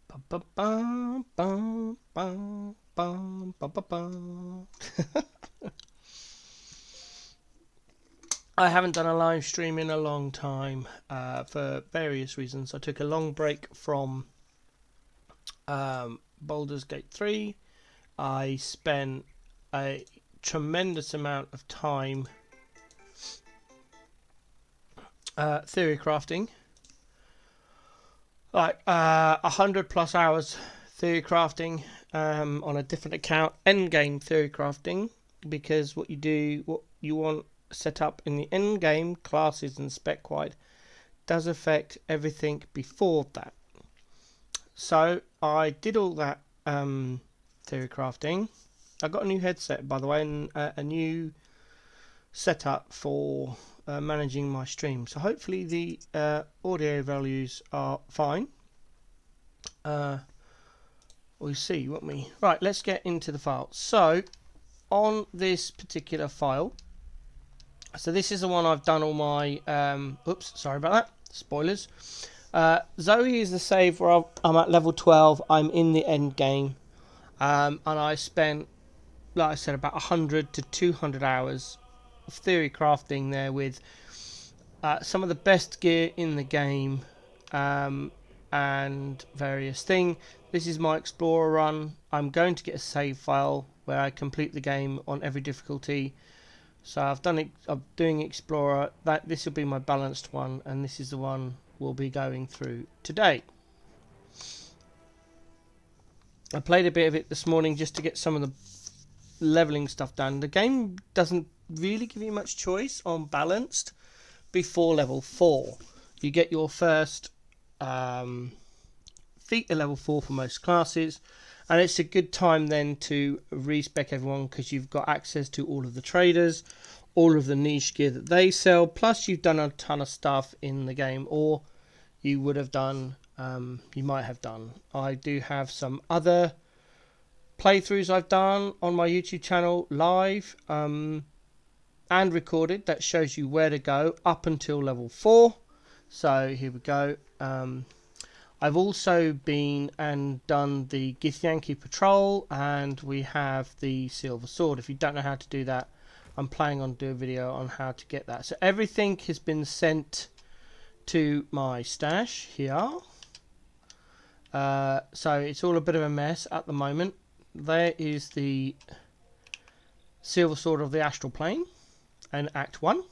Bum, bum, bum, bum, bum, bum, bum, bum, bum. I haven't done a live stream in a long time for various reasons. I took a long break from Baldur's Gate 3. I spent a tremendous amount of time theory crafting, like 100+ hours theory crafting on a different account, endgame theory crafting, because what you want set up in the endgame classes and spec wide does affect everything before that. So I did all that theory crafting. I got a new headset, by the way, and a new setup for managing my stream. So hopefully the audio values are fine. We'll see, won't we? Right, let's get into the file. So on this particular file, so this is the one I've done all my oops, sorry about that, spoilers. Zoe is the save where I'm at level 12. I'm in the end game, and I spent, like I said, about 100 to 200 hours of theory crafting there with some of the best gear in the game, and various things. This is my explorer run. I'm going to get a save file where I complete the game on every difficulty. So I've done it. I'm doing explorer. This will be my balanced one, and this is the one we'll be going through today. I played a bit of it this morning just to get some of the leveling stuff done. The game doesn't really give you much choice on balanced before level 4. You get your first feat at level 4 for most classes, and it's a good time then to respec everyone because you've got access to all of the traders, all of the niche gear that they sell, plus you've done a ton of stuff in the game, or you would have done, you might have done. I do have some other playthroughs I've done on my YouTube channel live and recorded that shows you where to go up until level 4. So here we go. I've also been and done the Githyanki Patrol, and we have the Silver Sword. If you don't know how to do that, I'm planning on doing a video on how to get that. So everything has been sent to my stash here. So it's all a bit of a mess at the moment. There is the Silver Sword of the Astral Plane and Act 1.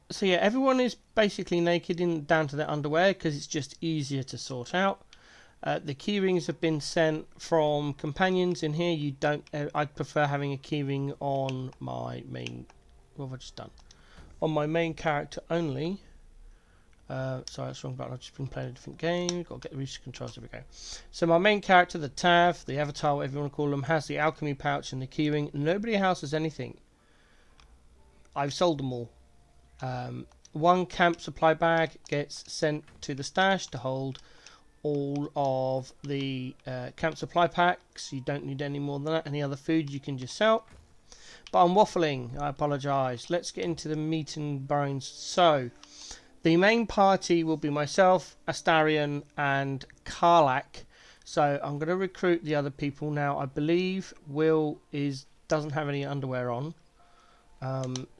So yeah, everyone is basically naked down to their underwear because it's just easier to sort out. The keyrings have been sent from companions in here. You don't. I'd prefer having a keyring on my main. What have I just done? On my main character only. Sorry, that's the wrong button. I've just been playing a different game. Got to get the reach controls. There we go. So my main character, the Tav, the Avatar, whatever you want to call them, has the alchemy pouch and the keyring. Nobody else has anything. I've sold them all. One camp supply bag gets sent to the stash to hold all of the camp supply packs. You don't need any more than that. Any other food you can just sell. But I'm waffling. I apologise. Let's get into the meat and bones. So the main party will be myself, Astarion, and Karlak. So I'm going to recruit the other people now. I believe Will doesn't have any underwear on.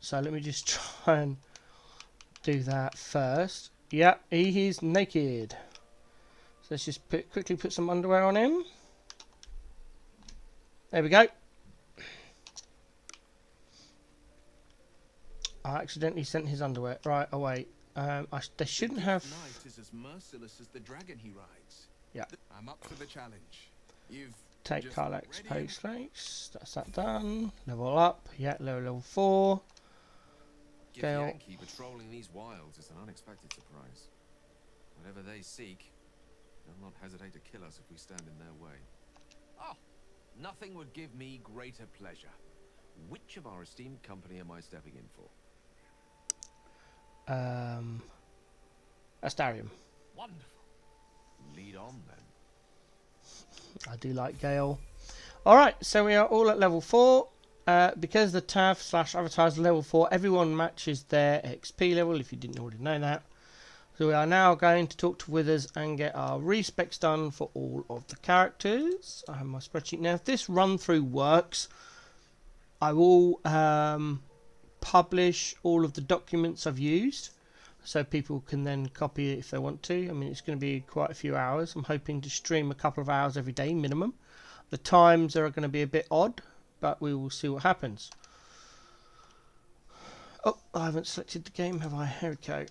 So let me just try and do that first. Yep, he is naked. So let's just quickly put some underwear on him. There we go. I accidentally sent his underwear. Right, oh wait. They shouldn't have. Knight is as merciless as the dragon he rides. Yeah. I'm up for the challenge. You've Take just Karlak's ready? pay strikes. That's that done. Level up. Yeah, level 4. Gale. Yankee patrolling these wilds is an unexpected surprise. Whatever they seek, they'll not hesitate to kill us if we stand in their way. Oh, nothing would give me greater pleasure. Which of our esteemed company am I stepping in for? Astarion. Wonderful. Lead on then. I do like Gale. Alright, so we are all at level 4. Because the TAV/Avatar is level 4, everyone matches their XP level, if you didn't already know that. So we are now going to talk to Withers and get our respecs done for all of the characters. I have my spreadsheet now. If this run through works, I will publish all of the documents I've used, so people can then copy it if they want to. I mean, it's going to be quite a few hours. I'm hoping to stream a couple of hours every day minimum. The times are going to be a bit odd, but we will see what happens. Oh, I haven't selected the game, have I? Here we go.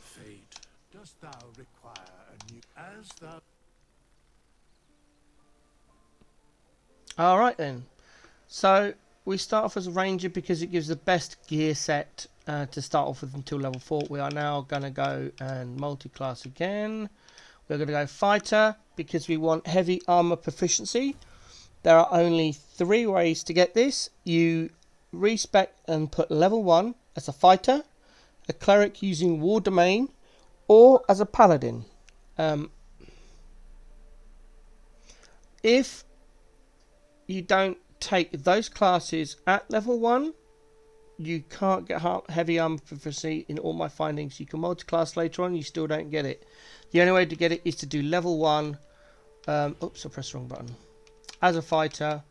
Fate, dost thou require a new as thou Alright then. So we start off as a ranger because it gives the best gear set to start off with until level 4. We are now going to go and multi-class again. We're going to go fighter because we want heavy armor proficiency. There are only 3 ways to get this. You respec and put level 1 as a fighter, a cleric using war domain, or as a paladin. If you don't take those classes at level 1, you can't get heavy armor proficiency. In all my findings, you can multi-class later on, you still don't get it. The only way to get it is to do level 1. Oops, I pressed the wrong button. As a fighter,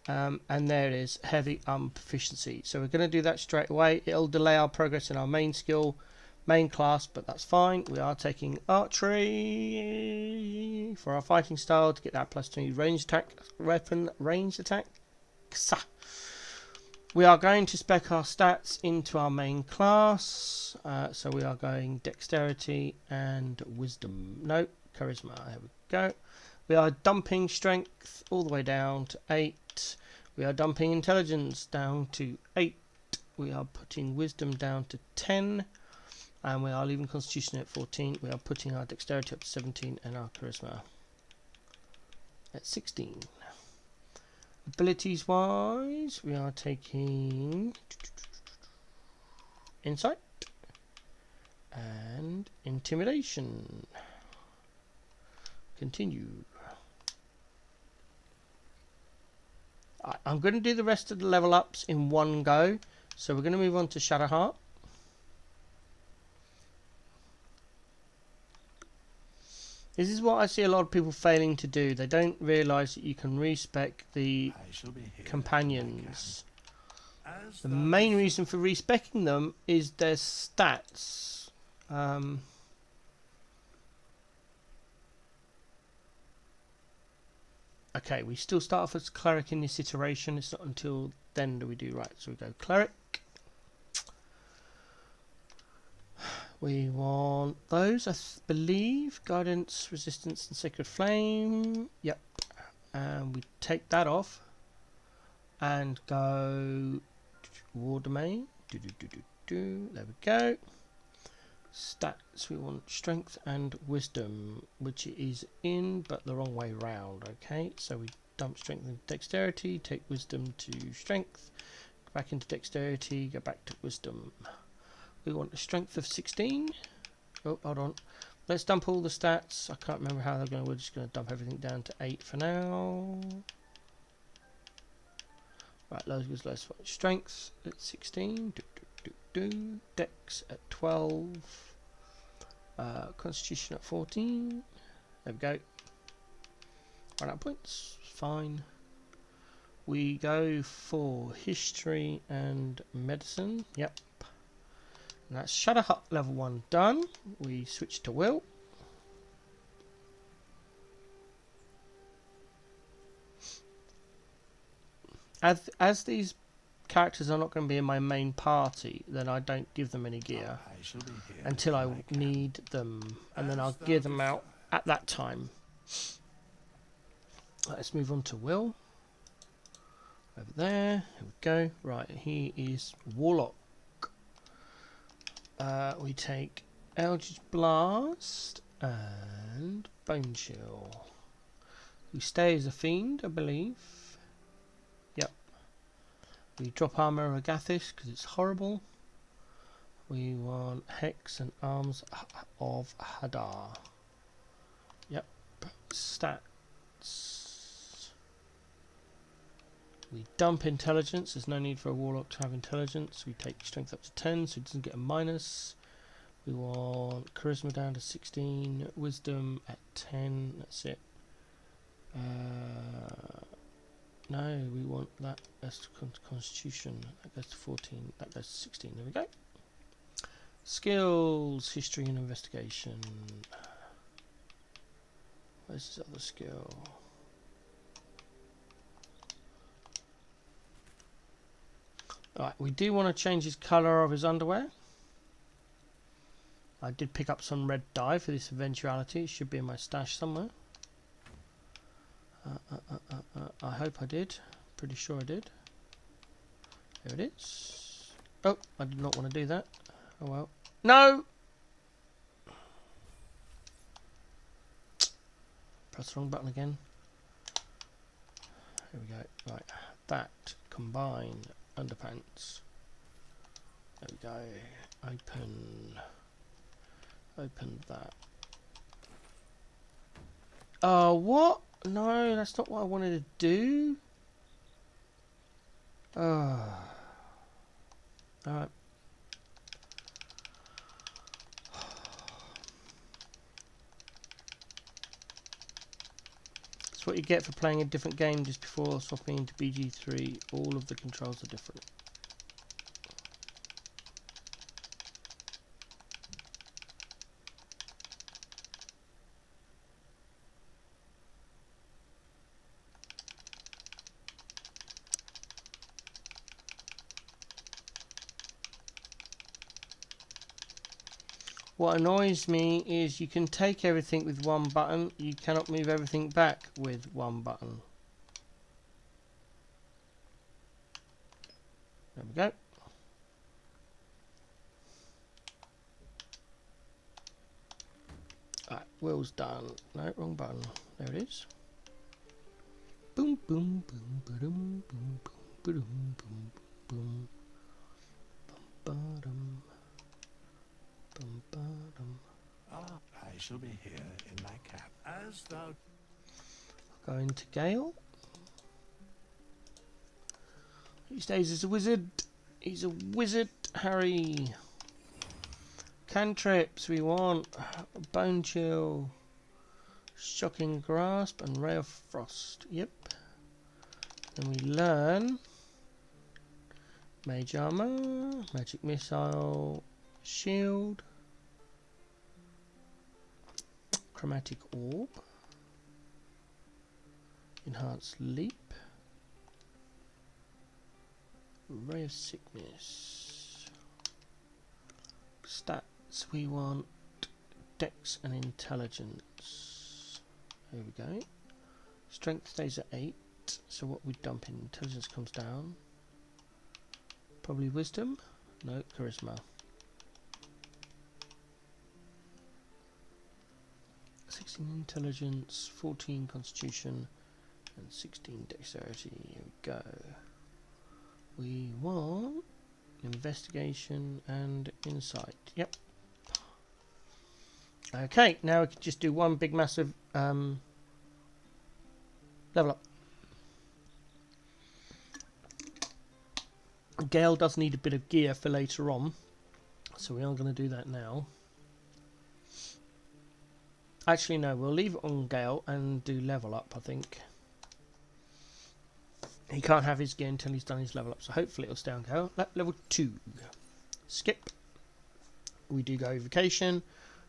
and there it is, heavy armor proficiency. So we're going to do that straight away. It'll delay our progress in our main skill, main class, but that's fine. We are taking archery for our fighting style to get that +2 range attack, weapon range attack. We are going to spec our stats into our main class. So we are going dexterity and wisdom. No, charisma. There we go. We are dumping strength all the way down to 8. We are dumping intelligence down to 8. We are putting wisdom down to 10. And we are leaving constitution at 14. We are putting our dexterity up to 17 and our charisma at 16. Abilities wise, we are taking insight and intimidation. Continue. I'm going to do the rest of the level ups in one go. So we're going to move on to Shadowheart. This is what I see a lot of people failing to do. They don't realise that you can respec the companions. The main reason for respecing them is their stats. Okay, we still start off as cleric in this iteration. It's not until then that we do right. So we go cleric. We want those, I believe. Guidance, resistance, and sacred flame. Yep. And we take that off and go war domain. There we go. Stats, we want strength and wisdom, which is in, but the wrong way round. Okay, so we dump strength into dexterity, take wisdom to strength, go back into dexterity, go back to wisdom. We want a strength of 16. Oh, hold on. Let's dump all the stats. I can't remember how they're going to. We're just going to dump everything down to 8 for now. Right, lowest strength at 16. Dex at 12. Constitution at 14. There we go. Run out points. Fine. We go for history and medicine. Yep. And that's Shadowheart level 1 done. We switch to Will. As these characters are not going to be in my main party, then I don't give them any gear until I need them, and then I'll gear them out at that time. Let's move on to Will. Over there. Here we go. Right, he is Warlock. We take Eldritch Blast and Bone Chill. We stay as a fiend, I believe. Yep. We drop Armor Agathis because it's horrible. We want Hex and Arms of Hadar. Yep. Stats. We dump intelligence. There's no need for a warlock to have intelligence. We take strength up to 10 so he doesn't get a minus. We want charisma down to 16, wisdom at 10. That's it. No, we want that as constitution. That goes to 14. That goes to 16. There we go. Skills, history and investigation. Where's this other skill? Alright, we do want to change his colour of his underwear. I did pick up some red dye for this eventuality. It should be in my stash somewhere. I hope I did. Pretty sure I did. There it is. Oh, I did not want to do that. Oh well. No! Press the wrong button again. Here we go. Right. That. Combine. Underpants. There we go. Open that. Oh, what? No, that's not what I wanted to do. Alright. That's what you get for playing a different game just before swapping into BG3. All of the controls are different. What annoys me is you can take everything with one button, you cannot move everything back with one button. There we go. Alright, wheel's done. No, wrong button. There it is. Boom, boom, boom, ba-dum, boom, boom, ba-dum, boom, boom, bum, ba-dum. I shall be here in my cap, as thou... Going to Gale. He stays as a wizard. He's a wizard, Harry. Cantrips we want. Bone chill. Shocking grasp and ray of frost. Yep. Then we learn mage armor, magic missile, shield, chromatic orb, enhanced leap, ray of sickness. Stats we want dex and intelligence. There we go. Strength stays at 8, so what we dump in intelligence comes down. Probably wisdom? No, charisma. 16 intelligence, 14 constitution, and 16 dexterity. Here we go. We want investigation and insight. Yep. Okay, now we can just do one big massive level up. Gale does need a bit of gear for later on, so we are going to do that now. Actually, no, we'll leave it on Gale and do level up, I think. He can't have his gear until he's done his level up, so hopefully it'll stay on Gale. Level 2. Skip. We do go vacation,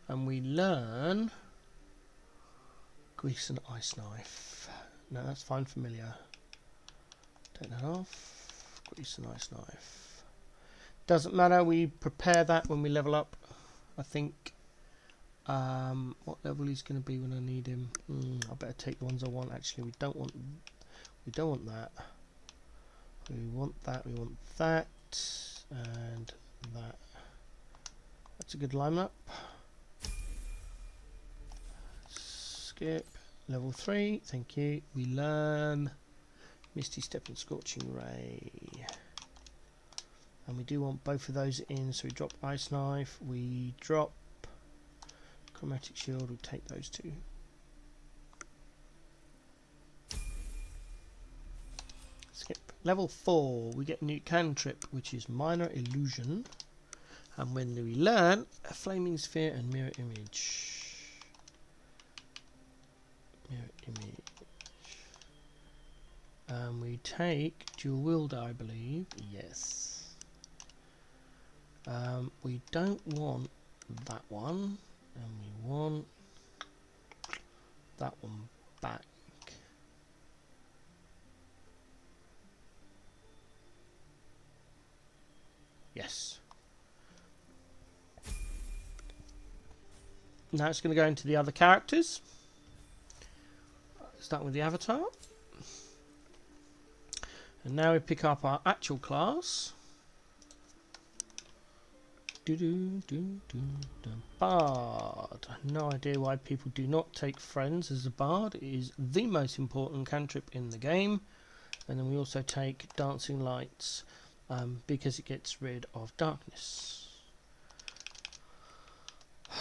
and we learn Grease and Ice Knife. No, that's fine, familiar. Take that off. Grease and Ice Knife. Doesn't matter, we prepare that when we level up, I think. What level he's going to be when I need him? I better take the ones I want. Actually, we don't want that. We want that. We want that, and that. That's a good lineup. Skip. Level 3. Thank you. We learn Misty Step and Scorching Ray. And we do want both of those in, so we drop Ice Knife. We drop Chromatic Shield. We take those two. Skip. Level 4. We get a new cantrip, which is Minor Illusion. And when we learn a flaming sphere and mirror image. Mirror image. And we take dual wielder, I believe. Yes. We don't want that one, and we want that one back. Yes. Now it's going to go into the other characters. Starting with the avatar. And now we pick up our actual class. Bard. No idea why people do not take friends as a bard. It is the most important cantrip in the game. And then we also take dancing lights because it gets rid of darkness.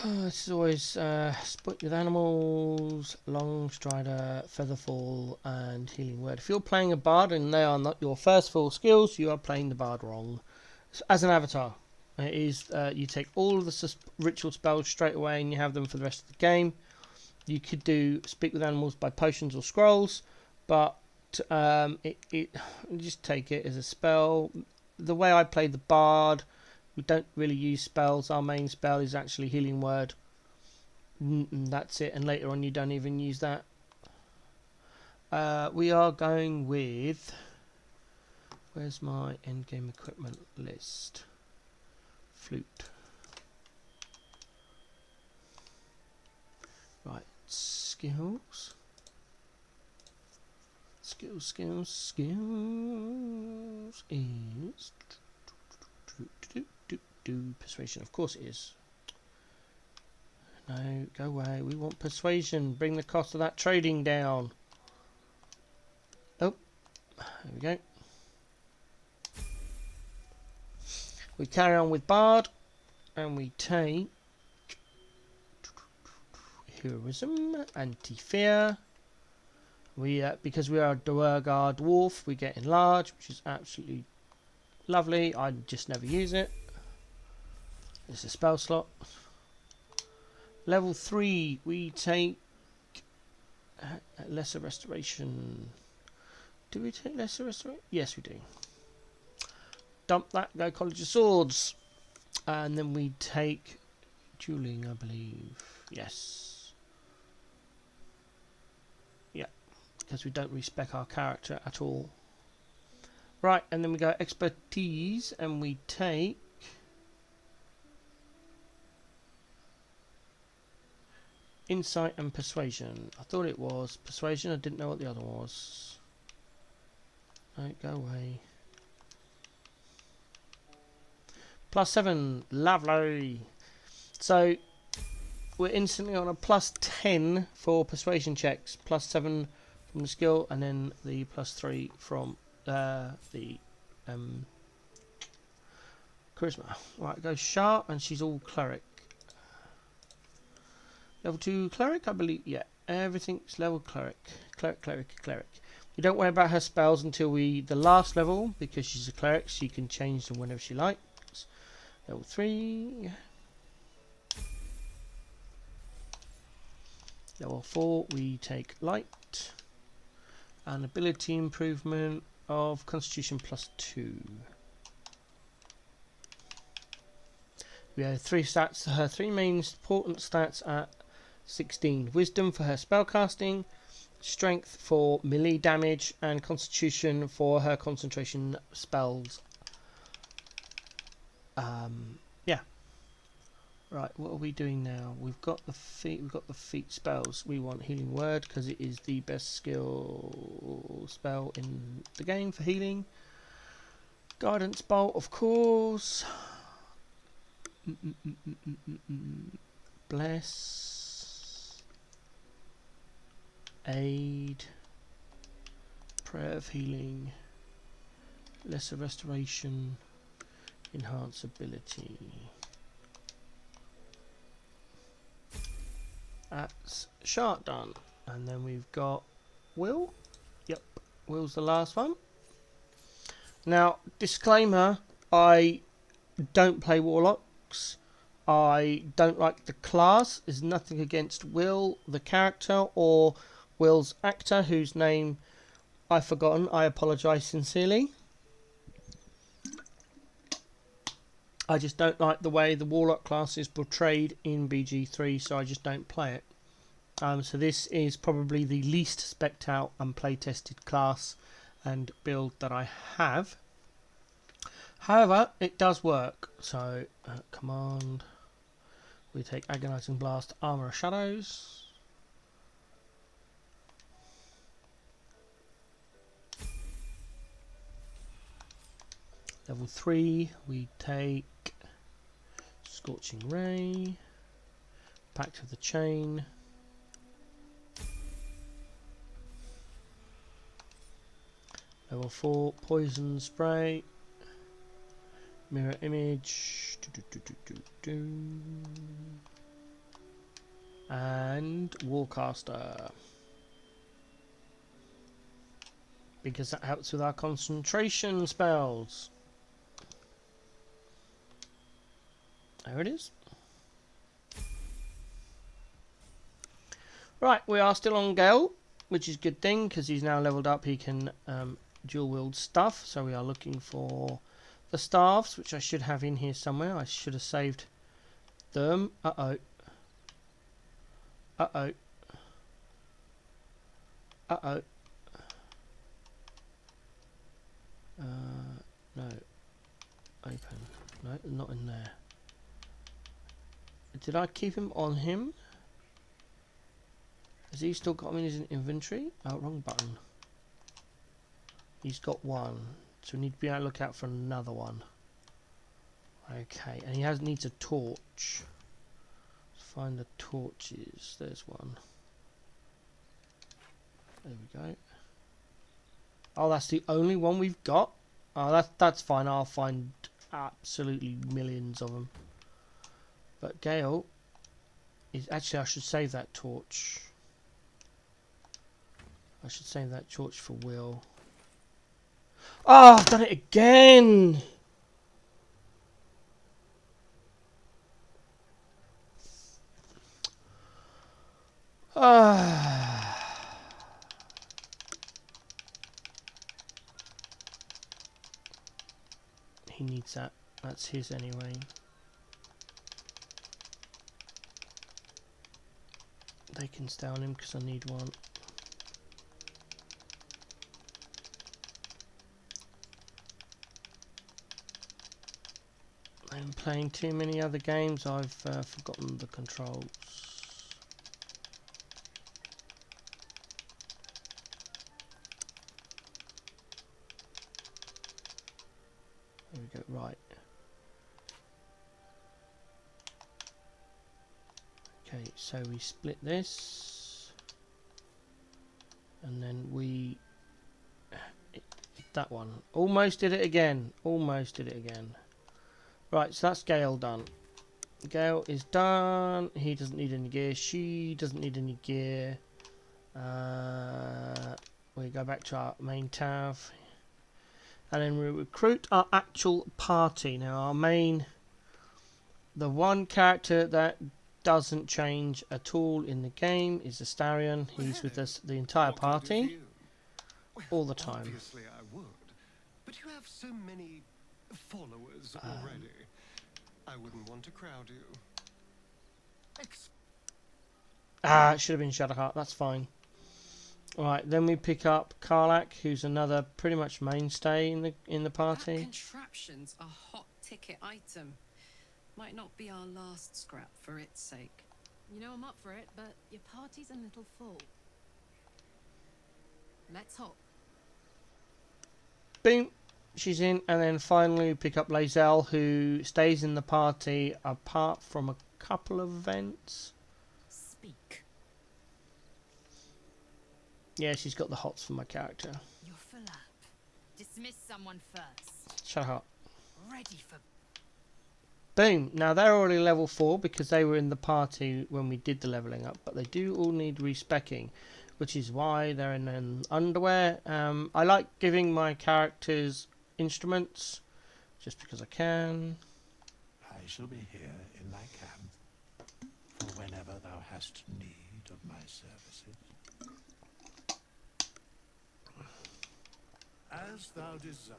This is always split with animals, long strider, featherfall, and healing word. If you're playing a bard and they are not your first full skills, you are playing the bard wrong. So as an avatar, it is you take all of the ritual spells straight away and you have them for the rest of the game. You could do speak with animals by potions or scrolls, but you just take it as a spell. The way I play the bard, we don't really use spells. Our main spell is actually healing word. That's it. And later on you don't even use that. We are going with... Where's my endgame equipment list? Flute. Right. Skills. Skills is... Persuasion, of course it is. No, go away. We want persuasion. Bring the cost of that trading down. Oh, there we go. We carry on with Bard, and we take Heroism, Anti-Fear. We because we are a Duergar Dwarf, we get Enlarge, which is absolutely lovely. I just never use it. It's a spell slot. Level 3, we take Lesser Restoration. Do we take Lesser Restoration? Yes, we do. Dump that, go College of Swords. And then we take Dueling, I believe. Yes. Yeah, because we don't respec our character at all. Right, and then we go Expertise, and we take... Insight and Persuasion. I thought it was Persuasion. I didn't know what the other was. No, go away. +7. Lovely. So we're instantly on a +10 for persuasion checks. +7 from the skill, and then the +3 from the charisma. Right, go sharp, and she's all cleric. Level 2 cleric, I believe. Yeah, everything's level cleric. Cleric. You don't worry about her spells until the last level, because she's a cleric. She can change them whenever she likes. Level 3. Level 4, we take light. And ability improvement of Constitution +2. We have 3 stats. Her 3 main important stats are 16. Wisdom for her spellcasting, strength for melee damage, and constitution for her concentration spells. Yeah. Right, what are we doing now? We've got the feat spells. We want healing word because it is the best skill spell in the game for healing. Guidance bolt, of course. Bless. Aid, prayer of healing, lesser restoration, enhance ability. That's sharp done. And then we've got Will. Yep, Will's the last one. Now, disclaimer, I don't play Warlocks. Warlocks. I don't like the class. There's nothing against Will, the character, or Will's actor, whose name I've forgotten. I apologise sincerely. I just don't like the way the Warlock class is portrayed in BG3, so I just don't play it. So this is probably the least specced out and play-tested class and build that I have. However, it does work. So, command, we take Agonizing Blast, Armour of Shadows. Level 3, we take Scorching Ray, Pact of the Chain, level 4, Poison Spray, Mirror Image, and Warcaster, because that helps with our concentration spells. There it is. Right, we are still on Gale, which is a good thing because he's now leveled up. He can dual wield stuff. So we are looking for the staffs, which I should have in here somewhere. I should have saved them. Uh-oh. Uh-oh. Uh-oh. No. Open. No, not in there. Did I keep him on him? Has he still got him in his inventory? Oh, wrong button. He's got one. So we need to be on the lookout for another one. Okay, and he needs a torch. Let's find the torches. There's one. There we go. Oh, that's the only one we've got? Oh, that's fine. I'll find absolutely millions of them. But Gale is... Actually, I should save that torch. I should save that torch for Will. Oh, I've done it again! He needs that. That's his anyway. They can stay on him because I need one. I'm playing too many other games. I've forgotten the controls. There we go. Right. Okay, so we split this, and then we that one. Almost did it again. Almost did it again. Right, so that's Gale done. Gale is done. He doesn't need any gear. She doesn't need any gear. We go back to our main tab, and then we recruit our actual party. Now, our main, the one character that doesn't change at all in the game is Astarion. He's with us the entire party all the time. Obviously I would, but you have so many followers already. I wouldn't want to crowd you. It should have been Shadowheart. That's fine. Alright, then we pick up Karlach, who's another pretty much mainstay in the party. That contraption's a hot ticket item. Might not be our last scrap for its sake. You know I'm up for it, but your party's a little full. Let's hop. Boom, she's in, and then finally we pick up Lae'zel, who stays in the party apart from a couple of events. Speak. Yeah, she's got the hots for my character. You're full up. Dismiss someone first. Shut up. Ready for... Boom. Now they're already level 4 because they were in the party when we did the leveling up, but they do all need respecking, which is why they're in an underwear. I like giving my characters instruments just because I can. I I shall be here in thy camp, for whenever thou hast need of my services. As thou desire.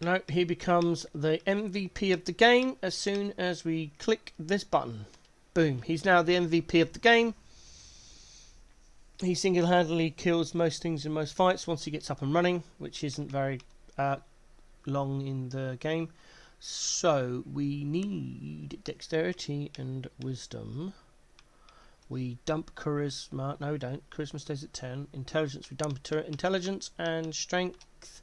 No, he becomes the MVP of the game as soon as we click this button. Boom, he's now the MVP of the game. He single-handedly kills most things in most fights once he gets up and running, which isn't very long in the game. So we need dexterity and wisdom. We dump charisma. No, we don't. Charisma stays at 10. Intelligence, we dump intelligence, and strength.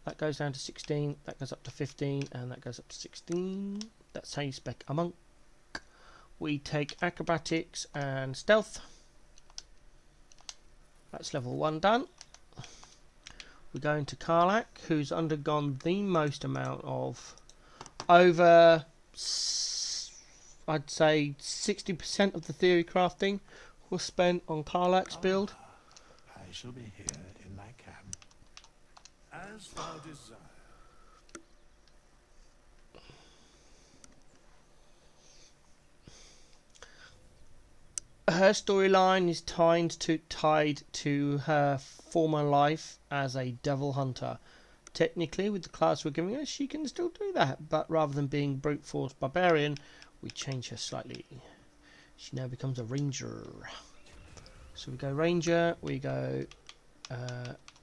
That goes down to 16, that goes up to 15, and that goes up to 16. That's how you spec a monk. We take acrobatics and stealth. That's level 1 done. We go into Karlak, who's undergone the most amount of over, I'd say 60% of the theory crafting was spent on Karlak's build. I shall be here in thy camp. As thou desire. Her storyline is tied to her former life as a devil hunter. Technically, with the class we're giving her, she can still do that, but rather than being brute force barbarian, we change her slightly. She now becomes a ranger. So we go ranger, we go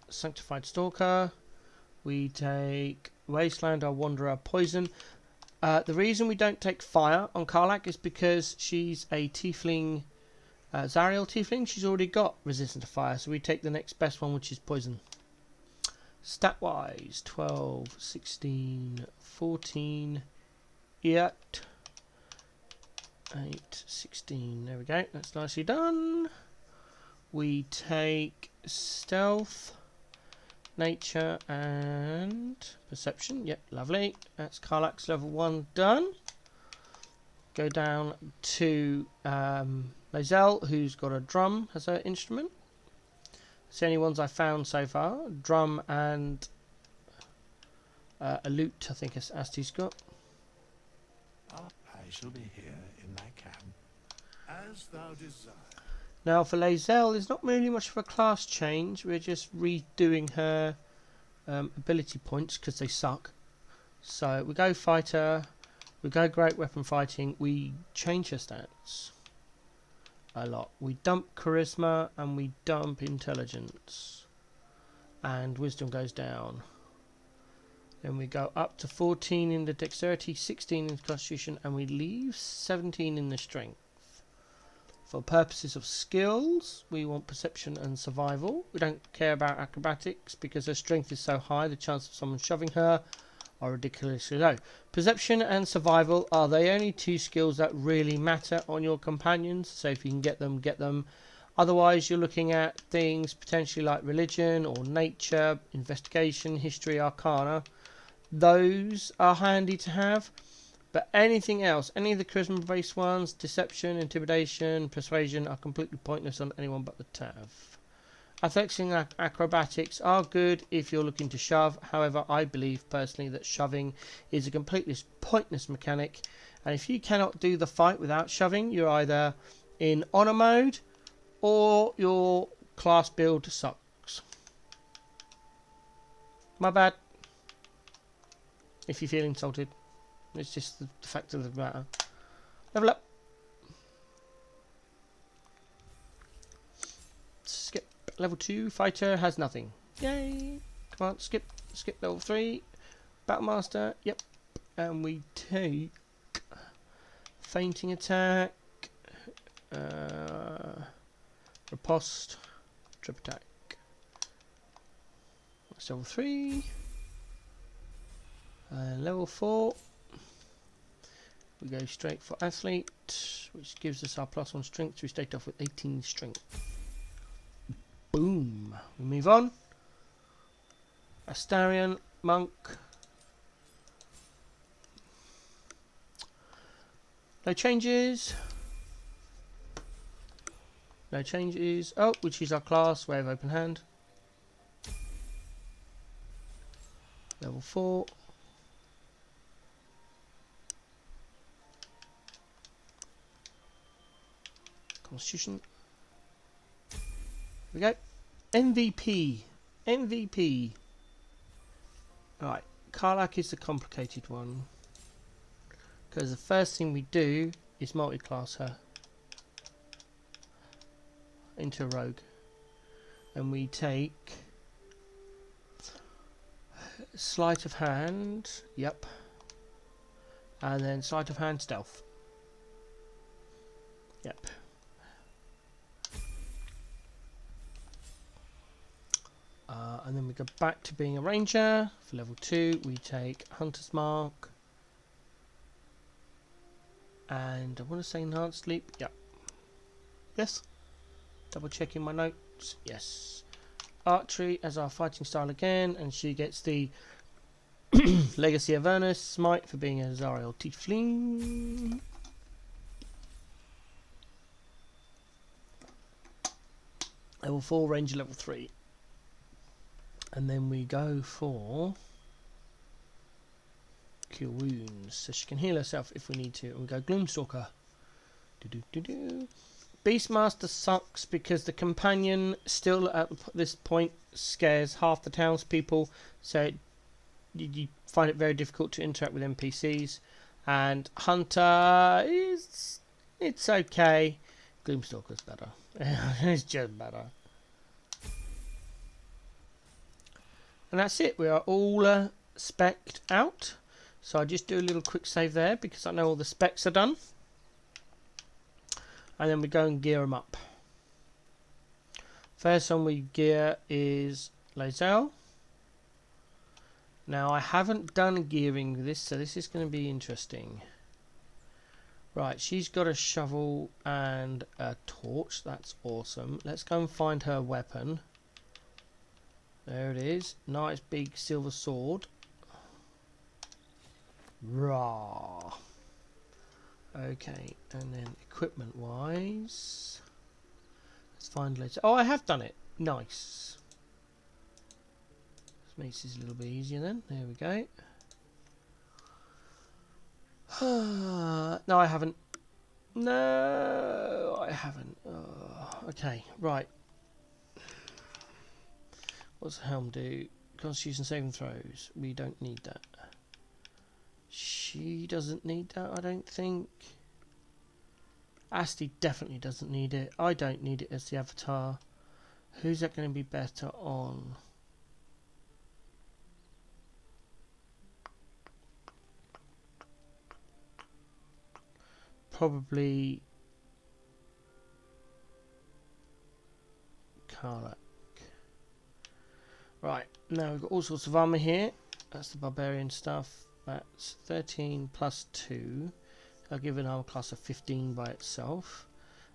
sanctified stalker, we take Wastelander, Wanderer, Poison. The reason we don't take fire on Karlak is because she's a tiefling, Zariel tiefling. She's already got resistance to fire, so we take the next best one, which is Poison. Stat wise, 12, 16, 14, 8, 16. There we go, that's nicely done. We take stealth, nature, and perception. Yep, lovely. That's Karlak's level 1 done. Go down to Lazelle, who's got a drum as her instrument. It's the only ones I found so far. Drum and a lute, I think, as Asti's got. I shall be here in thy camp. As thou desire. Now for Lazelle, there's not really much of a class change. We're just redoing her ability points because they suck. So we go fighter, we go great weapon fighting, we change her stats a lot. We dump charisma and we dump intelligence, and wisdom goes down. Then we go up to 14 in the dexterity, 16 in the constitution, and we leave 17 in the strength. For purposes of skills, we want perception and survival. We don't care about acrobatics because her strength is so high, the chance of someone shoving her are ridiculously low. Perception and survival are the only two skills that really matter on your companions, so if you can get them, get them. Otherwise, you're looking at things potentially like religion or nature, investigation, history, arcana. Those are handy to have. But anything else, any of the charisma-based ones, deception, intimidation, persuasion, are completely pointless on anyone but the Tav. Athletics and acrobatics are good if you're looking to shove. However, I believe personally that shoving is a completely pointless mechanic. And if you cannot do the fight without shoving, you're either in honor mode or your class build sucks. My bad. If you feel insulted. It's just the fact of the matter. Level up. Skip. Level 2. Fighter has nothing. Yay. Come on, skip. Skip level 3. Battlemaster. Yep. And we take fainting attack. Riposte. Trip attack. That's level 3. Level 4. We go straight for athlete, which gives us our +1 strength. So we start off with 18 strength. Boom. We move on. Astarion, monk. No changes. no changes. Oh, which is our class, way of open hand. Level 4. Constitution. Here we go. MVP. MVP. Alright, Karlak is the complicated one. Because the first thing we do is multi-class her into a rogue. And we take sleight of hand. Yep. And then sleight of hand stealth. Yep. And then we go back to being a ranger. For level 2 we take Hunter's Mark. And I want to say enhanced leap. Yep. Yes. Double checking my notes. Yes. Archery as our fighting style again. And she gets the Legacy Avernus Smite for being a Zariel Tiefling. Level 4, ranger level 3. And then we go for Cure Wounds, so she can heal herself if we need to. And we go Gloomstalker. Beastmaster sucks because the companion still at this point scares half the townspeople, so you find it very difficult to interact with NPCs. And Hunter it's okay. Gloomstalker's better. It's just better. And that's it. We are all spec'd out. So I just do a little quick save there because I know all the specs are done. And then we go and gear them up. First one we gear is Lae'zel. Now I haven't done gearing this, so this is going to be interesting. Right, she's got a shovel and a torch. That's awesome. Let's go and find her weapon. There it is. Nice big silver sword. Rah. Okay, and then equipment wise, let's find later. Oh, I have done it. Nice. This makes this a little bit easier then. There we go. No, I haven't. No, I haven't. Oh, okay, right. What's the helm do? Constitution saving throws. We don't need that. She doesn't need that, I don't think. Asti definitely doesn't need it. I don't need it as the avatar. Who's that going to be better on? Probably Karlak. Right, now we've got all sorts of armour here. That's the barbarian stuff. That's 13 plus 2. I'll give an armor class of 15 by itself.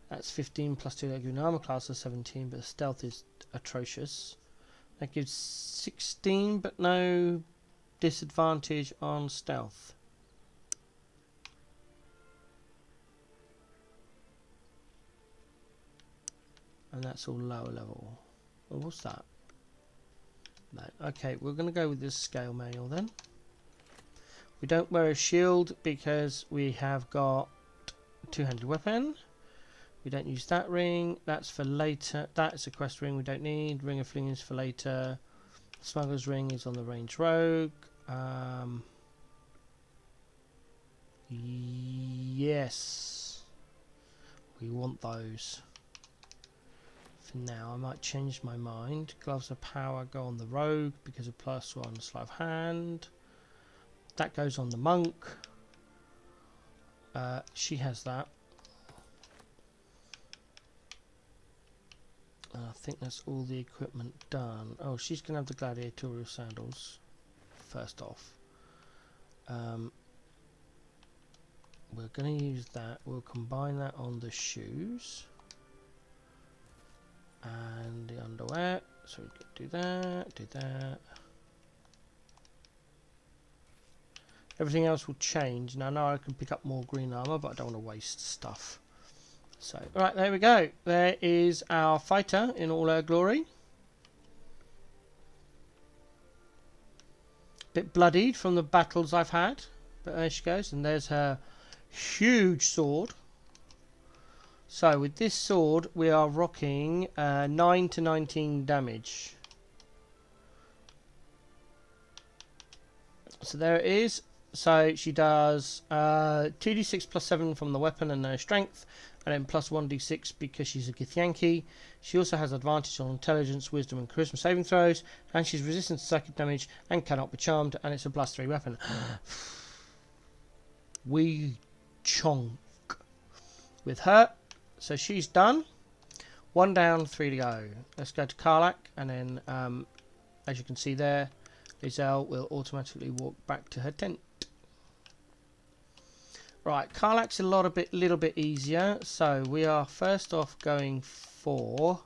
That's 15 plus 2. That'll give an armor class of 17, but the stealth is atrocious. That gives 16, but no disadvantage on stealth. And that's all lower level. Well, what's that? No. Okay, we're going to go with this scale manual then. We don't wear a shield because we have got two-handed weapon. We don't use that ring. That's for later. That's a quest ring we don't need. Ring of Fling is for later. Smuggler's ring is on the range rogue. Yes. We want those. For now, I might change my mind. Gloves of power go on the rogue because of +1 sleight of hand. That goes on the monk. She has that. I think that's all the equipment done. Oh, she's going to have the gladiatorial sandals first off. We're going to use that. We'll combine that on the shoes and the underwear. So we can do that, do that. Everything else will change. Now I know I can pick up more green armor, but I don't want to waste stuff. So, right, there we go. There is our fighter in all her glory. Bit bloodied from the battles I've had. But there she goes. And there's her huge sword. So, with this sword, we are rocking 9 to 19 damage. So, there it is. So, she does 2d6 plus 7 from the weapon and no strength. And then plus 1d6 because she's a Githyanki. She also has advantage on intelligence, wisdom and charisma saving throws. And she's resistant to psychic damage and cannot be charmed. And it's a plus 3 weapon. We chonk with her. So she's done. 1 down, 3 to go. Let's go to Karlak. And then, as you can see there, Lizelle will automatically walk back to her tent. Right, Karlak's a little bit easier. So we are first off going for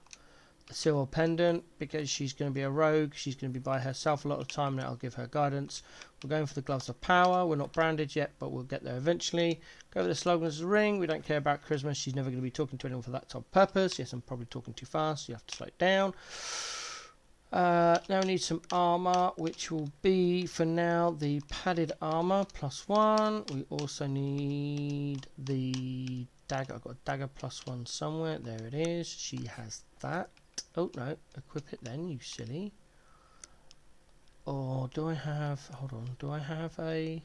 a silver pendant because she's going to be a rogue. She's going to be by herself a lot of the time, and that'll give her guidance. We're going for the gloves of power. We're not branded yet, but we'll get there eventually. Go for the slogans of the ring. We don't care about charisma. She's never going to be talking to anyone for that type of purpose. Yes, I'm probably talking too fast. So you have to slow it down. Now we need some armor, which will be, for now, the padded armor plus 1. We also need the dagger. I've got a dagger plus 1 somewhere. There it is. She has that. Oh, no. Equip it then, you silly. Or do I have... Hold on. Do I have a...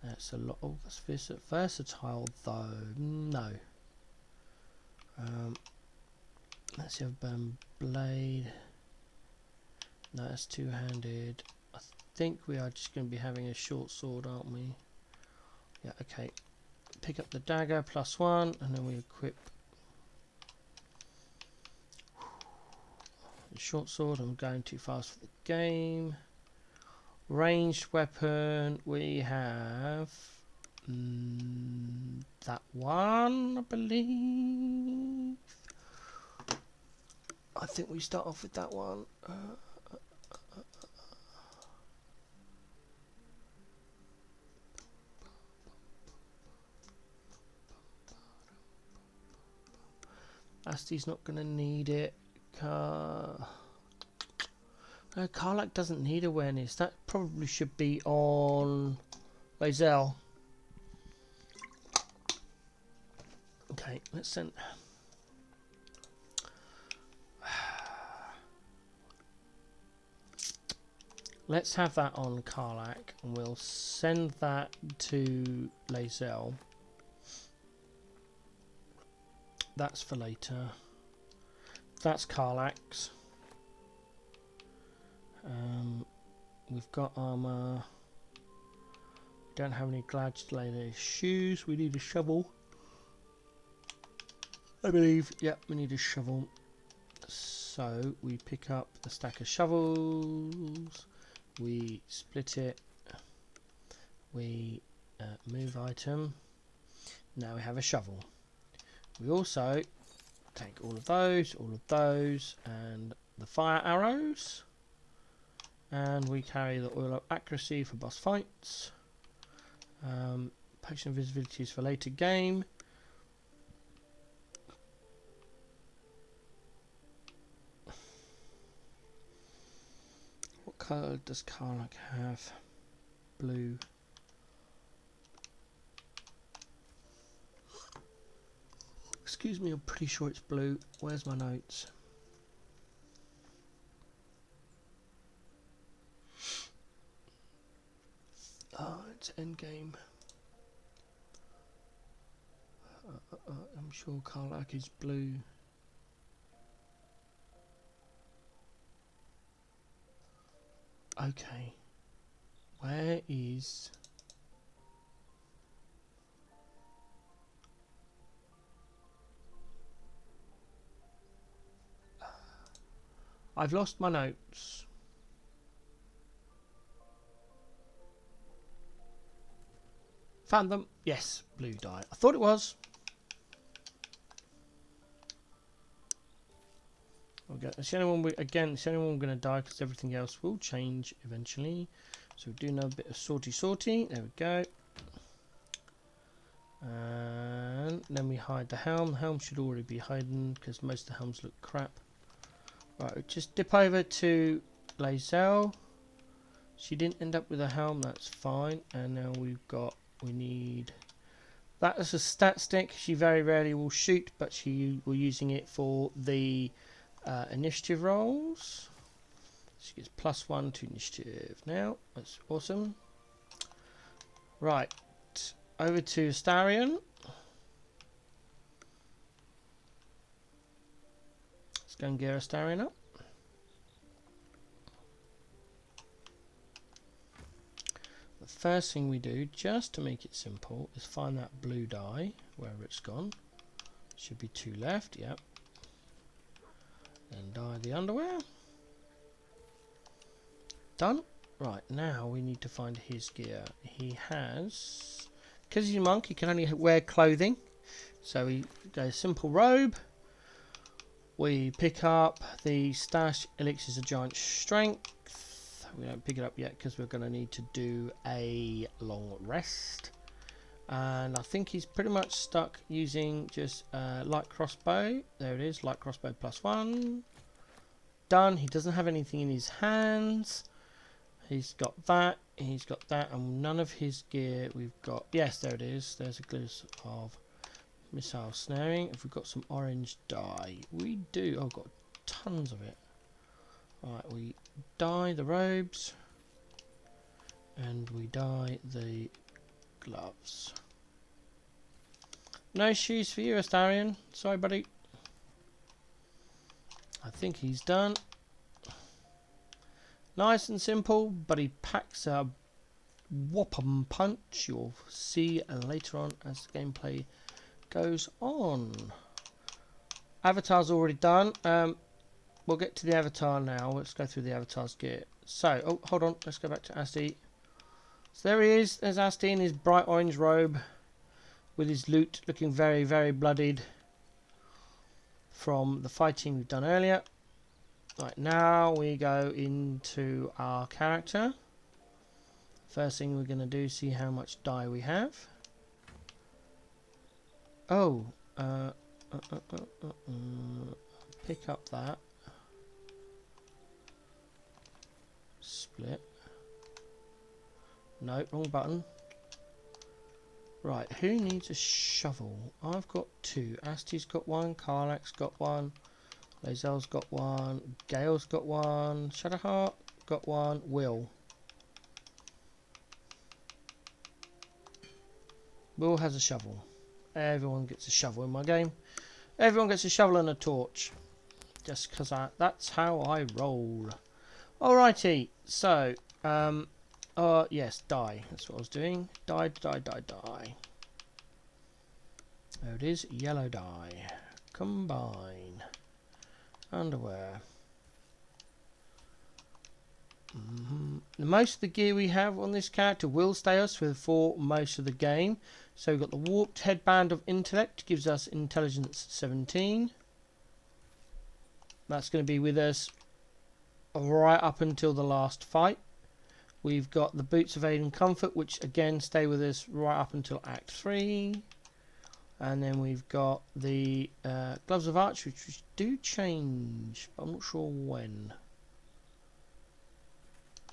That's a lot... Oh, that's versatile, though. No. Let's have blade. No, that's two-handed. I think we are just going to be having a short sword, aren't we? Yeah, okay. Pick up the dagger, plus 1, and then we equip the short sword. I'm going too fast for the game. Ranged weapon, we have that one, I believe. I think we start off with that one. Asti's not going to need it. Karlak doesn't need awareness. That probably should be on Lizelle. Okay, let's send... Let's have that on Karlak, and we'll send that to Lizelle. That's for later. That's Karlak's. We've got armor. We don't have any gladiator shoes. We need a shovel. I believe. Yep, we need a shovel. So we pick up the stack of shovels. We split it. We move item. Now we have a shovel. We also take all of those, and the fire arrows. And we carry the oil of accuracy for boss fights. Potion of invisibility is for later game. What colour does Karlak have? Blue. Excuse me, I'm pretty sure it's blue. Where's my notes? Oh, it's endgame. I'm sure Karlak is blue. Okay. Where is... I've lost my notes. Found them. Yes, blue dye. I thought it was. Okay, it's the only one it's the only one we're going to die because everything else will change eventually. So we do know a bit of sorty. There we go. And then we hide the helm. The helm should already be hidden because most of the helms look crap. Right, we'll just dip over to Lae'zel. She didn't end up with a helm, that's fine. And now we need that as a stat stick. She very rarely will shoot, but we're using it for the initiative rolls. She gets +1 to initiative now. That's awesome. Right, over to Astarion. Let's go and gear Astarion up. The first thing we do, just to make it simple, is find that blue die, wherever it's gone. Should be 2 left, yep. And dye the underwear. Done. Right, now we need to find his gear. He has, because he's a monk, he can only wear clothing. So we go simple robe. We pick up the stash elixirs of giant strength. We don't pick it up yet because we're going to need to do a long rest. And I think he's pretty much stuck using just light crossbow. There it is, light crossbow +1. Done. He doesn't have anything in his hands. He's got that, and none of his gear we've got. Yes, there it is. There's a glimpse of missile snaring. If we've got some orange dye, we do. Oh, got tons of it. Alright, we dye the robes and we dye the gloves. No shoes for you, Astarion. Sorry, buddy. I think he's done. Nice and simple, but he packs a whopping punch. You'll see later on as the gameplay goes on. Avatar's already done. We'll get to the avatar now. Let's go through the avatar's gear. So, oh, hold on. Let's go back to Asti. So there he is. There's Asti in his bright orange robe with his loot looking very, very bloodied from the fighting we've done earlier. Right, now we go into our character. First thing we're going to do is see how much dye we have. Oh, pick up that. Split. No, wrong button. Right, who needs a shovel? I've got 2. Asti's got 1, Karlak's got 1, Lae'zel's got 1, Gale's got 1, Shadowheart got 1, Will has a shovel. Everyone gets a shovel in my game. Everyone gets a shovel and a torch. Just because that's how I roll. Alrighty, so, yes, dye. That's what I was doing. Dye. There it is, yellow dye. Combine. Underwear. Most of the gear we have on this character will stay us for most of the game. So we've got the warped headband of intellect, gives us intelligence 17. That's going to be with us right up until the last fight. We've got the boots of aid and comfort, which again stay with us right up until Act 3. And then we've got the gloves of archery, which do change, but I'm not sure when.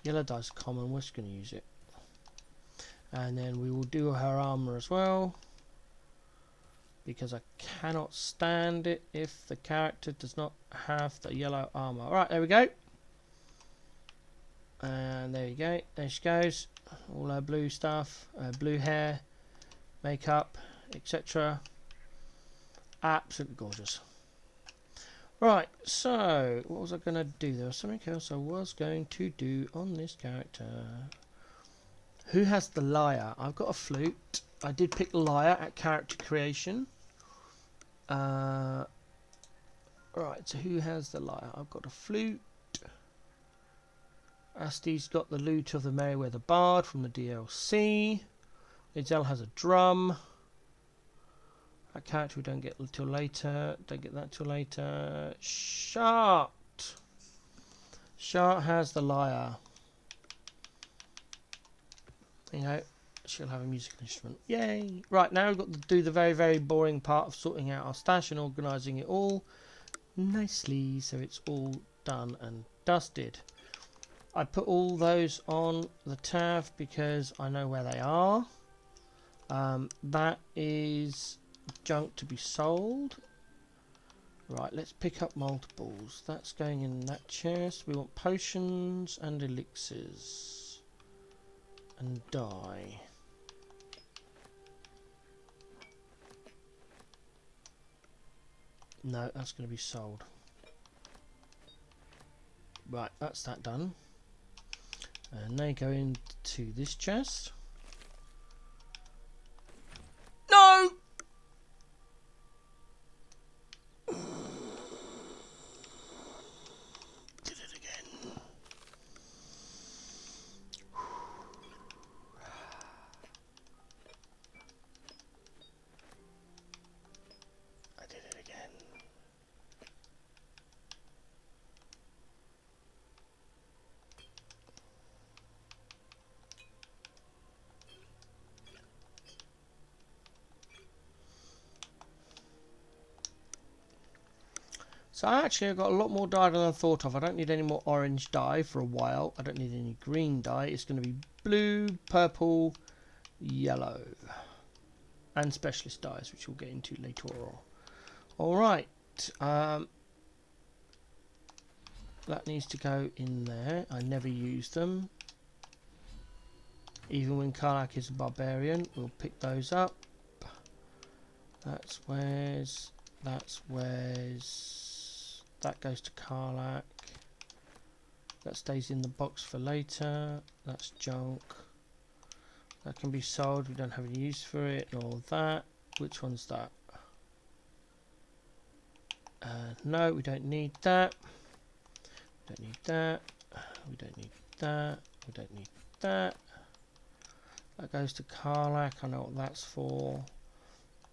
Yellow dye's common, we're just going to use it. And then we will do her armour as well, because I cannot stand it if the character does not have the yellow armour. Alright, there we go. And there you go, there she goes. All her blue stuff, blue hair, makeup, etc. Absolutely gorgeous. Right, so what was I going to do? There was something else I was going to do on this character. Who has the lyre? I've got a flute. I did pick the lyre at character creation. Right, so who has the lyre? I've got a flute. Asti's got the lute of the Merryweather Bard from the DLC. Lae'zel has a drum. A character we don't get till later. Don't get that till later. Shart has the lyre. You know, She'll have a musical instrument. Yay! Right, now we've got to do the very, very boring part of sorting out our stash and organising it all nicely so it's all done and dusted. I put all those on the tab because I know where they are. That is junk to be sold. Right, let's pick up multiples. That's going in that chest. We want potions and elixirs and dye. No, that's going to be sold. Right, that's that done. And they go into this chest. No! Did it again. I did it again. So actually I've got a lot more dye than I thought of. I don't need any more orange dye for a while. I don't need any green dye. It's going to be blue, purple, yellow. And specialist dyes, which we'll get into later on. Alright. That needs to go in there. I never use them. Even when Karlak is a barbarian, we'll pick those up. That's where's... That goes to Karlak. That stays in the box for later. That's junk. That can be sold. We don't have any use for it. Nor that. Which one's that? No, we don't need that. We don't need that. We don't need that. We don't need that. That goes to Karlak. I know what that's for.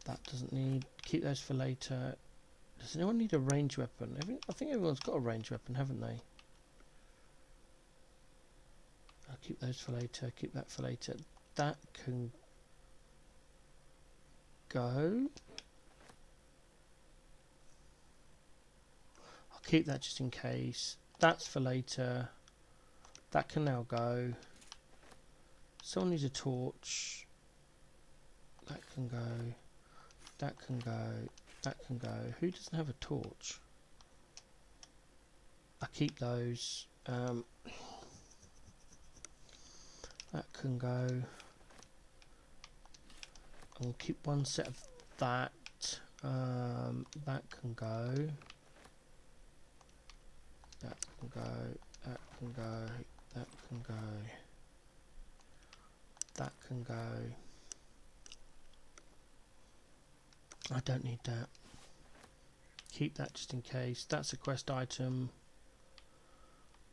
That doesn't need. Keep those for later. Does anyone need a ranged weapon? I think everyone's got a ranged weapon, haven't they? I'll keep those for later. Keep that for later. That can go. I'll keep that just in case. That's for later. That can now go. Someone needs a torch. That can go. That can go. That can go. Who doesn't have a torch? I keep those. That can go. I'll keep one set of that. That can go. That can go. That can go. That can go. That can go. I don't need that. Keep that just in case. That's a quest item.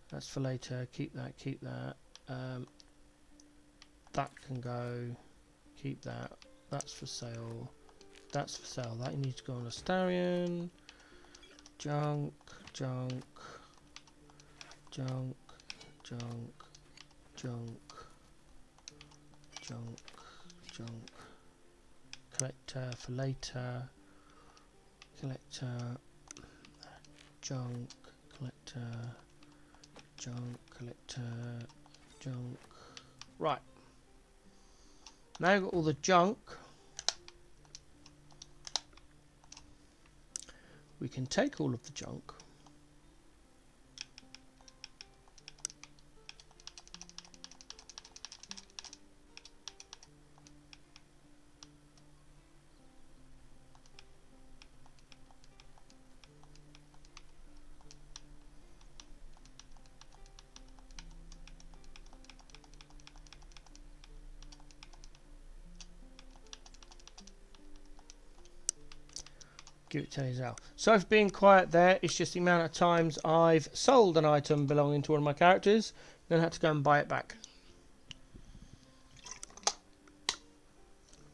That's for later. Keep that. Keep that. That can go. Keep that. That's for sale. That's for sale. That needs to go on Astarion. Junk. Junk. Junk. Junk. Junk. Junk. Junk. Collector for later. Collector. Junk. Collector. Junk. Collector. Junk. Right. Now I've got all the junk. We can take all of the junk. Give it to Hazel. Sorry for being quiet there. It's just the amount of times I've sold an item belonging to one of my characters, then had to go and buy it back.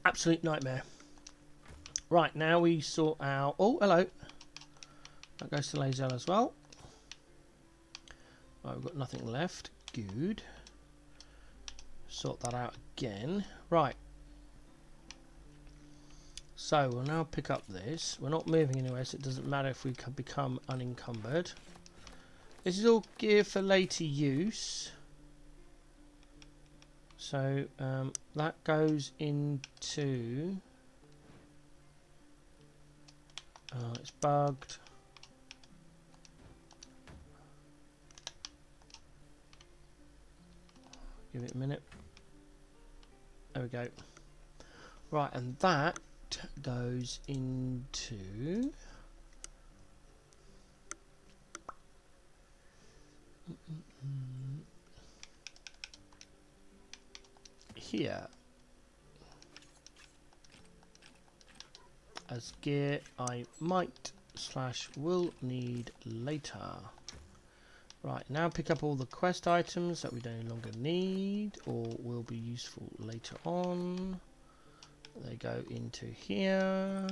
Absolute nightmare. Right, now we sort out... Oh, hello. That goes to Hazel as well. Right, we've got nothing left. Good. sort that out again. Right. So we'll now pick up this. We're not moving anywhere, so it doesn't matter if we can become unencumbered. This is all gear for later use. So that goes into... it's bugged. Give it a minute. There we go. Right, and that goes into... here. As gear I might / will need later. Right, now pick up all the quest items that we no longer need or will be useful later on. They go into here.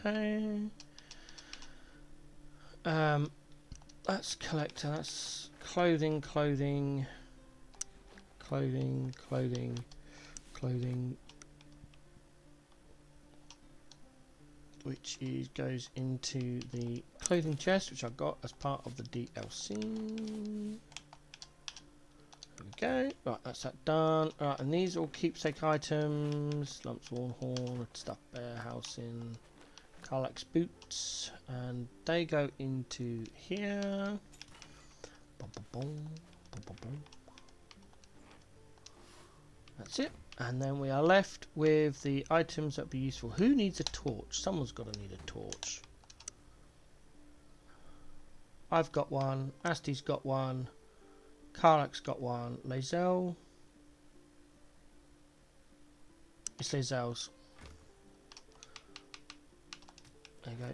There we go. That's collector, that's clothing, which goes into the clothing chest, which I got as part of the DLC. There we go. Right, that's that done. Right, and these are all keepsake items. Lumps, worn horn, stuffed bear, housing, Carlax boots, and they go into here. Boom, boom, boom, boom, boom, boom. That's it. And then we are left with the items that would be useful. Who needs a torch? Someone's got to need a torch. I've got one. Asti's got one. Carlax got one. Lae'zel. It's Lae'zel's. There you go.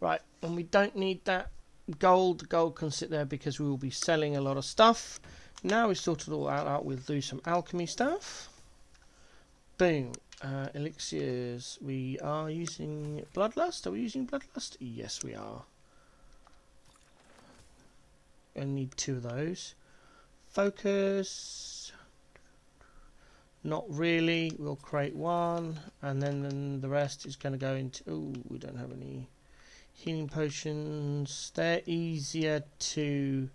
Right, and we don't need that gold. The gold can sit there because we will be selling a lot of stuff. Now we've sorted all that out, we'll do some alchemy stuff. Boom. Elixirs. We are using Bloodlust. Are we using Bloodlust? Yes, we are. I need 2 of those. Focus. Not really. We'll create 1. And then the rest is going to go into... Oh, we don't have any healing potions. They're easier to...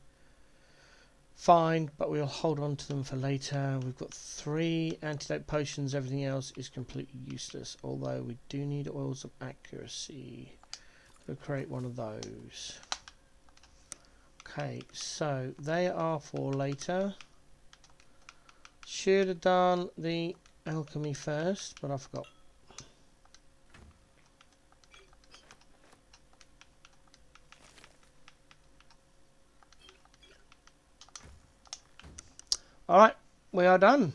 find, but we'll hold on to them for later. We've got 3 antidote potions. Everything else is completely useless, although we do need oils of accuracy. We'll create 1 of those. Okay, so they are for later. Should have done the alchemy first, but I forgot. Alright, we are done.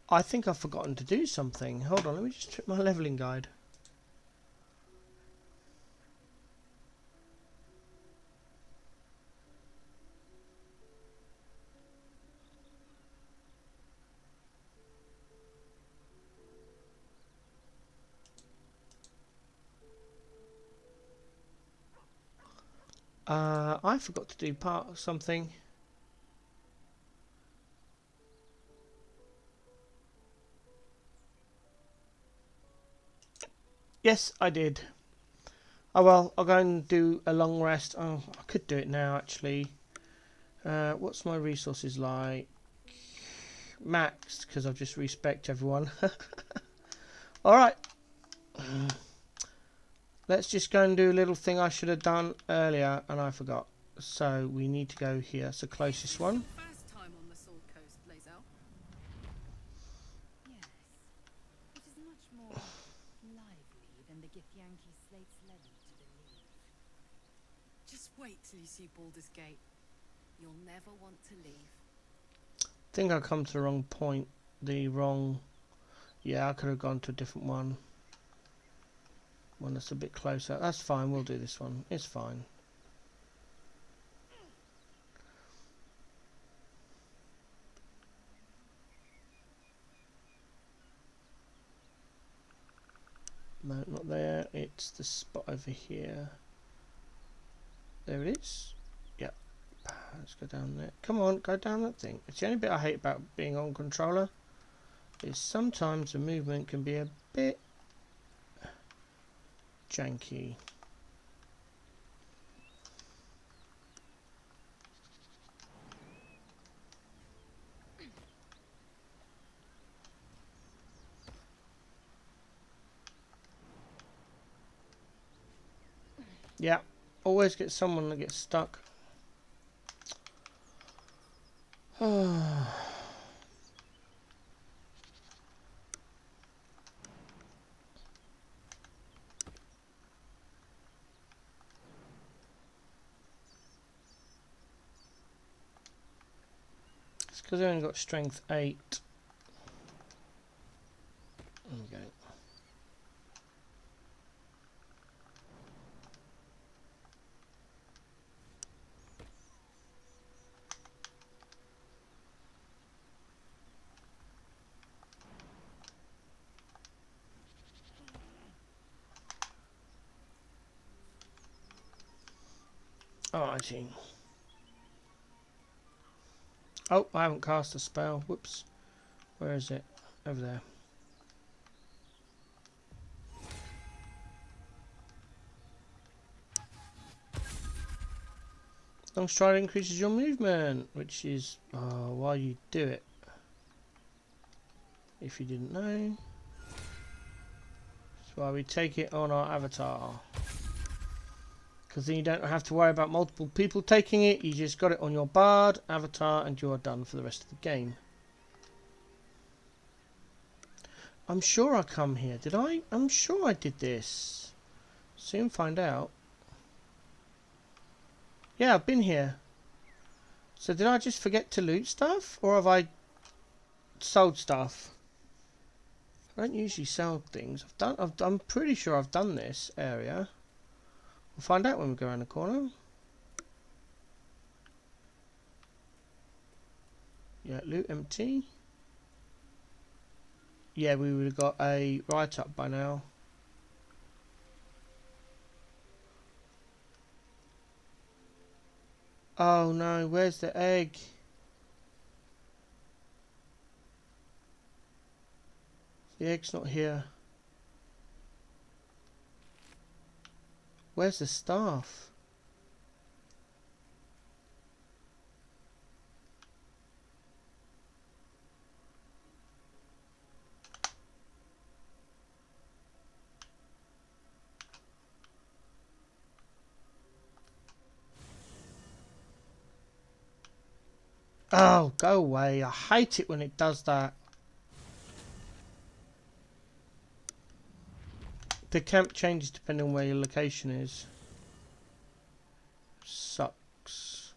I think I've forgotten to do something. Hold on, let me just check my leveling guide. I forgot to do part of something. Yes, I did. Oh well, I'll go and do a long rest. Oh, I could do it now actually. What's my resources like? Maxed, because I've just respec'd everyone. Alright. Let's just go and do a little thing I should have done earlier and I forgot. So we need to go here. It's the closest one. First time on the Sword Coast, Lae'zel. Yes. It is much more lively than the Githyanki slates levy to believe. Just wait till you see Baldur's Gate. You'll never want to leave. I think I come to the wrong point. Yeah, I could have gone to a different one. one that's a bit closer. That's fine, we'll do this one. It's fine. No, not there. It's the spot over here. There it is. Yep. Let's go down there. Come on, go down that thing. It's the only bit I hate about being on controller is sometimes the movement can be a bit janky. Yeah, always get someone that gets stuck. It's because I only got strength 8. Okay. Alrighty. Oh, I haven't cast a spell. Whoops. Where is it? Over there. Long stride increases your movement, which is while you do it. If you didn't know. That's why we take it on our avatar. Because then you don't have to worry about multiple people taking it. You just got it on your bard, avatar, and you're done for the rest of the game. I'm sure I come here. Did I? I'm sure I did this. Soon find out. Yeah, I've been here. So did I just forget to loot stuff? Or have I sold stuff? I don't usually sell things. I'm pretty sure I've done this area. We'll find out when we go around the corner. Yeah, loot empty. Yeah, we would have got a write-up by now. Oh no, where's the egg? The egg's not here. Where's the staff? Oh, go away. I hate it when it does that. The camp changes depending on where your location is. Sucks.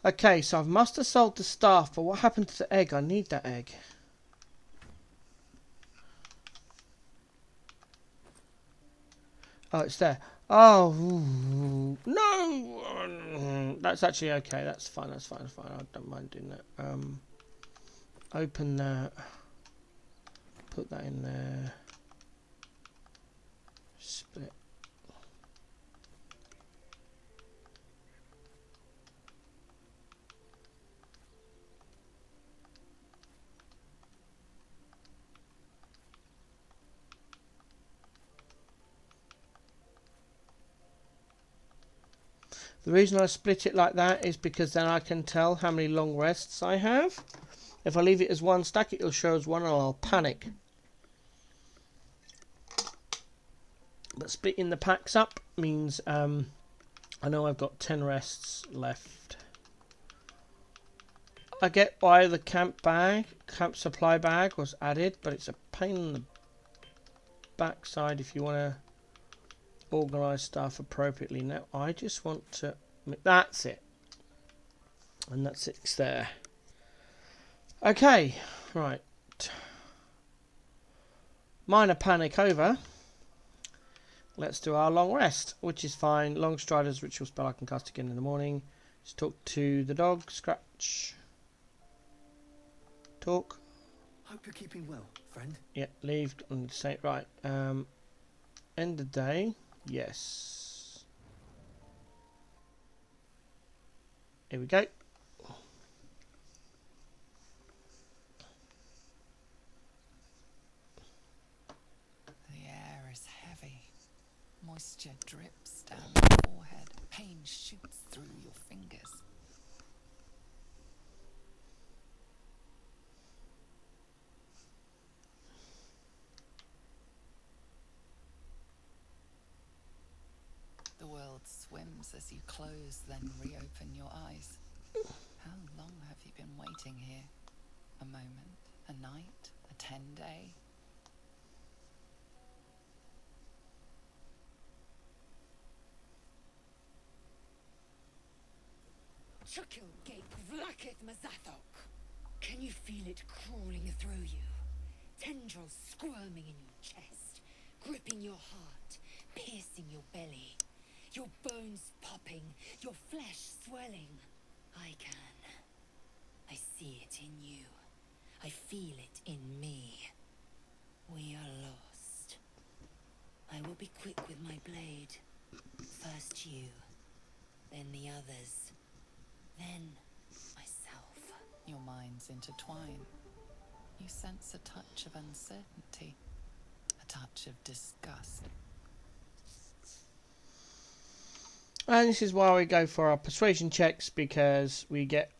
Okay, so I must have sold the staff, but what happened to the egg? I need that egg. Oh, it's there. Oh, no! That's actually okay. That's fine. That's fine. That's fine. I don't mind doing that. Open that. Put that in there. Split. The reason I split it like that is because then I can tell how many long rests I have. If I leave it as one stack, it'll show as one and I'll panic. But splitting the packs up means I know I've got 10 rests left. I get why the camp supply bag was added, but it's a pain in the backside if you want to organise stuff appropriately. Now I just want to... That's it. And that's it there. Okay, right. Minor panic over. let's do our long rest, which is fine. Long Strider's ritual spell I can cast again in the morning. Just talk to the dog. Scratch. Talk. Hope you're keeping well, friend. Yeah, leave. And say right. End of day. Yes. Here we go. The air is heavy. Moisture drips down your forehead. Pain shoots through your fingers. The world swims as you close, then reopen your eyes. How long have you been waiting here? A moment? A night? A 10-day? Chukil gate vlakith mazathok. Can you feel it crawling through you? Tendrils squirming in your chest, gripping your heart, piercing your belly. Your bones popping, your flesh swelling. I can. I see it in you. I feel it in me. We are lost. I will be quick with my blade. First you, then the others, then myself. Your minds intertwine. You sense a touch of uncertainty, a touch of disgust. And this is why we go for our persuasion checks, because we get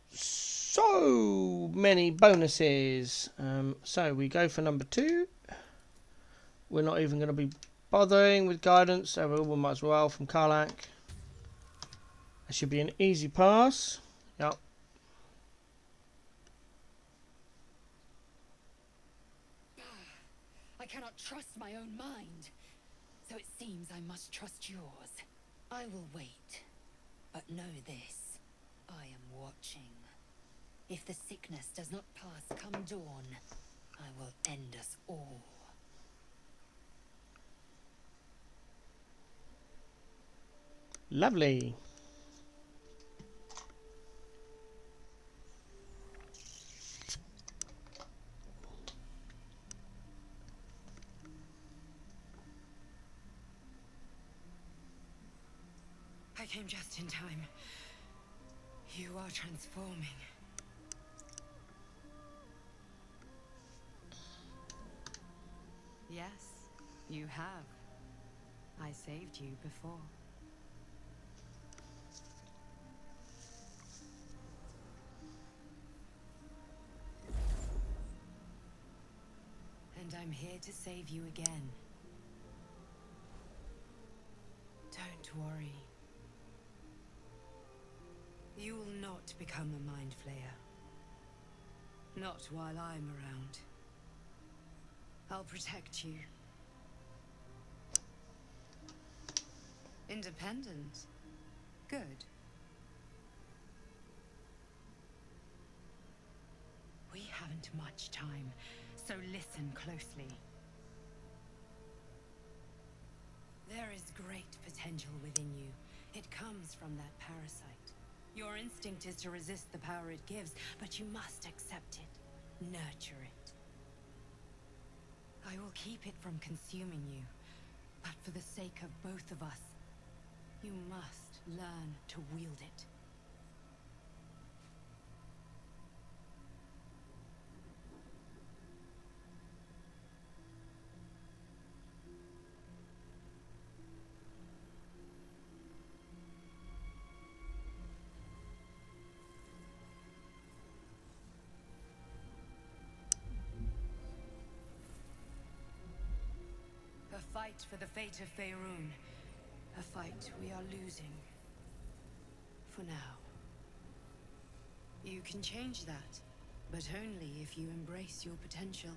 so many bonuses. So we go for number 2. We're not even going to be bothering with guidance, so we might as well from Karlak. That should be an easy pass. Yep. I cannot trust my own mind, so it seems I must trust yours. I will wait, but know this, I am watching. If the sickness does not pass come dawn, I will end us all. Lovely. I came just in time. You are transforming. Yes, you have. I saved you before. And I'm here to save you again. Don't worry. You will not become a mind flayer. Not while I'm around. I'll protect you. Independent. Good. We haven't much time, so listen closely. There is great potential within you. It comes from that parasite. Your instinct is to resist the power it gives, but you must accept it, nurture it. I will keep it from consuming you, but for the sake of both of us, you must learn to wield it. A fight for the fate of Faerun. A fight we are losing. For now. You can change that, but only if you embrace your potential.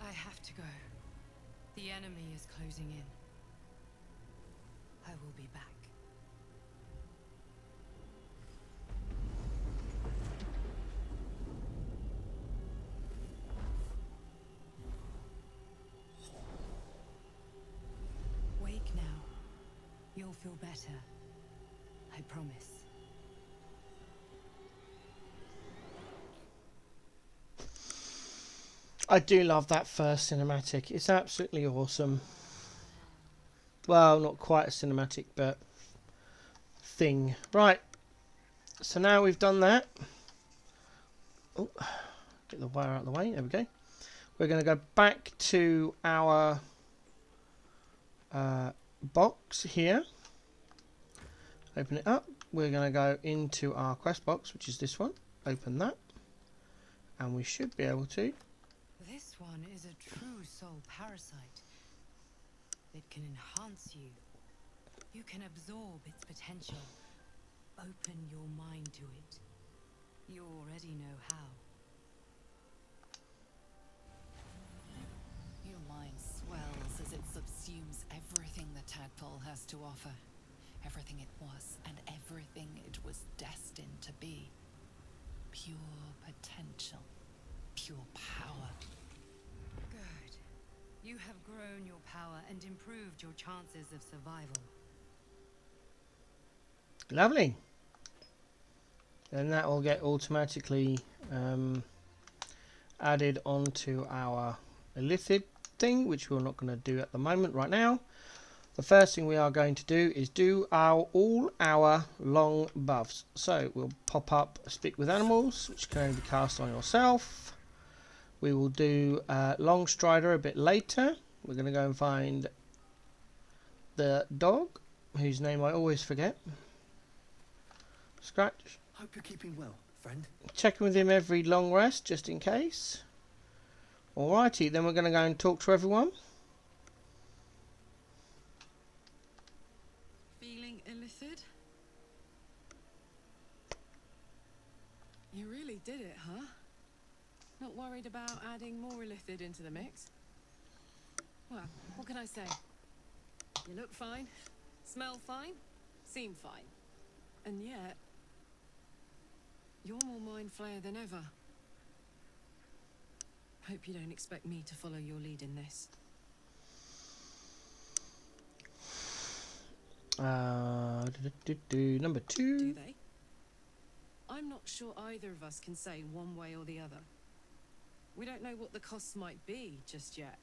I have to go. The enemy is closing in. I will be back. feel better. I promise. I do love that first cinematic. It's absolutely awesome. Well, not quite a cinematic, but thing. Right. So now we've done that. Oh, get the wire out of the way. There we go. We're going to go back to our box here. Open it up. We're going to go into our quest box, which is this one. Open that. And we should be able to. This one is a true soul parasite. It can enhance you. You can absorb its potential. Open your mind to it. You already know how. Your mind swells as it subsumes everything the tadpole has to offer. Everything it was and everything it was destined to be. Pure potential. Pure power. Good. You have grown your power and improved your chances of survival. Lovely. Then that will get automatically added onto our illithid thing, which we're not going to do at the moment right now. The first thing we are going to do is do all our long buffs. So we'll pop up Speak with Animals, which can only be cast on yourself. We will do Long Strider a bit later. We're going to go and find the dog, whose name I always forget. Scratch. Hope you're keeping well, friend. Check in with him every long rest, just in case. Alrighty, then we're going to go and talk to everyone. Feeling illithid? You really did it, huh? Not worried about adding more illithid into the mix? Well, what can I say? You look fine, smell fine, seem fine. And yet, you're more mind flayer than ever. Hope you don't expect me to follow your lead in this. Number 2. Do they? I'm not sure either of us can say one way or the other. We don't know what the costs might be just yet.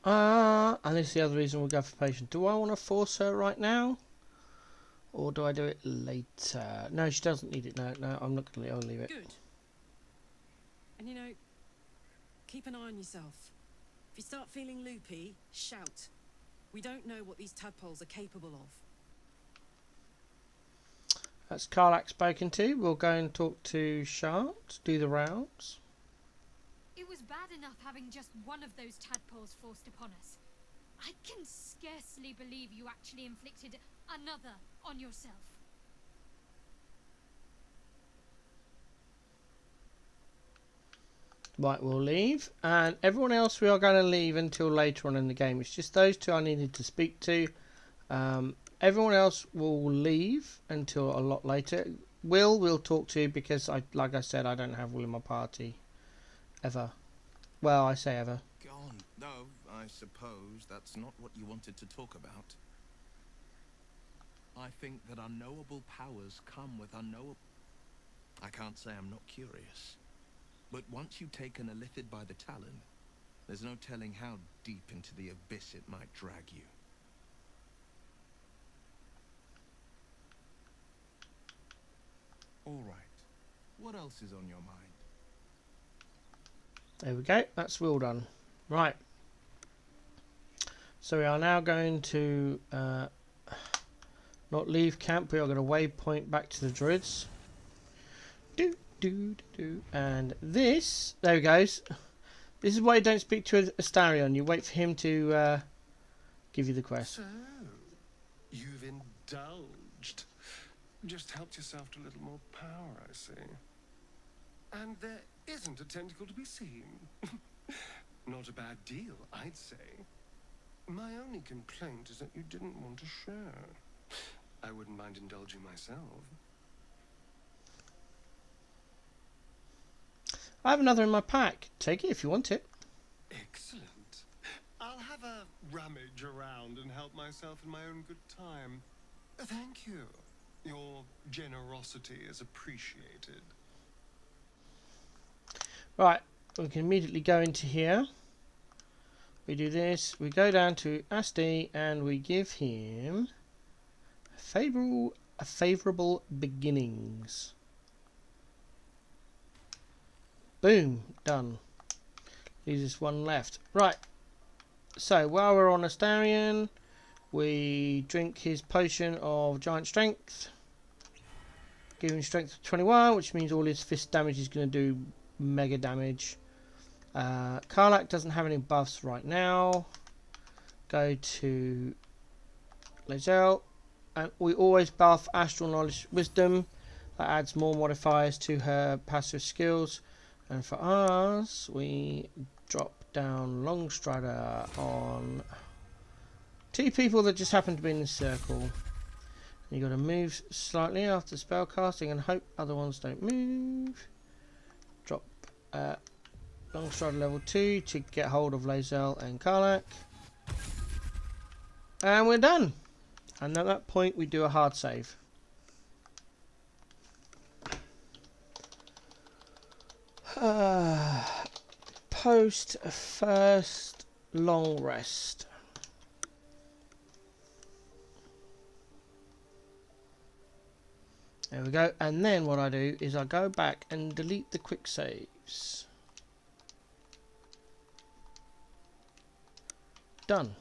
And this is the other reason we'll go for patient. Do I want to force her right now? Or do I do it later? No, she doesn't need it. No, I'm not going to. I'll leave it. Good. And you know, keep an eye on yourself. If you start feeling loopy, shout. We don't know what these tadpoles are capable of. That's Karlak spoken to. We'll go and talk to Shart, do the rounds. It was bad enough having just one of those tadpoles forced upon us. I can scarcely believe you actually inflicted another on yourself. Right, we'll leave. And everyone else we are going to leave until later on in the game. It's just those two I needed to speak to. Everyone else will leave until a lot later. We'll talk to because, like I said, I don't have Will in my party. Ever. Well, I say ever. Gone. No, I suppose that's not what you wanted to talk about. I think that unknowable powers come with unknowable... I can't say I'm not curious. But once you take an illithid by the talon, there's no telling how deep into the abyss it might drag you. All right. What else is on your mind? There we go. That's Will done. Right. So we are now going to not leave camp. We are going to waypoint back to the Druids. And this, there he goes. This is why you don't speak to Astarion. You wait for him to give you the quest. So, you've indulged. Just helped yourself to a little more power, I see. And there isn't a tentacle to be seen. Not a bad deal, I'd say. My only complaint is that you didn't want to share. I wouldn't mind indulging myself. I have another in my pack. Take it if you want it. Excellent. I'll have a rummage around and help myself in my own good time. Thank you. Your generosity is appreciated. Right, we can immediately go into here. We do this, we go down to Asti and we give him favourable beginnings. Boom, done. Leaves us one left. Right, so while we're on Astarion, we drink his potion of giant strength. Give him strength of 21, which means all his fist damage is going to do mega damage. Karlak doesn't have any buffs right now. Go to Lae'zel, and we always buff Astral Knowledge Wisdom. That adds more modifiers to her passive skills. And for us, we drop down Longstrider on 2 people that just happen to be in the circle. You got to move slightly after spell casting and hope other ones don't move. Drop Longstrider level 2 to get hold of Lae'zel and Karlak. And we're done. And at that point we do a hard save. Post first long rest. There we go. And then what I do is I go back and delete the quick saves. Done.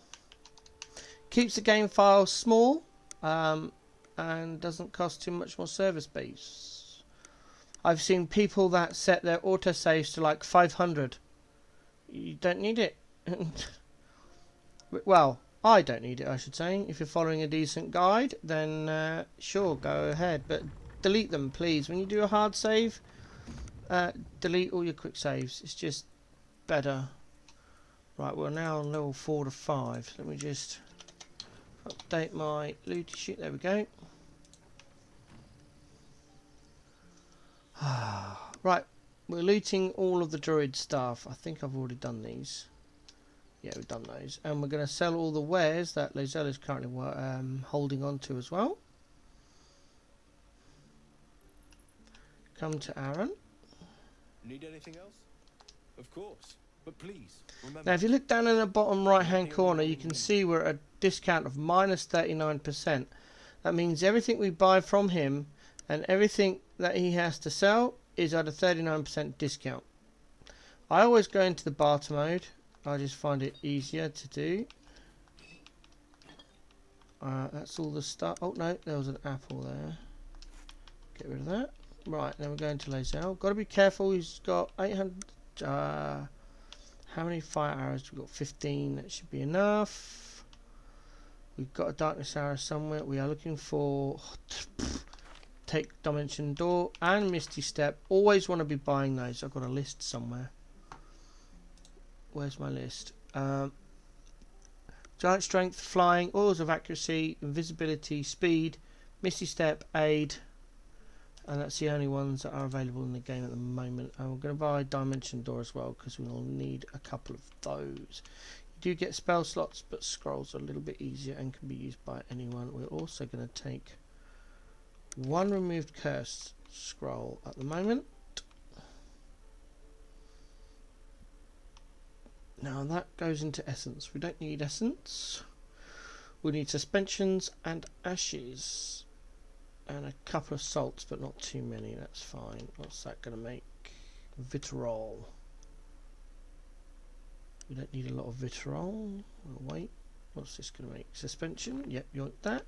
Keeps the game file small and doesn't cost too much more server space. I've seen people that set their autosaves to like 500. You don't need it. Well, I don't need it, I should say. If you're following a decent guide, then sure, go ahead. But delete them, please. When you do a hard save, delete all your quick saves. It's just better. Right, we're now on level 4 to 5. Let me just update my loot sheet. There we go. Right, we're looting all of the druid stuff. I think I've already done these. Yeah, we've done those. And we're going to sell all the wares that Lae'zel is currently holding on to as well. Come to Aaron. Need anything else? Of course. But please, remember. Now, if you look down in the bottom right-hand corner, you can see we're at a discount of minus 39%. That means everything we buy from him and everything that he has to sell is at a 39% discount. I always go into the barter mode. I just find it easier to do. That's all the stuff. Oh no, there was an apple there. Get rid of that. Right, then we're going to Lae'zel. Got to be careful. He's got 800. How many fire arrows? We've got 15. That should be enough. We've got a darkness arrow somewhere. We are looking for take dimension door and misty step. Always want to be buying those. I've got a list somewhere. Where's my list? Giant strength, flying, oils of accuracy, invisibility, speed, misty step, aid, and that's the only ones that are available in the game at the moment. And we're going to buy dimension door as well because we'll need a couple of those. You do get spell slots, but scrolls are a little bit easier and can be used by anyone. We're also going to take one removed curse scroll at the moment. Now that goes into essence. We don't need essence. We need suspensions and ashes. And a couple of salts, but not too many. That's fine. What's that going to make? Vitriol. We don't need a lot of vitriol. Oh, wait. What's this going to make? Suspension. Yep, you want that.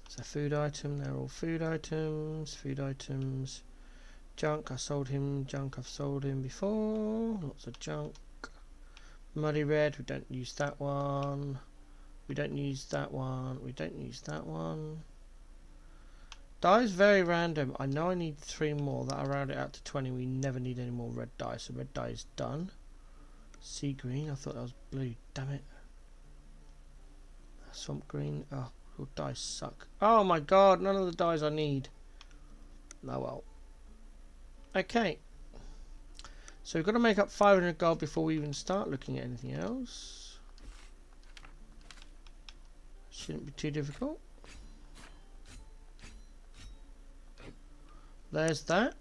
It's a food item. They're all food items. Food items. Junk, I sold him. Junk, I've sold him before. Lots of junk. Muddy red, we don't use that one. We don't use that one. We don't use that one. Dye is very random. I know I need 3 more. That'll round it out to 20. We never need any more red dye. So red dye is done. Sea green, I thought that was blue. Damn it. Swamp green. Oh, all dyes suck. Oh my god, none of the dyes I need. Oh well. Okay, So we've got to make up 500 gold before we even start looking at anything else. Shouldn't be too difficult. There's that.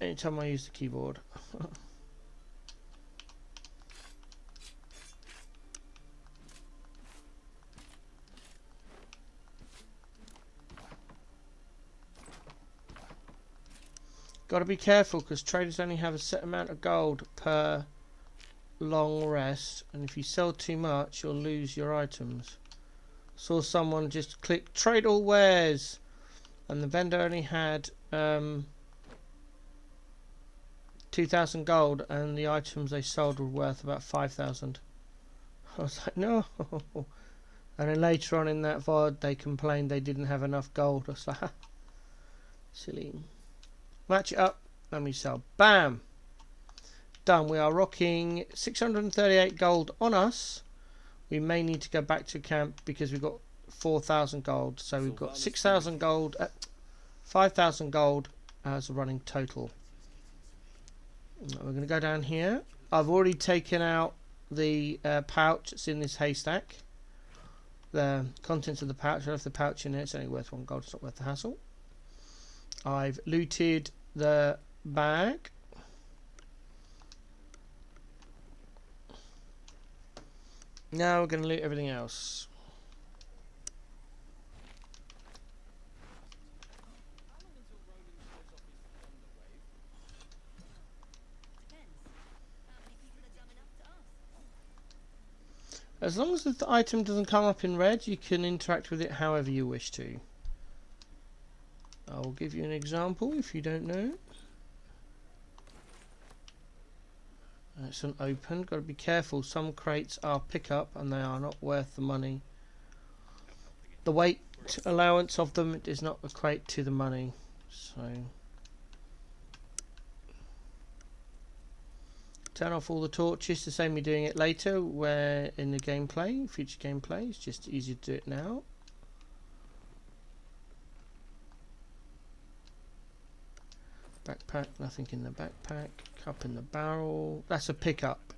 Anytime I use the keyboard. Got to be careful because traders only have a set amount of gold per long rest, and if you sell too much you'll lose your items. Saw someone just click trade all wares and the vendor only had 2,000 gold and the items they sold were worth about 5,000. I was like, no. And then later on in that VOD they complained they didn't have enough gold. I was like, ha, silly. Match it up and we sell. Bam! Done. We are rocking 638 gold on us. We may need to go back to camp because we've got 4,000 gold. So we've got 6,000 gold, 5,000 gold as a running total. We're going to go down here. I've already taken out the pouch that's in this haystack. The contents of the pouch. I left the pouch in there. It's only worth 1 gold. It's not worth the hassle. I've looted the bag. Now we're going to loot everything else. As long as the item doesn't come up in red, you can interact with it however you wish to. I'll give you an example if you don't know. It's an open. Got to be careful. Some crates are pickup and they are not worth the money. The weight allowance of them does not equate to the money. So turn off all the torches to save me doing it later, where in the gameplay, future gameplay, it's just easier to do it now. Backpack, nothing in the backpack. Cup in the barrel. That's a pickup.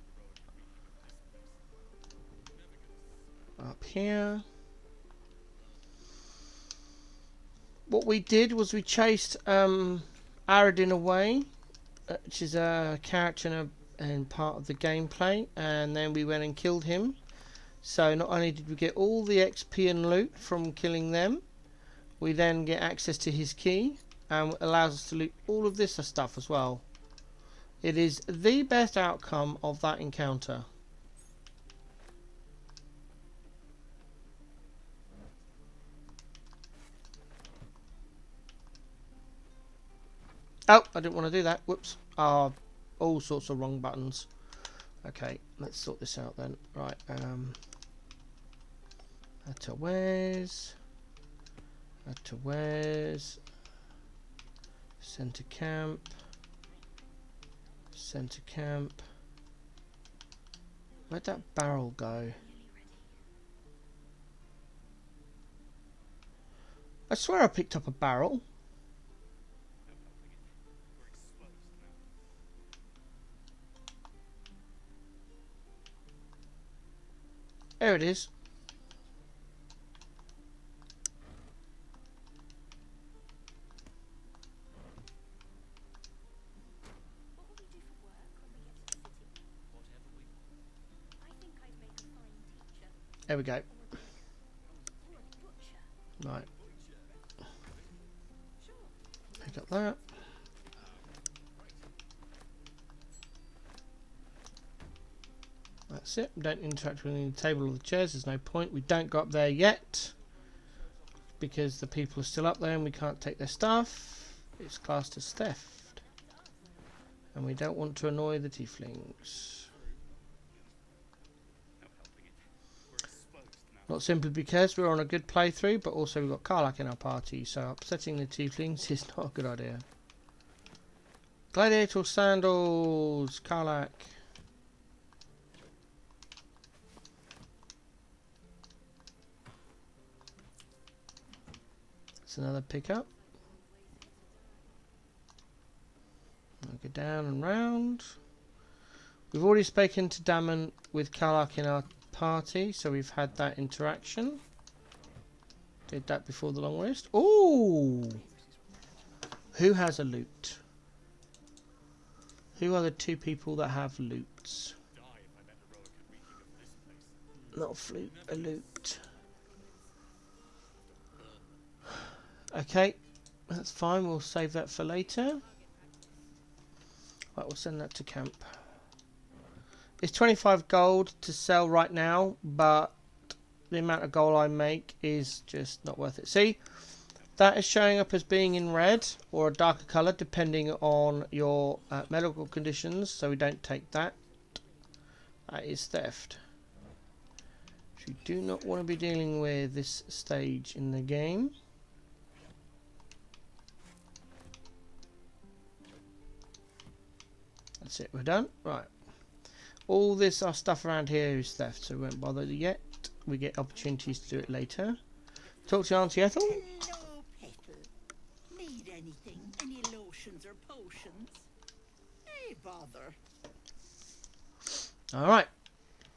Up here. What we did was we chased Aradin away, which is a character and part of the gameplay, and then we went and killed him. So not only did we get all the XP and loot from killing them, we then get access to his key and allows us to loot all of this stuff as well. It is the best outcome of that encounter. Oh, I didn't want to do that. Whoops. Ah, all sorts of wrong buttons. Okay, let's sort this out then. Right, add to where's, add to where's, center camp, center camp. Where'd that barrel go? I swear I picked up a barrel. There it is. There we go. Right. Pick up that. That's it. We don't interact with any table or the chairs. There's no point. We don't go up there yet because the people are still up there and we can't take their stuff. It's classed as theft. And we don't want to annoy the tieflings. Not simply because we're on a good playthrough, but also we've got Karlak in our party, so upsetting the tieflings is not a good idea. Gladiator sandals, Karlak. That's another pickup. I'll go down and round. We've already spoken to Damon with Karlach in our party, so we've had that interaction. Did that before the long rest. Ooh! Who has a loot? Who are the two people that have loots? Not a flute, a loot. Okay, that's fine. We'll save that for later. Right, we'll send that to camp. It's 25 gold to sell right now, but the amount of gold I make is just not worth it. See, that is showing up as being in red or a darker colour depending on your medical conditions, so we don't take that. That is theft, which we do not want to be dealing with this stage in the game. That's it, we're done. Right. All this our stuff around here is theft, so we won't bother yet. We get opportunities to do it later. Talk to Auntie Ethel. Hello, Petal. Need anything? Any lotions or potions? Hey, bother. Alright.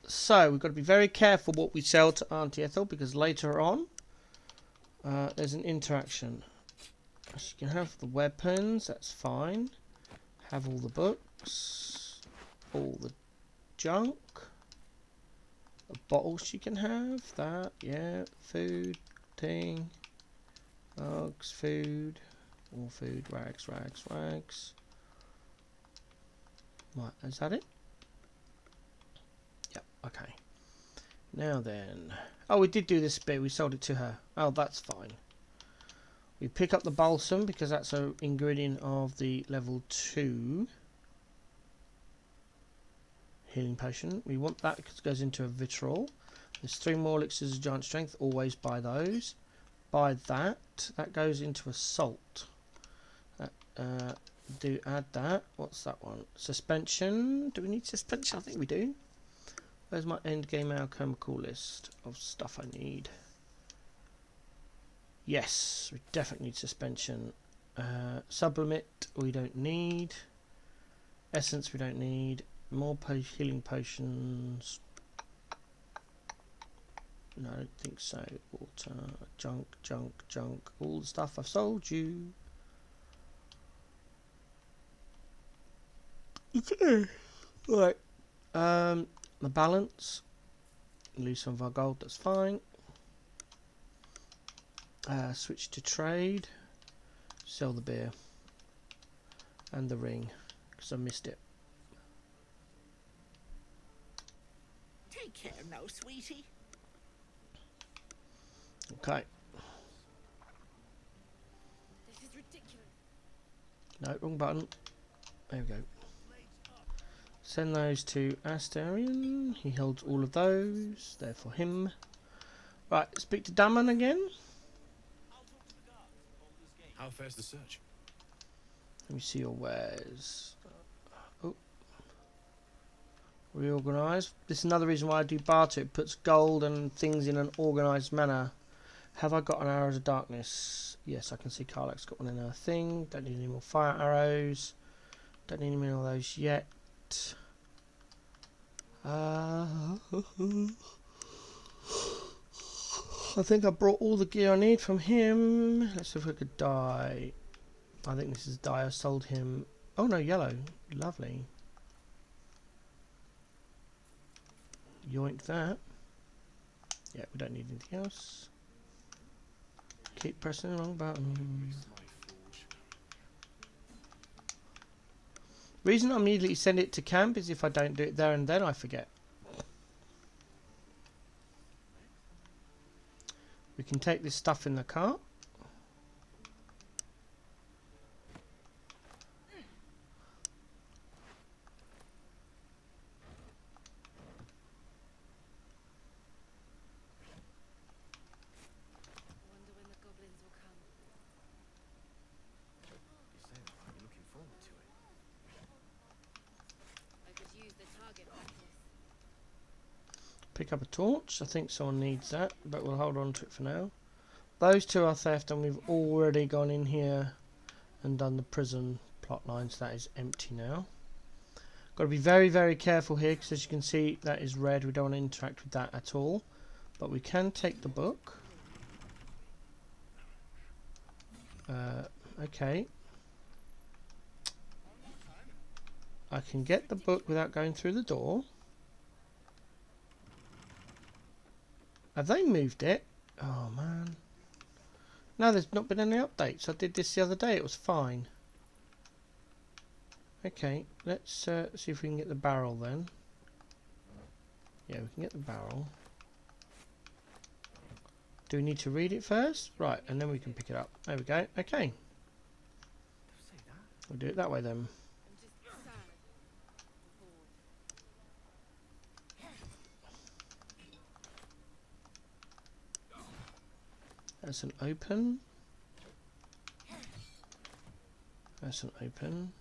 So, we've got to be very careful what we sell to Auntie Ethel, because later on, there's an interaction. So you can have the weapons, that's fine. Have all the books. All the junk. The bottles she can have. That, yeah. Food, thing. Dogs, food. All food, rags, rags, rags. Right, is that it? Yep, okay. Now then. Oh, we did do this bit. We sold it to her. Oh, that's fine. We pick up the balsam because that's an ingredient of the level 2 healing potion. We want that because it goes into a vitriol. There's 3 more elixirs of giant strength. Always buy those. Buy that. That goes into a salt. Do add that. What's that one? Suspension. Do we need suspension? I think we do. Where's my end game alchemical list of stuff I need? Yes, we definitely need suspension. Sublimate we don't need. Essence we don't need. More healing potions. No, I don't think so. Water, junk, junk, junk. All the stuff I've sold you. Okay. Right. The balance. Lose some of our gold, that's fine. Switch to trade. Sell the beer. And the ring. Because I missed it. Take care now, sweetie. Okay. This is ridiculous. No, wrong button. There we go. Send those to Astarion. He holds all of those. They're for him. Right, speak to Damon again. How fares the search? Let me see your wares. Oh. Reorganise. This is another reason why I do barter. It puts gold and things in an organised manner. Have I got an arrows of darkness? Yes, I can see Karlach's got one in her thing. Don't need any more fire arrows. Don't need any more of those yet. I think I brought all the gear I need from him. Let's see if we could dye. I think this is dye I sold him. Oh no, yellow. Lovely. Yoink that. Yeah, we don't need anything else. Keep pressing the wrong button. Reason I immediately send it to camp is if I don't do it there and then I forget. We can take this stuff in the cart. Wonder when the goblins will come. You say that I'm looking forward to it. I could use the target practice. Pick up a torch. I think someone needs that, but we'll hold on to it for now. those two are theft, and we've already gone in here and done the prison plot line, so that is empty now. Got to be very, very careful here, because as you can see, that is red. We don't want to interact with that at all. But we can take the book. Okay. I can get the book without going through the door. Have they moved it? Oh man. No, there's not been any updates. I did this the other day. It was fine. Okay, let's see if we can get the barrel then. Yeah, we can get the barrel. Do we need to read it first? Right, and then we can pick it up. There we go. Okay. We'll do it that way then. That's an open. That's an open.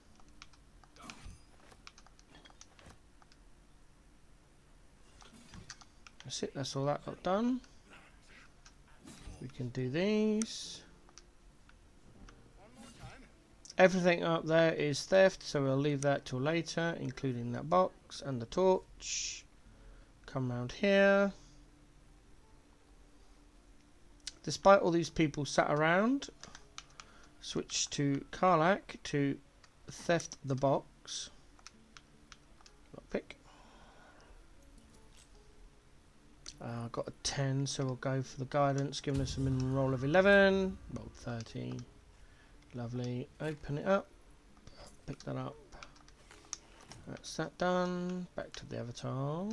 That's it, that's all that got done. We can do these. Everything up there is theft, so we'll leave that till later, including that box and the torch. Come round here. Despite all these people sat around, switch to Karlak to theft the box. Lockpick. Got a 10, so we'll go for the guidance, giving us a minimum roll of 11. Roll 13. Lovely. Open it up. Pick that up. That's that done. Back to the avatar.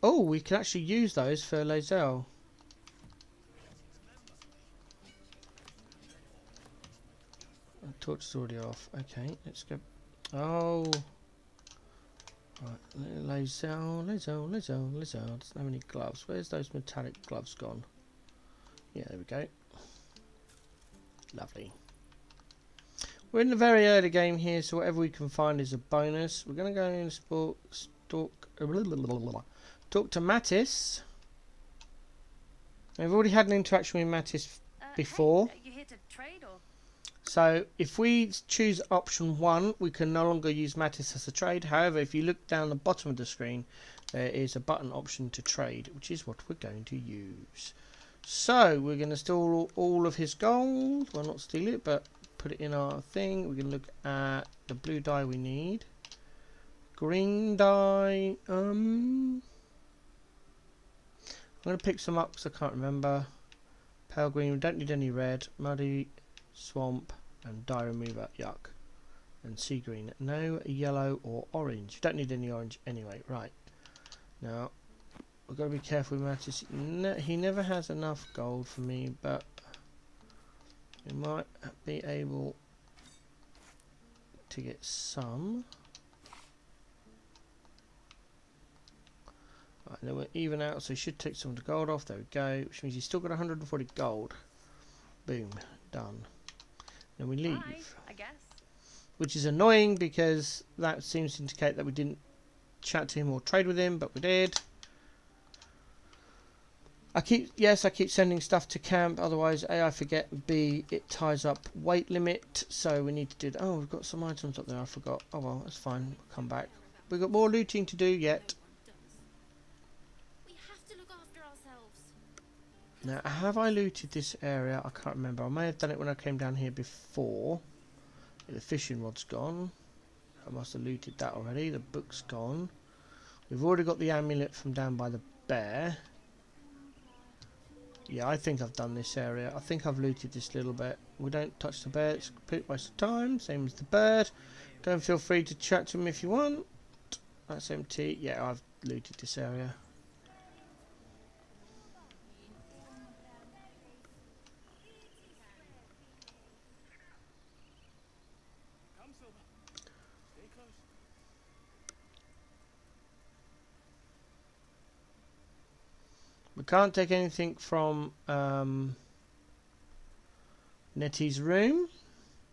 Oh, we can actually use those for Lae'zel. Torch is already off. Okay, let's go. Oh. Right, Lae'zel. Doesn't have any gloves. Where's those metallic gloves gone? Yeah, there we go. Lovely. We're in the very early game here, so whatever we can find is a bonus. We're going to go and talk to Mattis. I've already had an interaction with Mattis before. Hey, are you here to trade or? So if we choose option 1, we can no longer use Mattis as a trade. However, if you look down the bottom of the screen, there is a button option to trade, which is what we're going to use. So we're going to steal all of his gold. Well, not steal it, but put it in our thing. We're going to look at the blue dye we need. Green dye. I'm going to pick some up because I can't remember. Pale green. We don't need any red. Muddy. Swamp and dye remover, yuck. And sea green, no yellow or orange. You don't need any orange anyway. Right, now we've got to be careful with Mattis. He never has enough gold for me, but we might be able to get some. Right, then we're even out, so he should take some of the gold off. There we go, which means he's still got 140 gold. Boom, done. Then we leave. Bye, I guess. Which is annoying because that seems to indicate that we didn't chat to him or trade with him, but we did. I keep sending stuff to camp, otherwise A, I forget, B, it ties up weight limit, so we need to do. Oh, we've got some items up there, I forgot. Oh well, that's fine, we'll come back. We've got more looting to do yet. We have to look after ourselves. Now, have I looted this area? I can't remember. I may have done it when I came down here before. The fishing rod's gone. I must have looted that already. The book's gone. We've already got the amulet from down by the bear. Yeah, I think I've done this area. I think I've looted this little bit. We don't touch the bear. It's a complete waste of time. Same as the bird. Don't feel free to chat to him if you want. That's empty. Yeah, I've looted this area. We can't take anything from Nettie's room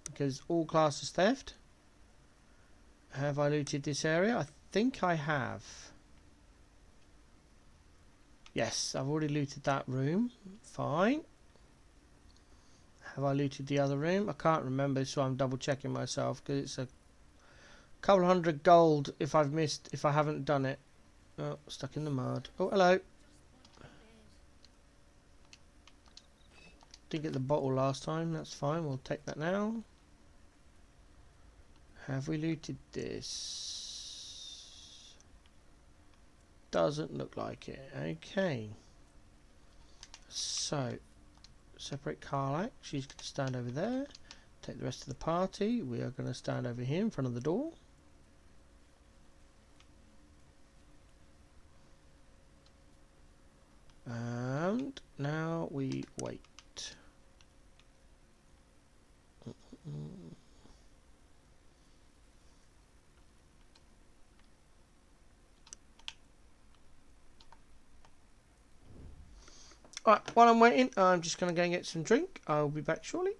because all class is theft. Have I looted this area? I think I have. Yes, I've already looted that room. Fine. Have I looted the other room? I can't remember, so I'm double checking myself because it's a couple hundred gold if I haven't done it. Oh, stuck in the mud. Oh, hello. Didn't get the bottle last time. That's fine. We'll take that now. Have we looted this? Doesn't look like it. Okay. So, separate Carlac. She's going to stand over there. Take the rest of the party. We are going to stand over here in front of the door. And now we wait. Alright, while I'm waiting, I'm just going to go and get some drink. I'll be back shortly.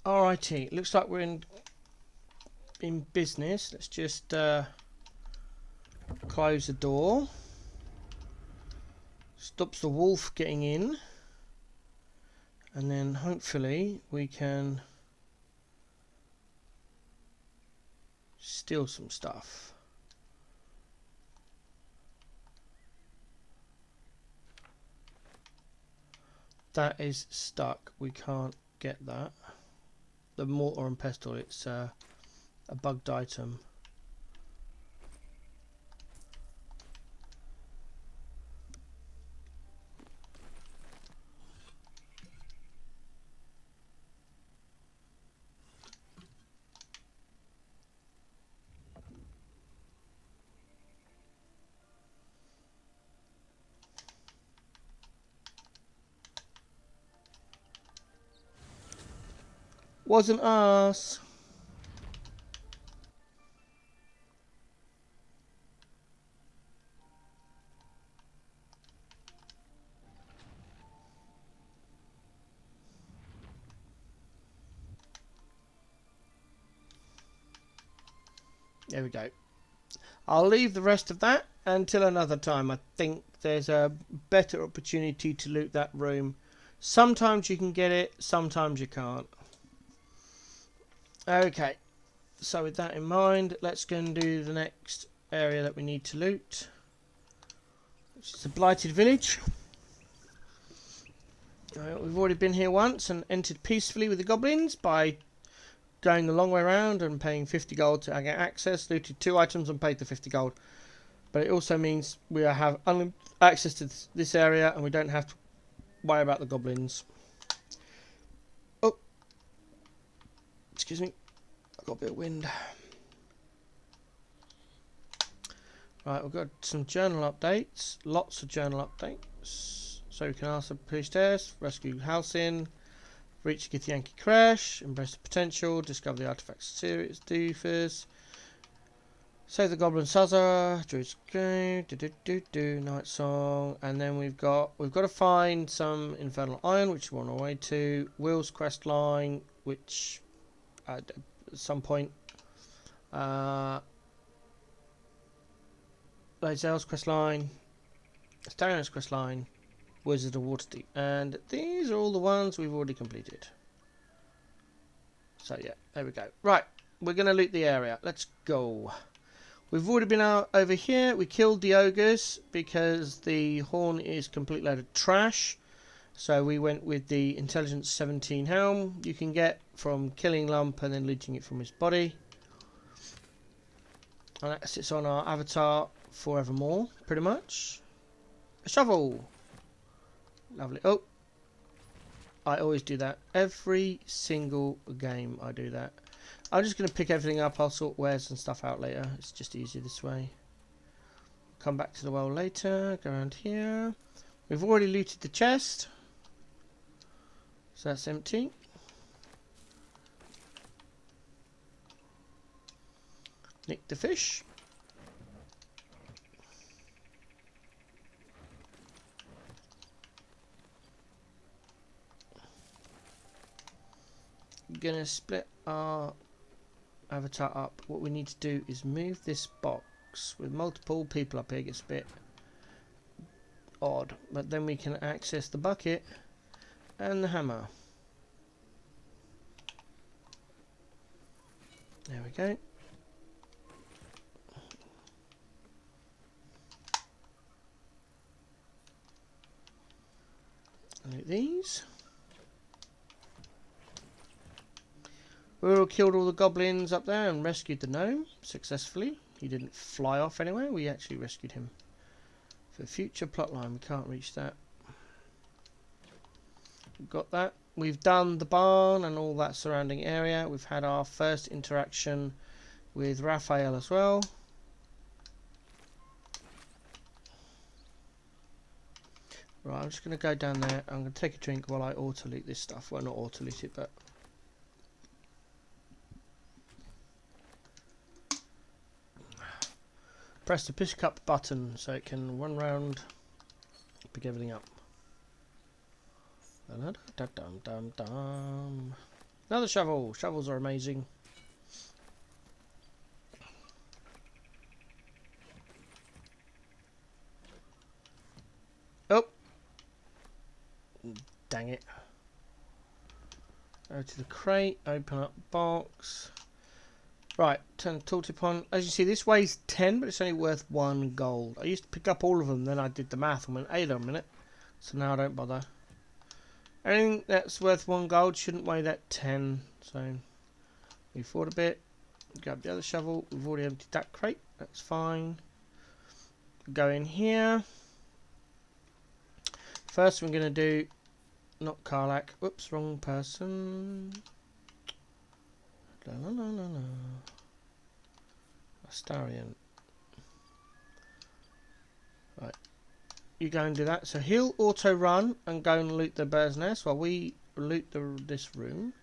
Alrighty, looks like we're in business. Let's just close the door. Stops the wolf getting in. And then hopefully we can steal some stuff. That is stuck. We can't get that. The mortar and pestle, it's a bugged item. Wasn't us. There we go. I'll leave the rest of that until another time. I think there's a better opportunity to loot that room. Sometimes you can get it, sometimes you can't. Okay, so with that in mind, let's go and do the next area that we need to loot, which is the Blighted Village. We've already been here once and entered peacefully with the goblins by going the long way around and paying 50 gold to get access, looted 2 items and paid the 50 gold. But it also means we have access to this area and we don't have to worry about the goblins. Oh, Excuse me. I've got a bit of wind. Right, we've got some journal updates. Lots of journal updates. So we can ask the priestess, rescue Halcyon, reach the Githyanki crash, embrace the potential, discover the artifact series doofus, save the goblin Sazar, druid's grave, night song, and then we've got to find some infernal iron, which we're on our way to. Will's quest line, which at some point, Lae'zel's quest line, Astarion's quest line, Wizard of Waterdeep, and these are all the ones we've already completed. So yeah, there we go. Right, we're going to loot the area. Let's go. We've already been out over here. We killed the ogres because the horn is a complete load of trash. So we went with the intelligence 17 helm you can get from killing Lump and then looting it from his body. And that sits on our avatar forevermore, pretty much. A shovel. Lovely. Oh, I always do that. Every single game I do that. I'm just going to pick everything up. I'll sort wares and stuff out later. It's just easier this way. Come back to the well later. Go around here. We've already looted the chest. So that's empty. Nick the fish. Gonna split our avatar up. What we need to do is move this box with multiple people up here. It gets a bit odd, but then we can access the bucket and the hammer. There we go. Look these. We all killed all the goblins up there and rescued the gnome successfully. He didn't fly off anywhere. We actually rescued him. For future plotline, we can't reach that. We've got that. We've done the barn and all that surrounding area. We've had our first interaction with Raphael as well. Right, I'm just going to go down there. I'm going to take a drink while I auto-loot this stuff. Well, not auto-loot it, but... press the pick up button so it can run round, pick everything up. Another shovel. Shovels are amazing. Oh, dang it. Go to the crate, open up box. Right, turn the tooltip on. As you see, this weighs 10, but it's only worth 1 gold. I used to pick up all of them, then I did the math and went, "Hey, a minute." So now I don't bother. Anything that's worth 1 gold shouldn't weigh that 10. So, move forward a bit. Grab the other shovel. We've already emptied that crate. That's fine. Go in here. First, we're going to do... not Karlak. Whoops, wrong person. Astarion. Right. You go and do that. So he'll auto run and go and loot the bird's nest while we loot this room.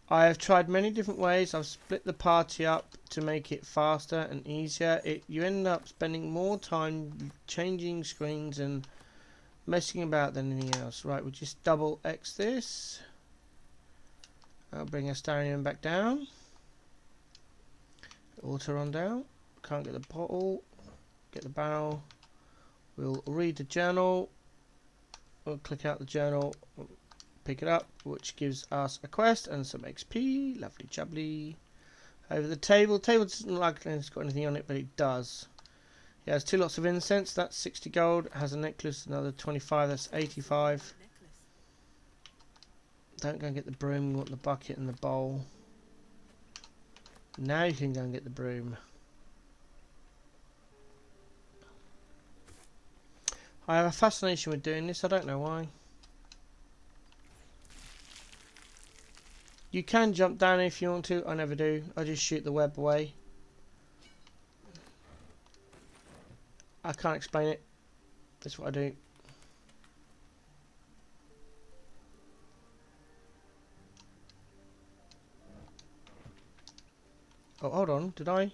I have tried many different ways. I've split the party up to make it faster and easier. You end up spending more time changing screens and messing about than anything else. Right, we'll just double X this. I'll bring Astarion back down. Auto run down. Can't get the bottle. Get the barrel. We'll read the journal. We'll click out the journal. Pick it up, which gives us a quest and some XP. Lovely jubbly. Over the table. Table doesn't look like it's got anything on it, but it does. It has 2 lots of incense. That's 60 gold. It has a necklace. Another 25. That's 85. Don't go and get the broom, we want the bucket and the bowl. Now you can go and get the broom. I have a fascination with doing this, I don't know why. You can jump down if you want to. I never do. I just shoot the web away. I can't explain it. That's what I do. Oh, hold on. Did I?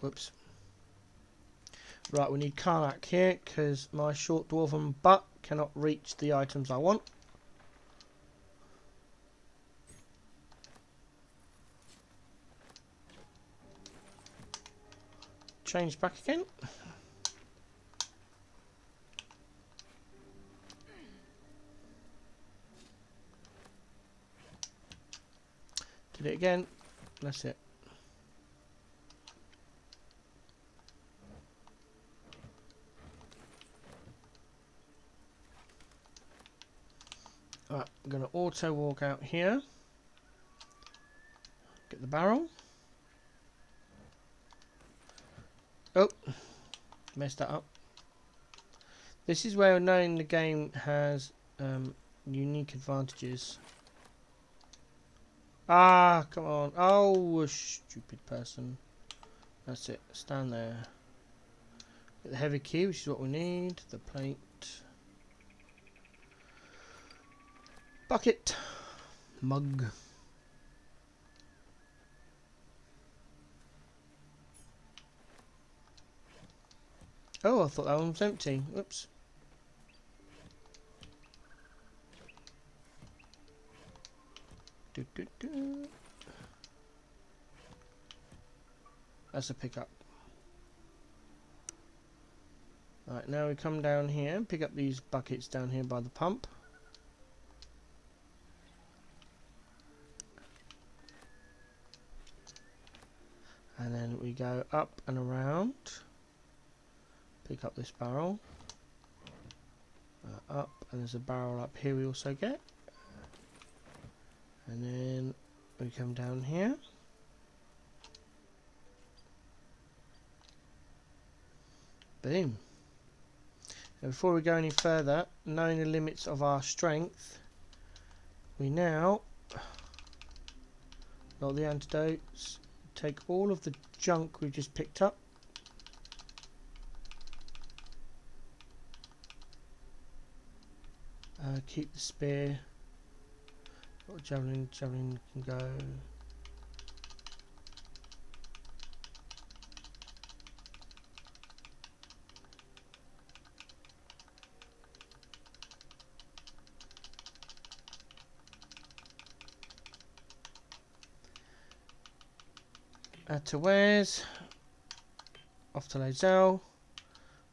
Whoops. Right, we need Karlach here because my short dwarven butt cannot reach the items I want. Change back again. Did it again. That's it. Right, I'm going to auto walk out here. Get the barrel. Oh, messed that up. This is where knowing the game has unique advantages. Ah, come on. Oh, a stupid person. That's it. Stand there. Get the heavy key, which is what we need. The plate. Bucket. Mug. Oh, I thought that one was empty. Whoops. That's a pickup. Right, now we come down here and pick up these buckets down here by the pump. And then we go up and around. Pick up this barrel. Up, and there's a barrel up here we also get. And then we come down here. Boom. Now before we go any further, knowing the limits of our strength, we now roll the antidotes, take all of the junk we just picked up. Keep the spear. Or javelin can go. Add to wares. Off to Lae'zel.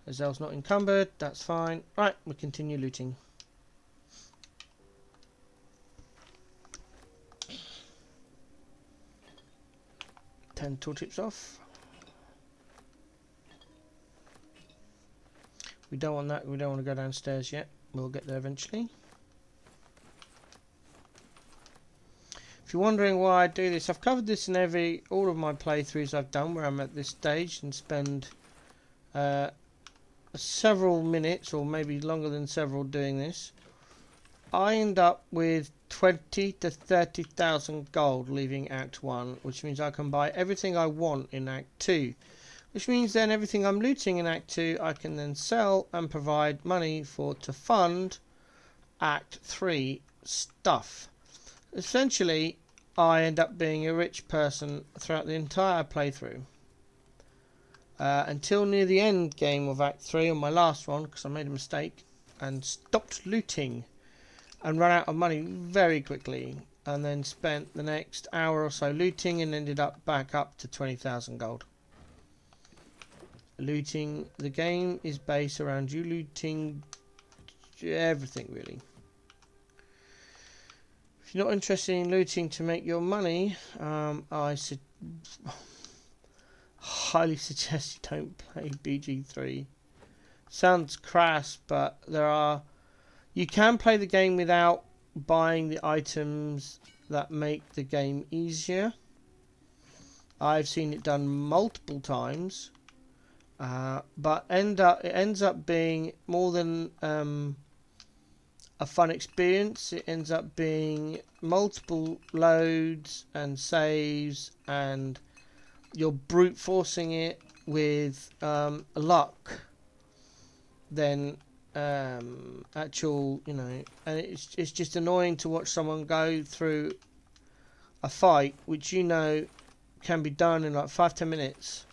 Lae'zel's not encumbered, that's fine. Right, we continue looting. Tooltips off. We don't want that, we don't want to go downstairs yet. We'll get there eventually. If you're wondering why I do this, I've covered this in all of my playthroughs I've done where I'm at this stage and spend several minutes or maybe longer than several doing this. I end up with 20 to 30,000 gold leaving Act 1, which means I can buy everything I want in Act 2. Which means then everything I'm looting in Act 2 I can then sell and provide money to fund Act 3 stuff. Essentially, I end up being a rich person throughout the entire playthrough. Until near the end game of Act 3, on my last one, because I made a mistake and stopped looting and ran out of money very quickly, and then spent the next hour or so looting and ended up back up to 20,000 gold. Looting, the game is based around you looting everything really. If you're not interested in looting to make your money, I highly suggest you don't play BG3. Sounds crass, but you can play the game without buying the items that make the game easier. I've seen it done multiple times, but it ends up being more than a fun experience. It ends up being multiple loads and saves, and you're brute forcing it with luck then actual, you know, and it's just annoying to watch someone go through a fight which you know can be done in like 5-10 minutes,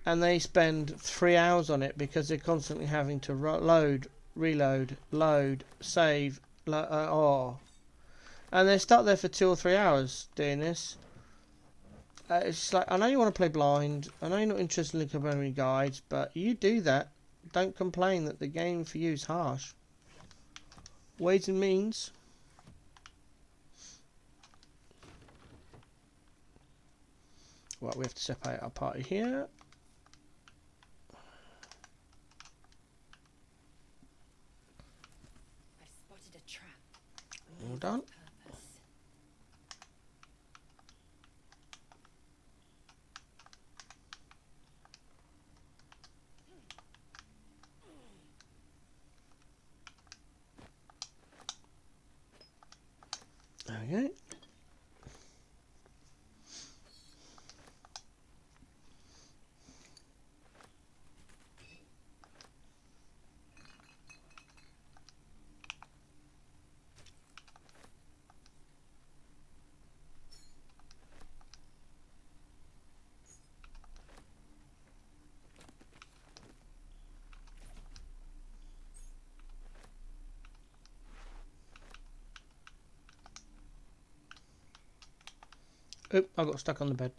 and they spend 3 hours on it because they're constantly having to load, reload, load, save, and they're stuck there for 2 or 3 hours doing this. It's just like, I know you want to play blind, I know you're not interested in looking up any guides, but you do that. Don't complain that the game for you is harsh. Ways and means. Right, we have to separate our party here. I've spotted a trap. All done. Okay. Oop, I got stuck on the bed.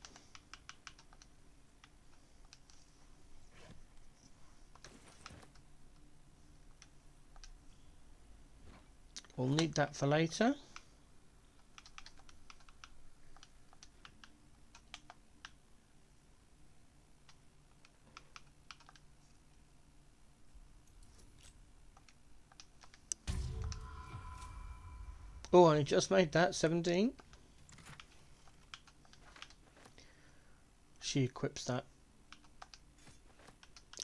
We'll need that for later. Oh, I just made that 17. She equips that.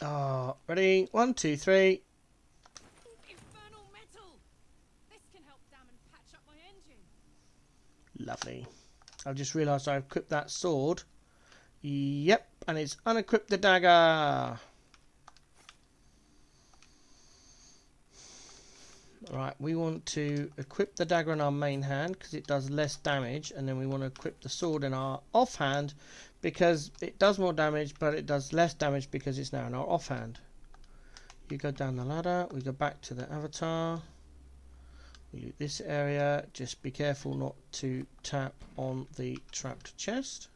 Ah, ready? 1, 2, 3. Infernal metal! This can help damn and patch up my engine. Lovely. I've just realised I equipped that sword. Yep, and it's unequipped the dagger. Right, we want to equip the dagger in our main hand because it does less damage, and then we want to equip the sword in our offhand because it does more damage, but it does less damage because it's now in our offhand. You go down the ladder, we go back to the avatar, we do this area. Just be careful not to tap on the trapped chest.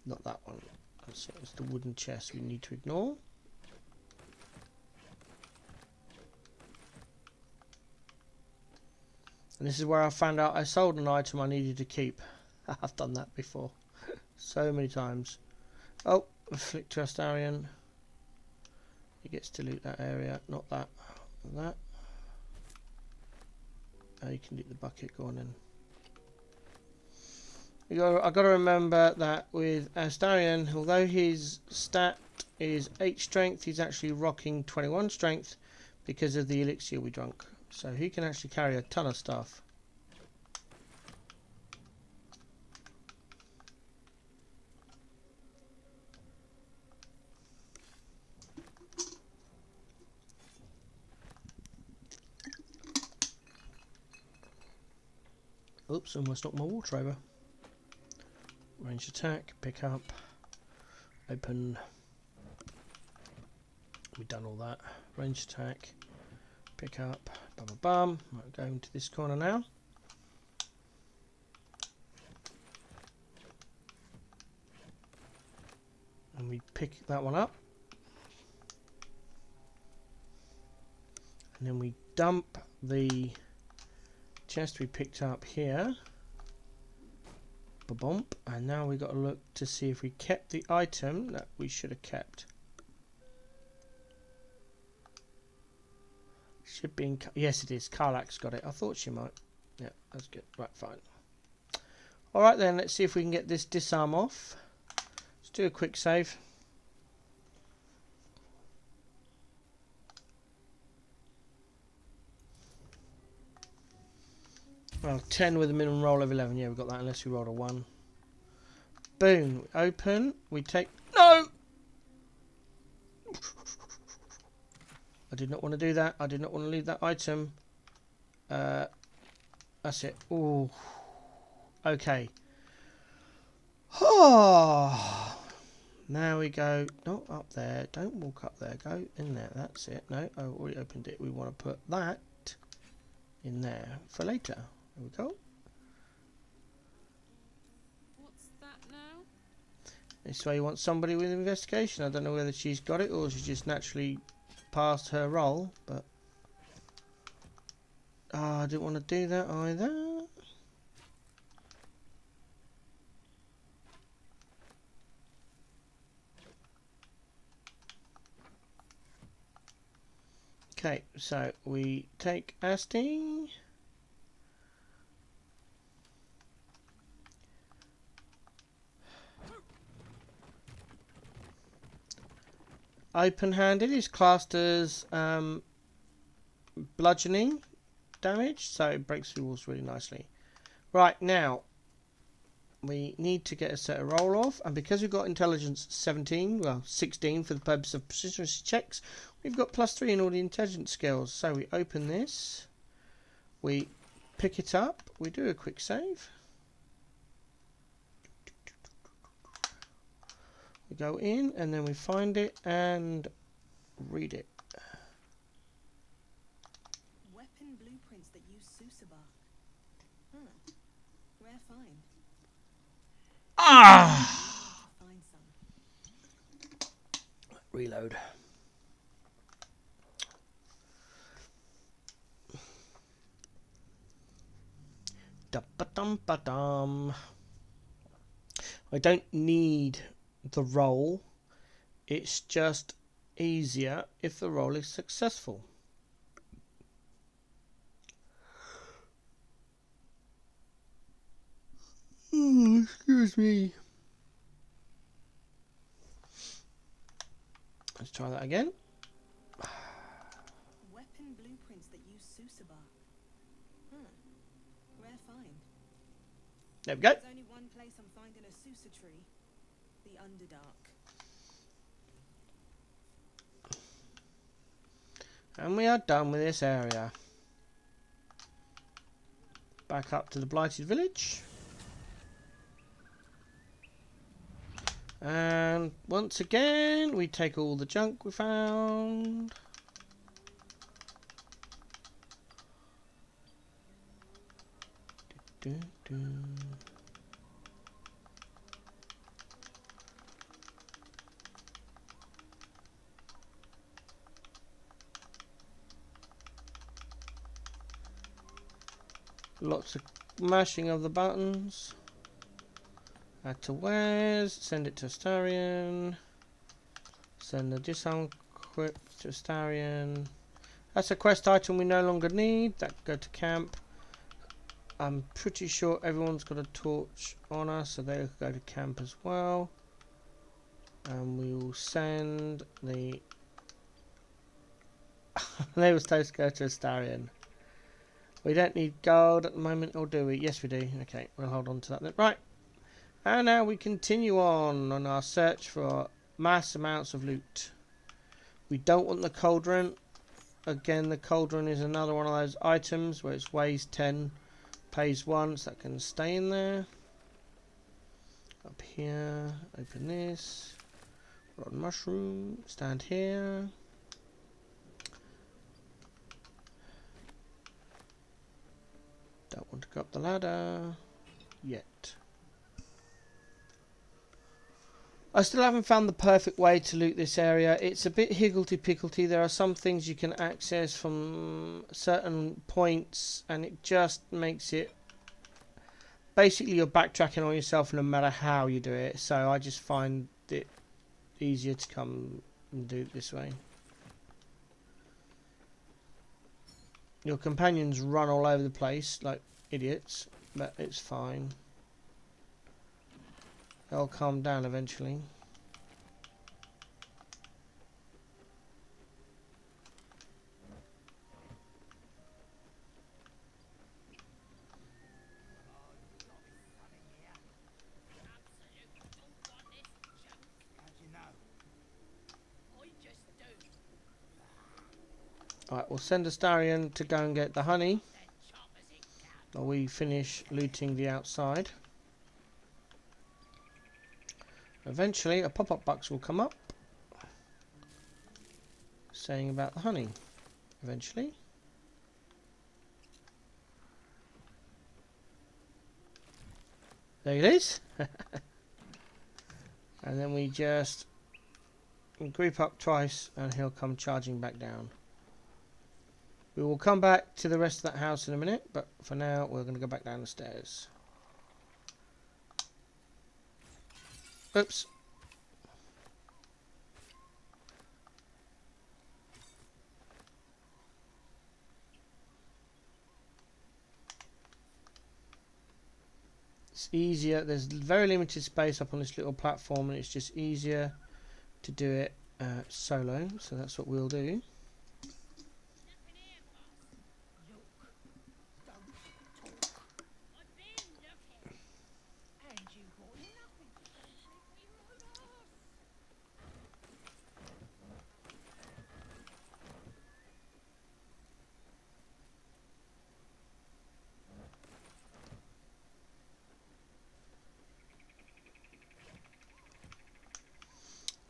Not that one. So it's the wooden chest we need to ignore. And this is where I found out I sold an item I needed to keep. I've done that before. So many times. Oh, flick to Astarion. He gets to loot that area, not that. That. Oh, you can loot the bucket, go on then. I've got to remember that with Astarion, although his stat is 8 strength, he's actually rocking 21 strength because of the elixir we drunk. So he can actually carry a ton of stuff. Oops, almost knocked my water over. Range attack, pick up, open. We've done all that. Range attack, pick up, bum bum bum. Right, go into this corner now. And we pick that one up. And then we dump the chest we picked up here. Bump, and now we've got to look to see if we kept the item that we should have kept. Should be in. Yes, it is. Karlak's got it. I thought she might. Yeah, that's good. Right, fine. Alright then, let's see if we can get this disarm off. Let's do a quick save. Well, 10 with a minimum roll of 11. Yeah, we got that unless we rolled a 1. Boom. Open. We take... No! I did not want to do that. I did not want to leave that item. That's it. Ooh. Okay. Now we go... Not up there. Don't walk up there. Go in there. That's it. No, I already opened it. We want to put that in there for later. There we go. What's that now? This way you want somebody with investigation. I don't know whether she's got it or she just naturally passed her roll, but I didn't want to do that either. Okay, so we take Asti. Open-handed is classed as bludgeoning damage, so it breaks through walls really nicely. Right, now we need to get a set of roll off, and because we've got intelligence 17, well 16 for the purpose of proficiency checks, we've got +3 in all the intelligence skills. So we open this, we pick it up, we do a quick save. We go in and then we find it and read it. Weapon blueprints that use Susabar. Rare find. Find some. Reload. Da-ba-dum-ba-dum. I don't need the roll. It's just easier if the roll is successful. Oh, excuse me. Let's try that again. Weapon blueprints that use Susabar. Rare find. There we go. There's only one place I'm finding a Susa tree. The Underdark. And we are done with this area. Back up to the Blighted Village. And once again, we take all the junk we found. Lots of mashing of the buttons. Add to wares, send it to Astarion. Send the disarm equipped to Astarion. That's a quest item we no longer need. That go to camp. I'm pretty sure everyone's got a torch on us, so they'll go to camp as well. And we will send the... they were supposed to go to Astarion. We don't need gold at the moment, or do we? Yes, we do. Okay, we'll hold on to that then. Right. And now we continue on our search for mass amounts of loot. We don't want the cauldron. Again, the cauldron is another one of those items where it weighs 10, pays 1, so that can stay in there. Up here, open this. Rotten mushroom, stand here. Don't want to go up the ladder yet. I still haven't found the perfect way to loot this area. It's a bit higgledy-piggledy. There are some things you can access from certain points, and it just makes it... basically, you're backtracking on yourself no matter how you do it. So I just find it easier to come and do it this way. Your companions run all over the place like idiots, but it's fine. They'll calm down eventually. Alright, we'll send Astarion to go and get the honey while we finish looting the outside. Eventually a pop-up box will come up saying about the honey. Eventually. There it is. And then we just group up twice and he'll come charging back down. We will come back to the rest of that house in a minute, but for now we're going to go back down the stairs. Oops. It's easier, there's very limited space up on this little platform and it's just easier to do it solo, so that's what we'll do.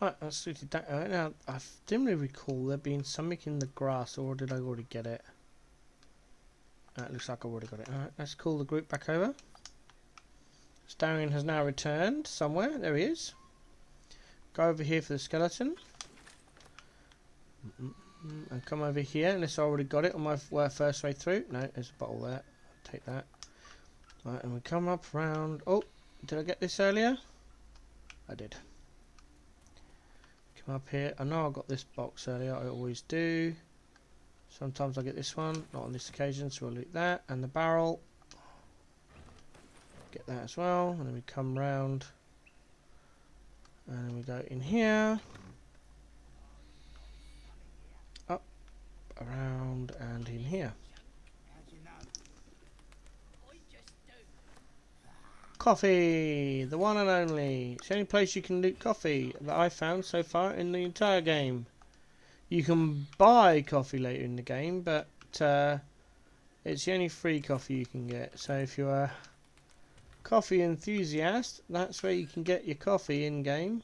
Right, that's suited that out. Now, I dimly recall there being something in the grass, or did I already get it? It looks like I already got it. Alright, let's call the group back over. Starion has now returned somewhere. There he is. Go over here for the skeleton. And come over here, unless I already got it on my first way through. No, there's a bottle there. I'll take that. Right, and we come up round. Oh, did I get this earlier? I did. Up here, I know I got this box earlier, I always do. Sometimes I get this one, not on this occasion, so we'll loot that. And the barrel, get that as well. And then we come round and then we go in here, up, around and in here. Coffee, the one and only. It's the only place you can loot coffee that I found so far in the entire game. You can buy coffee later in the game, but it's the only free coffee you can get. So if you're a coffee enthusiast, that's where you can get your coffee in game.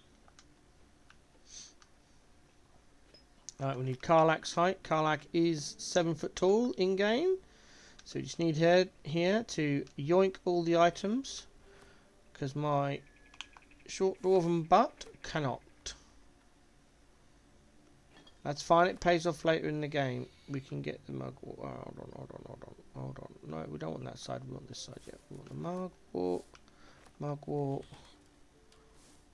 Alright, we need Karlach's height. Karlach is 7 foot tall in game, so you just need her here to yoink all the items. Because my short dwarven butt cannot. That's fine, it pays off later in the game. We can get the mugwort. Oh, hold on. No, we don't want that side, we want this side yet. We want the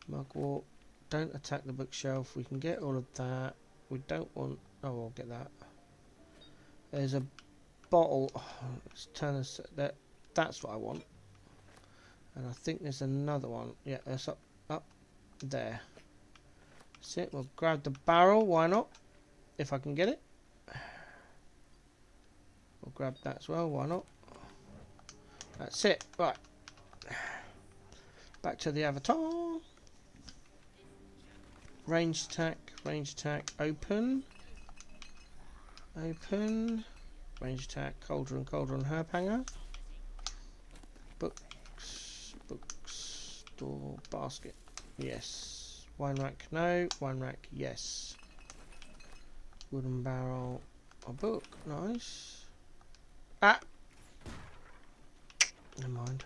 mugwort. Don't attack the bookshelf. We can get all of that. We don't want. Oh, I'll get that. There's a bottle. Oh, let's turn this. That's what I want. And I think there's another one. Yeah, that's up there. That's it. We'll grab the barrel. Why not? If I can get it. We'll grab that as well. Why not? That's it. Right. Back to the avatar. Range attack. Open. Range attack. Cauldron. Herb hanger. Books. Door. Basket. Yes. Wine rack. No. Wine rack. Yes. Wooden barrel. A book. Nice. Ah! Never mind.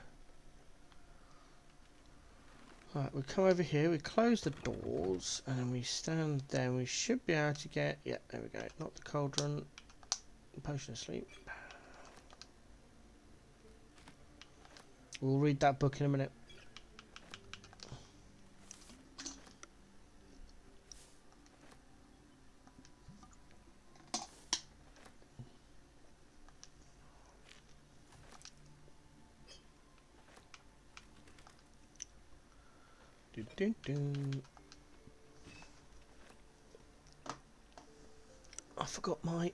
Right, we come over here, we close the doors, and then we stand there, and we should be able to get... Yeah, there we go. Not the cauldron. Potion of sleep. We'll read that book in a minute. I forgot my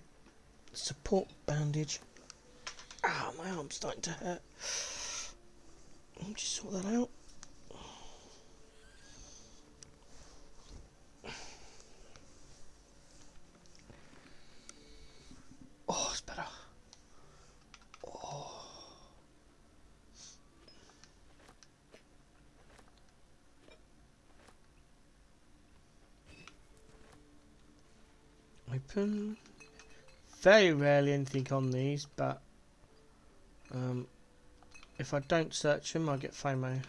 support bandage. Ah, my arm's starting to hurt. Let me just sort that out. Open. Very rarely anything on these, but if I don't search them, I get FOMO.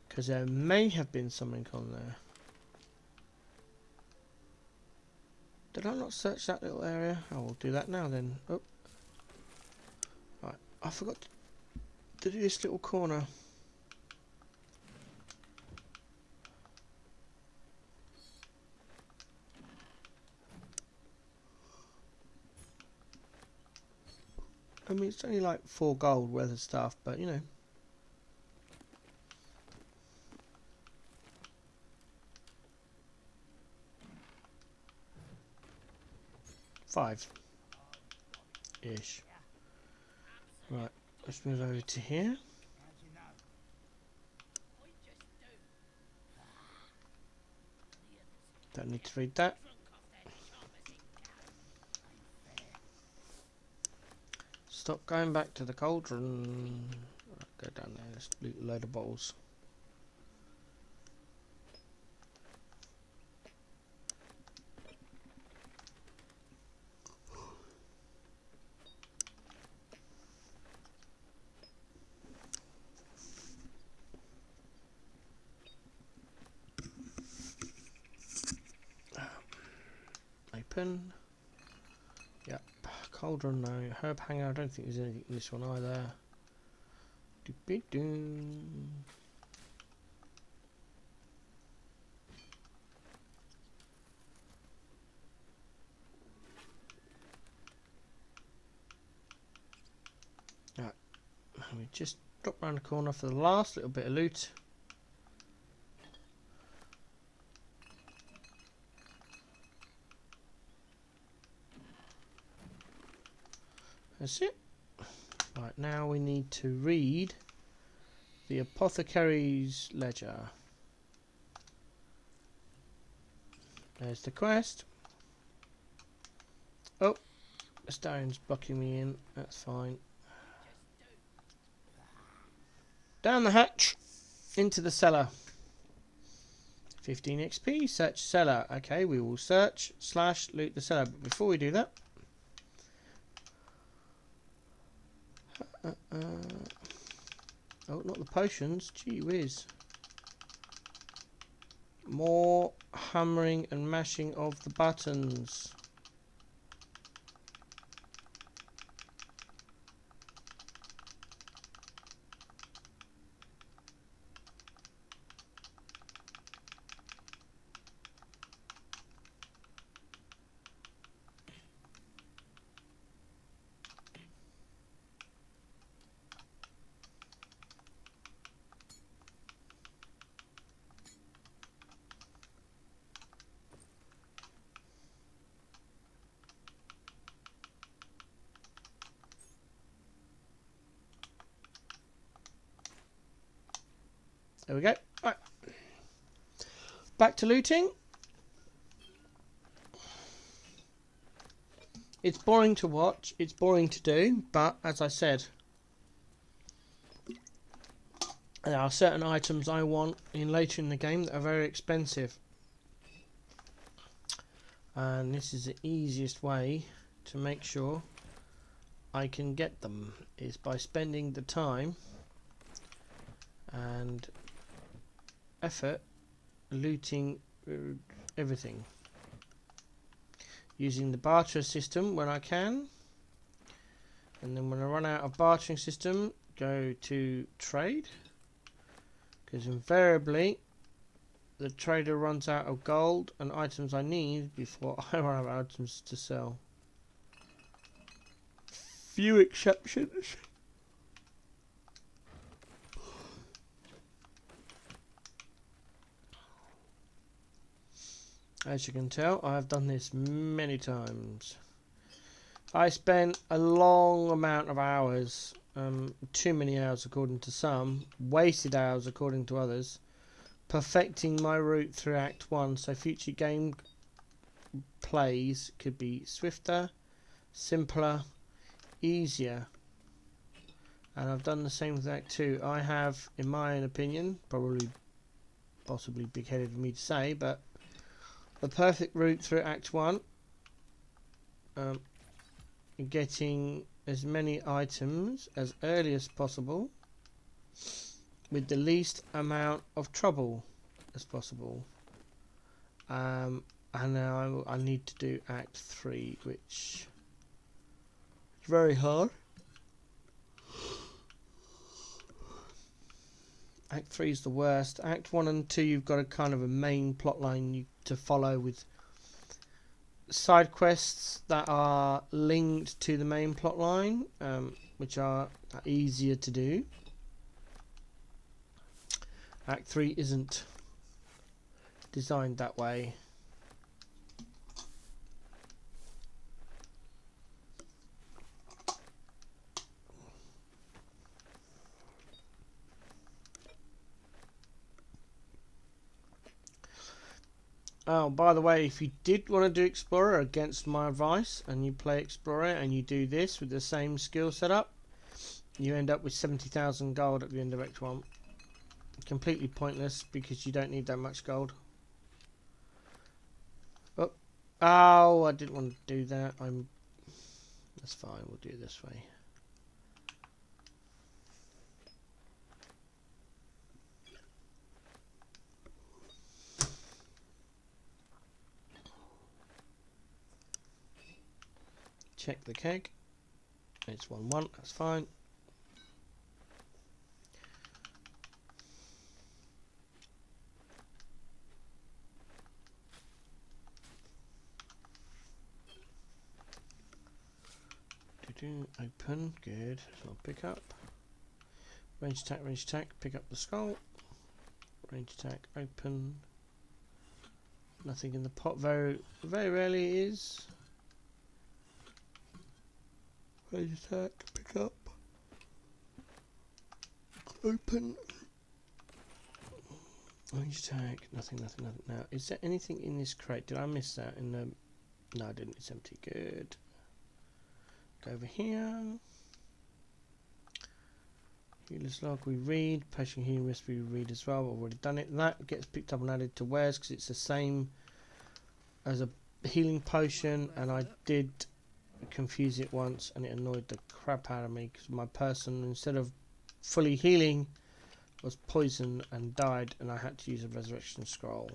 Because there may have been something on there. Did I not search that little area? I will do that now then. Oh. Right, I forgot to do this little corner. I mean, it's only like 4 gold worth of stuff, but you know. Five-ish. Right, let's move over to here. Don't need to read that. Stop going back to the cauldron. Right, go down there, let's loot a load of bottles. Open. Yep. Cauldron, no. Herb hanger, I don't think there's anything in this one either. Doo-be-doo. Right. Let me just drop round the corner for the last little bit of loot. That's it. Right, now we need to read the apothecary's ledger. There's the quest. Oh, the stone's blocking me in. That's fine. Down the hatch, into the cellar. 15 XP, search cellar. Okay, we will search / loot the cellar. But before we do that, oh, not the potions. Gee whiz. More hammering and mashing of the buttons. There we go. Right. Back to looting. It's boring to watch, it's boring to do, but as I said, there are certain items I want in later in the game that are very expensive. And this is the easiest way to make sure I can get them, is by spending the time and effort looting everything, using the barter system when I can, and then when I run out of bartering system, go to trade, because invariably the trader runs out of gold and items I need before I run out of items to sell. Few exceptions. As you can tell, I have done this many times. I spent a long amount of hours, too many hours according to some, wasted hours according to others, perfecting my route through Act 1 so future game plays could be swifter, simpler, easier. And I've done the same with Act 2. I have, in my own opinion, possibly big-headed of me to say, but the perfect route through Act 1. Getting as many items as early as possible with the least amount of trouble as possible. And now I need to do Act 3, which is very hard. Act 3 is the worst. Act 1 and 2, you've got a kind of a main plot line to follow with side quests that are linked to the main plot line, which are easier to do. Act 3 isn't designed that way. Oh, by the way, if you did want to do Explorer against my advice, and you play Explorer and you do this with the same skill setup, you end up with 70,000 gold at the end of Act 1. Completely pointless because you don't need that much gold. Oh, I didn't want to do that. That's fine, we'll do it this way. Check the keg. It's 1-1, that's fine. Open, good. So I'll pick up. Range attack, pick up the skull. Range attack, open. Nothing in the pot, very rarely is. Range attack, pick up. Open. Range attack, nothing. Now, is there anything in this crate? Did I miss that in the... No, I didn't. It's empty. Good. Go over here. Healer's log we read. Patient healing recipe we read as well. I've already done it. That gets picked up and added to wares because it's the same as a healing potion, and I did confuse it once and it annoyed the crap out of me because my person, instead of fully healing, was poisoned and died, and I had to use a resurrection scroll.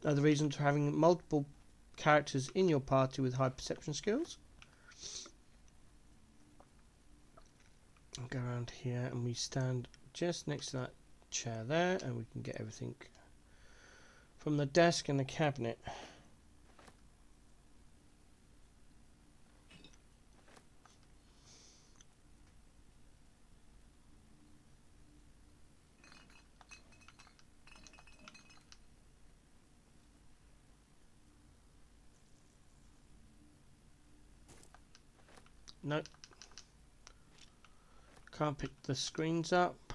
Another reason for having multiple characters in your party with high perception skills. I'll go around here and we stand just next to that chair there, and we can get everything from the desk and the cabinet. Nope. Can't pick the screens up.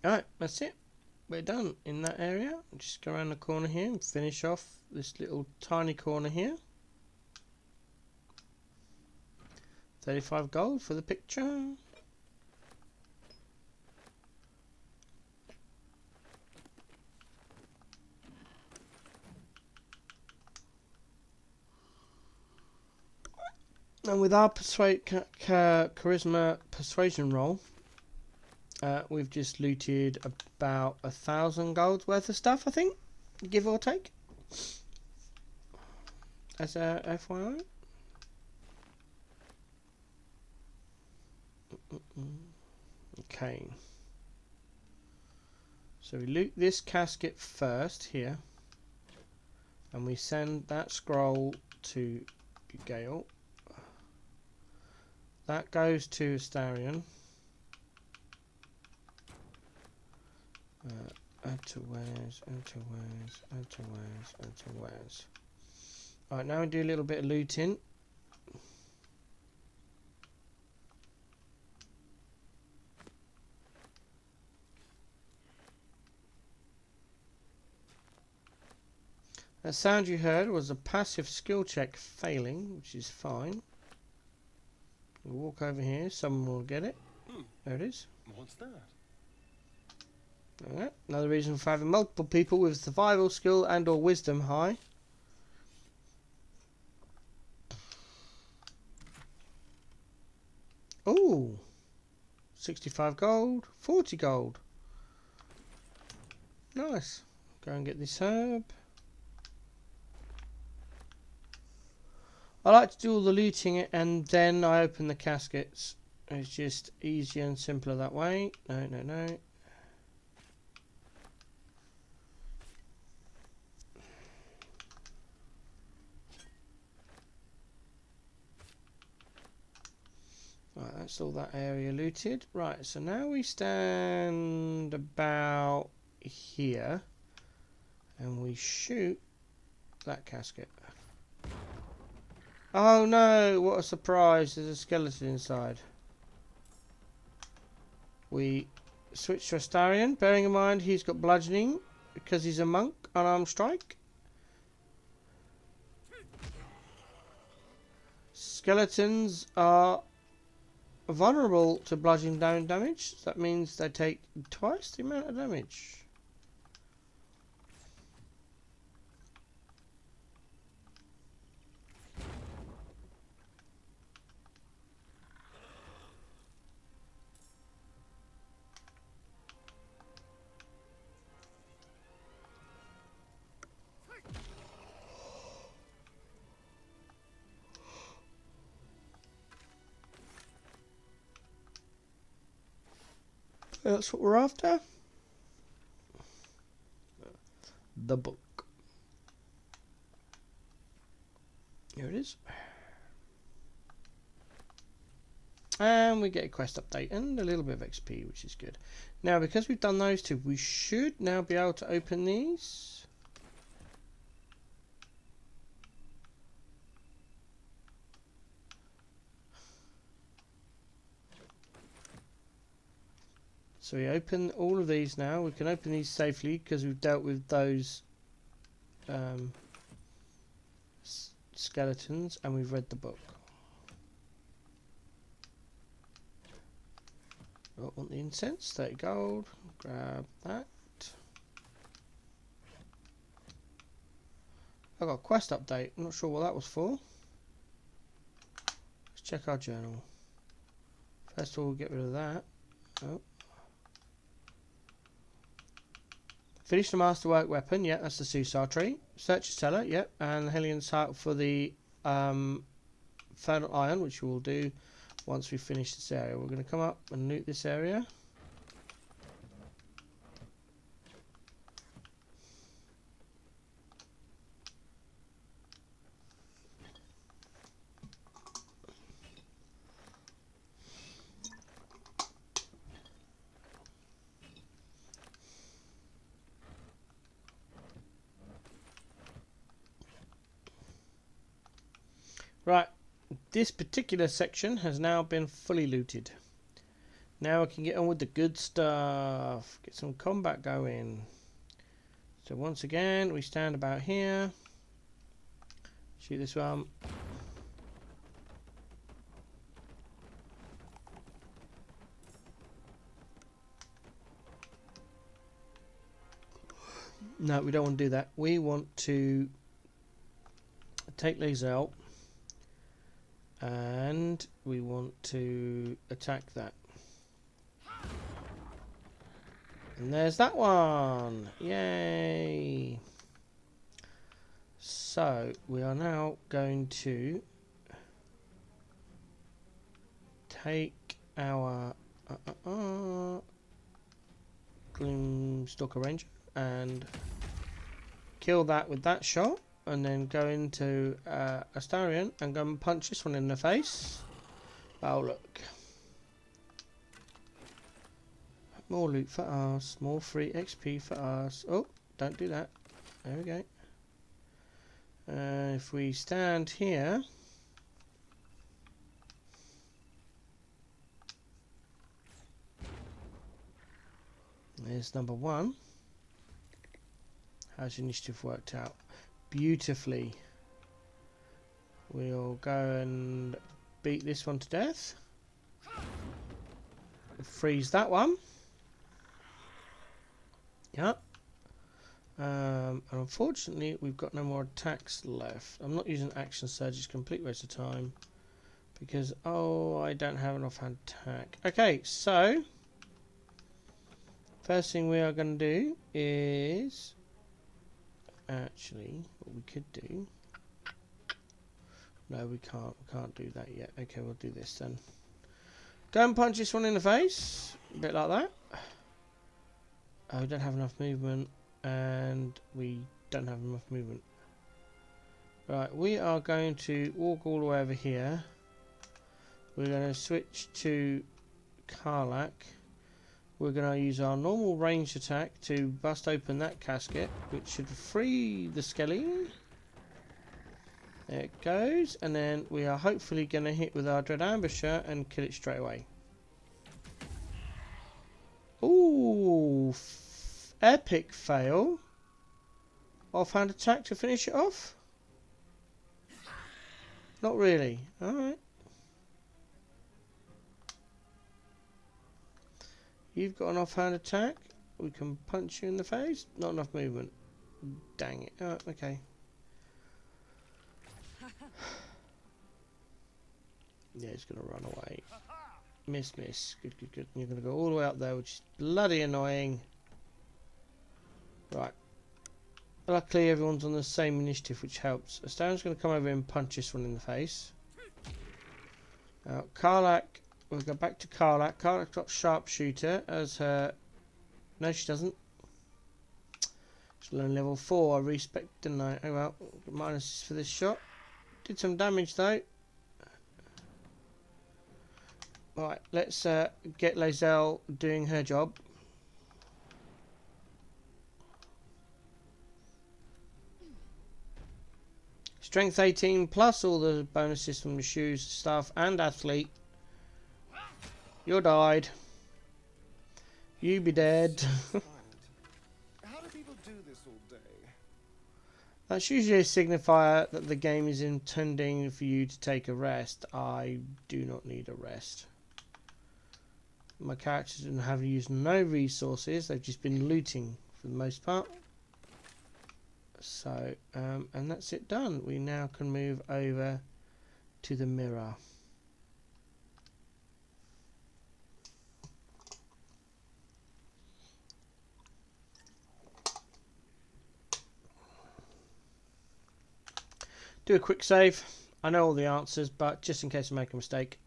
Alright, that's it. We're done in that area. Just go around the corner here and finish off this little tiny corner here. 35 gold for the picture. And with our charisma persuasion roll, we've just looted about 1,000 gold's worth of stuff, I think, give or take, as a FYI. Okay, so we loot this casket first here, and we send that scroll to Gale. That goes to Astarion. Add to wares, add to wares, add to wares, add to wares. Alright, now we do a little bit of looting. That sound you heard was a passive skill check failing, which is fine. We'll walk over here, someone will get it. There it is. What's that? Alright, another reason for having multiple people with survival skill and or wisdom high. Ooh, 65 gold, 40 gold. Nice. Go and get this herb. I like to do all the looting and then I open the caskets. It's just easier and simpler that way. No, no, no. Right, that's all that area looted. Right, so now we stand about here and we shoot that casket. Oh no, what a surprise, there's a skeleton inside. We switch to Astarion, bearing in mind he's got bludgeoning because he's a monk, unarmed strike. Skeletons are vulnerable to bludgeoning down damage, so that means they take twice the amount of damage. That's what we're after. The book. Here it is. And we get a quest update and a little bit of XP, which is good. Now, because we've done those two, we should now be able to open these. So we open all of these now. We can open these safely because we've dealt with those skeletons and we've read the book. Oh, want the incense, 30 gold. Grab that. I got a quest update. I'm not sure what that was for. Let's check our journal. First of all, we'll get rid of that. Oh. Finish the masterwork weapon, yeah, that's the Susar tree. Search the cellar, yep, and the Hellion's heart for the Infernal Iron, which we'll do once we finish this area. We're going to come up and loot this area. Right, this particular section has now been fully looted. Now we can get on with the good stuff. Get some combat going. So once again, we stand about here. Shoot this one. No, we don't want to do that. We want to take these out. And we want to attack that. And there's that one! Yay! So, we are now going to take our Gloomstalker Ranger and kill that with that shot. And then go into Astarion and go and punch this one in the face. Oh, look. More loot for us. More free XP for us. Oh, don't do that. There we go. If we stand here, there's number 1. How's your initiative worked out? Beautifully. We'll go and beat this one to death. Freeze that one. Yep. And unfortunately, we've got no more attacks left. I'm not using action surge, it's a complete waste of time. Because, oh, I don't have an offhand attack. Okay, so first thing we are going to do is... Actually, what we could do... No, we can't do that yet. Okay, we'll do this then. Go and punch this one in the face. A bit like that. Oh, we don't have enough movement. And we don't have enough movement. Right, we are going to walk all the way over here. We're going to switch to Karlak. We're going to use our normal ranged attack to bust open that casket, which should free the skelly. There it goes, and then we are hopefully going to hit with our Dread Ambusher and kill it straight away. Ooh, epic fail. Offhand attack to finish it off? Not really. Alright. You've got an offhand attack. We can punch you in the face. Not enough movement. Dang it. Oh, okay. Yeah, it's going to run away. Miss. Good. You're going to go all the way up there, which is bloody annoying. Right. Luckily, everyone's on the same initiative, which helps. Astound's going to come over and punch this one in the face. Now, Karlak, we'll go back to Karlak. Karlak's got Sharpshooter as her... No, she doesn't. She's learned level 4. I respec, didn't I? Oh well, minuses for this shot. Did some damage though. Right, let's get Lae'zel doing her job. Strength 18 plus all the bonuses from the shoes, staff and athlete. You're died. You be dead. How do people do this all day? That's usually a signifier that the game is intending for you to take a rest. I do not need a rest. My characters have used no resources. They've just been looting for the most part. So, and that's it done. We now can move over to the mirror. Do a quick save. I know all the answers, but just in case I make a mistake.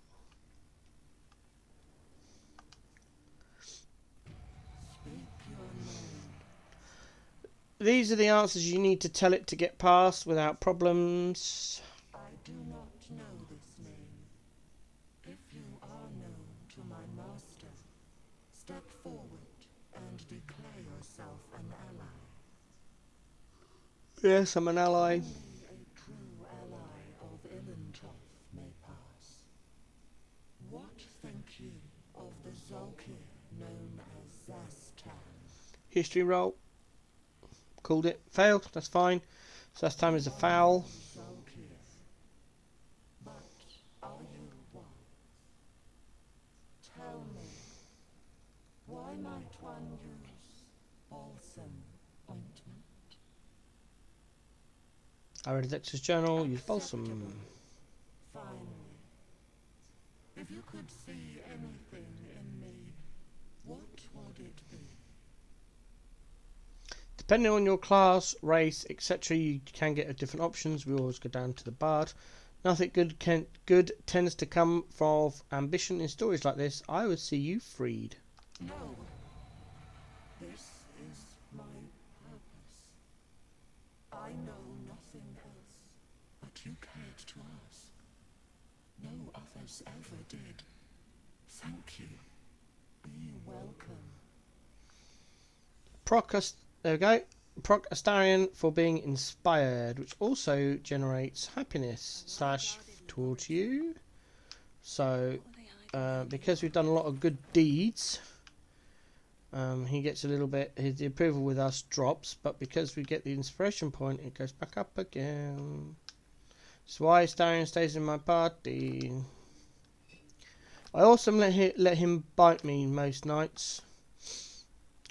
These are the answers you need to tell it to get past without problems. I do not know this name. If you are known to my master, step forward and declare yourself an ally. Yes, I'm an ally. Only a true ally of Ilintoth may pass. What think you of the Zolkir known as Zastan? History roll. Called it. Failed. That's fine. So last time is a foul. But are you one? Tell me, why might one use balsam ointment? I read Dexter's journal. Use balsam. Finally, if you could see anything in me, what would it be? Depending on your class, race, etc., you can get different options. We always go down to the bard. Nothing good tends to come from ambition in stories like this. I would see you freed. No. This is my purpose. I know nothing else, but you cared to ask. No others ever did. Thank you. Be welcome. There we go. proc Astarion for being inspired, which also generates happiness / towards you. So, because we've done a lot of good deeds, he gets a little bit, the approval with us drops, but because we get the inspiration point, it goes back up again. That's why Astarion stays in my party. I also let him bite me most nights.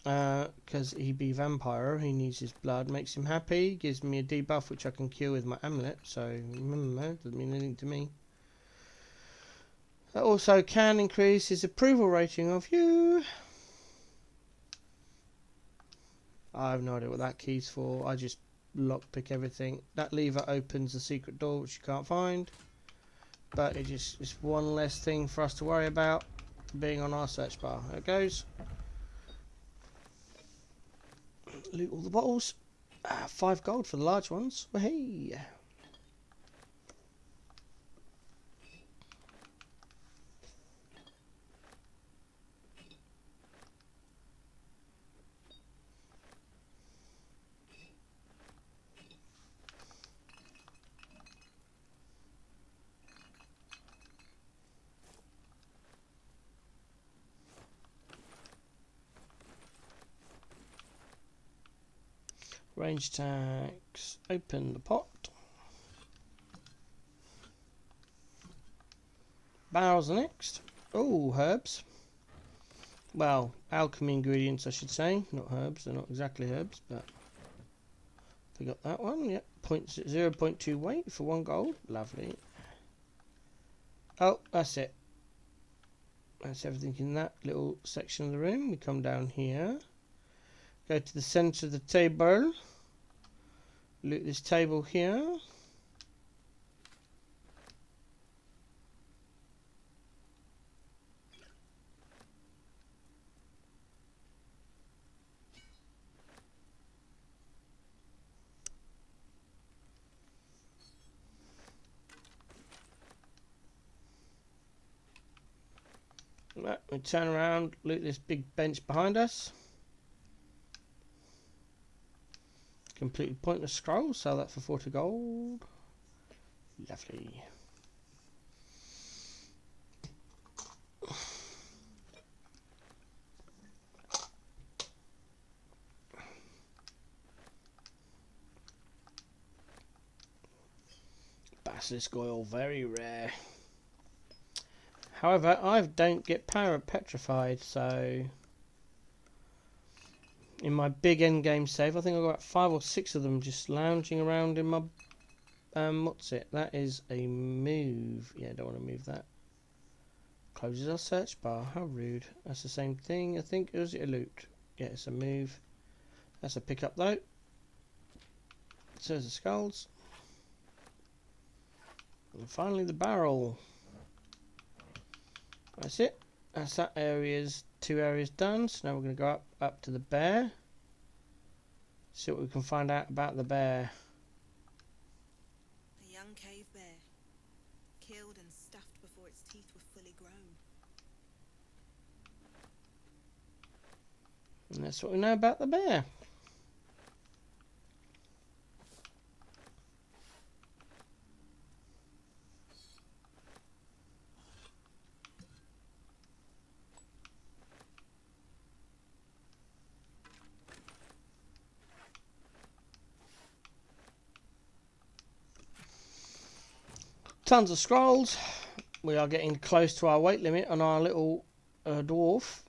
Because he be vampire, he needs his blood, makes him happy, gives me a debuff which I can cure with my amulet, so doesn't mean anything to me. That also can increase his approval rating of you. I have no idea what that key's for. I just lockpick everything. That lever opens the secret door which you can't find, but it's one less thing for us to worry about being on our search bar. There it goes. Loot all the bottles. 5 gold for the large ones. Well, hey. Range tags. Open the pot. Barrels are next. Oh, herbs. Well, alchemy ingredients, I should say. Not herbs. They're not exactly herbs, but we got that one. Yep. 0.2 weight for 1 gold. Lovely. Oh, that's it. That's everything in that little section of the room. We come down here. Go to the centre of the table. Loot this table here. Right, we turn around, loot this big bench behind us. Completely pointless scroll, sell that for 40 gold. Lovely. Basilisk oil, very rare. However, I don't get petrified, so in my big endgame save, I think I've got 5 or 6 of them just lounging around in my what's it? That is a move. Yeah, I don't want to move that. Closes our search bar. How rude. That's the same thing, I think. Or is it a loot? Yeah, it's a move. That's a pickup though. So there's the skulls. And finally the barrel. That's it. That's that area's 2 areas done. So now we're going to go up to the bear. See what we can find out about the bear. A young cave bear, killed and stuffed before its teeth were fully grown. And that's what we know about the bear. Tons of scrolls. We are getting close to our weight limit on our little dwarf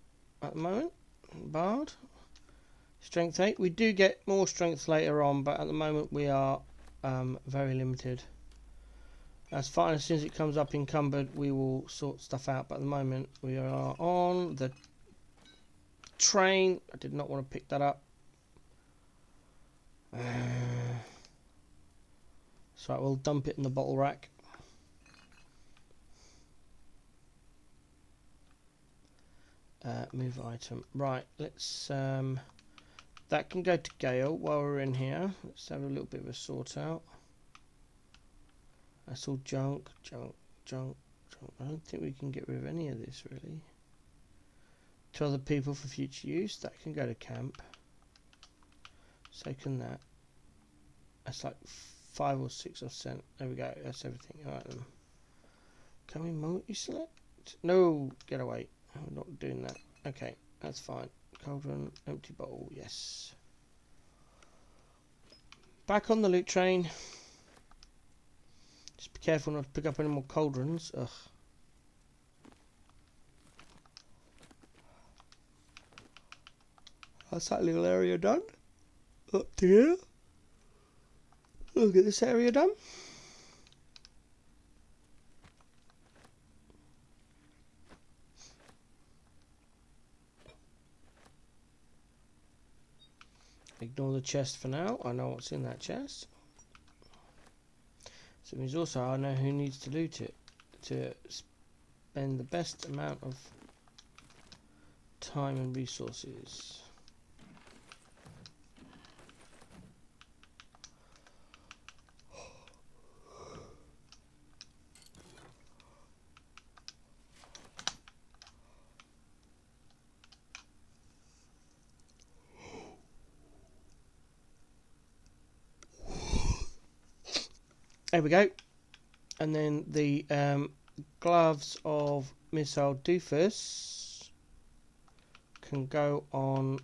at the moment. Bard. Strength 8. We do get more strength later on, but at the moment we are very limited. That's fine. As soon as it comes up encumbered, we will sort stuff out. But at the moment, we are on the train. I did not want to pick that up. So we'll dump it in the bottle rack. Move item. Right, let's that can go to Gale while we're in here. Let's have a little bit of a sort out. That's all junk. I don't think we can get rid of any of this really. To other people for future use. That can go to camp. So can that. That's like 5 or 6%. There we go. That's everything. Alright then. Can we multi-select? No, get away. I'm not doing that. Okay, that's fine. Cauldron, empty bowl, yes. Back on the loot train. Just be careful not to pick up any more cauldrons. Ugh. That's that little area done. Up to here. Look at this area done. Ignore the chest for now. I know what's in that chest. So it means also I know who needs to loot it to spend the best amount of time and resources. There we go. And then the gloves of Missile Doofus can go on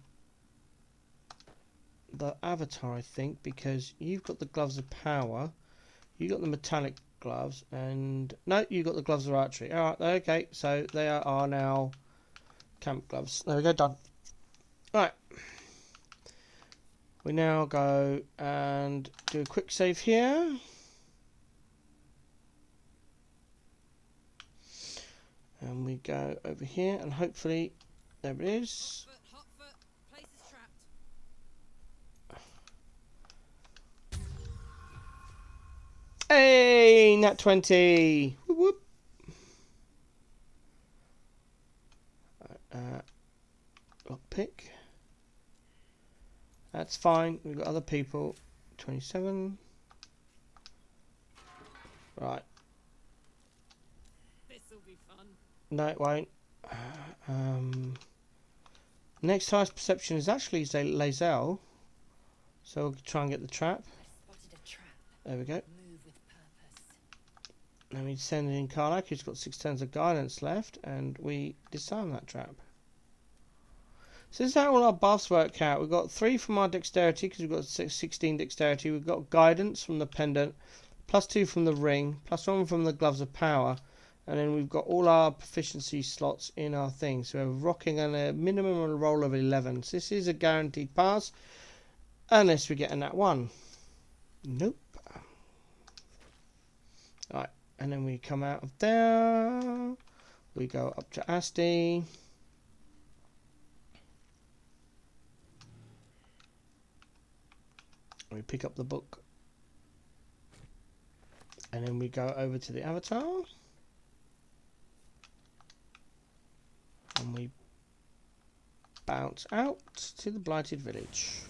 the avatar, I think, because you've got the gloves of power, you got the metallic gloves, and no, you got the gloves of archery. Alright, okay, so they are now camp gloves. There we go, done. Right. We now go and do a quick save here. And we go over here, and hopefully, there it is. Hot foot. Place is trapped. Hey, nat 20. Whoop whoop. Lockpick. That's fine. We've got other people. 27. Right. This'll be fun. No, it won't. Next highest perception is actually Lazel. So we'll try and get the trap. Spotted a trap. There we go. Move with purpose. Then we send in Karlak, who's got 6 turns of guidance left, and we disarm that trap. So this is how all our buffs work out. We've got 3 from our dexterity, because we've got 16 dexterity. We've got guidance from the pendant, +2 from the ring, +1 from the gloves of power. And then we've got all our proficiency slots in our thing. So we're rocking on a minimum roll of 11. So this is a guaranteed pass. Unless we get a nat 1. Nope. Alright. And then we come out of there. We go up to Asti. We pick up the book. And then we go over to the avatar. And we bounce out to the Blighted Village.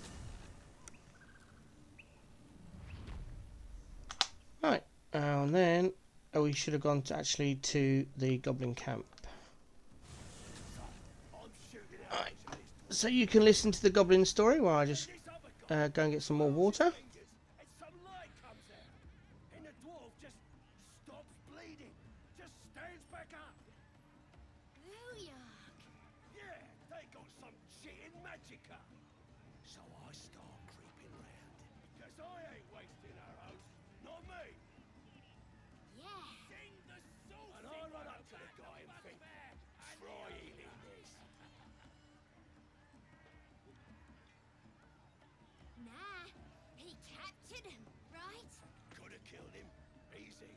Right, and then we should have gone to actually to the Goblin Camp. Right, so you can listen to the Goblin story while I just go and get some more water. So I start creeping round. Cause I ain't wasting arrows. Not me. Yeah. And I run up to the guy and think, try eating this. Nah, he captured him, right? Could have killed him. Easy.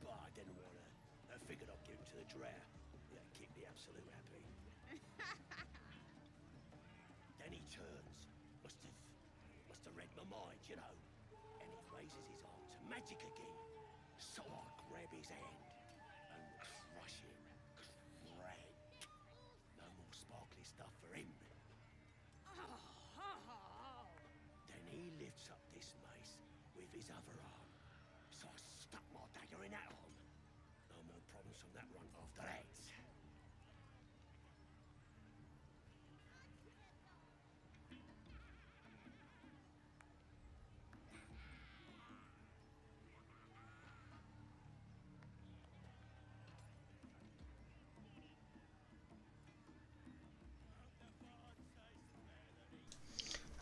But I didn't want to. I figured I'd give him to the drow. Yeah, keep the absolute happy. Then he turns. Must have read my mind, you know. And he raises his arm to magic again. So I grab his hand and crush him. Crack. No more sparkly stuff for him. Then he lifts up this mace with his other arm. So I stuck my dagger in that arm. No more problems from that run after that.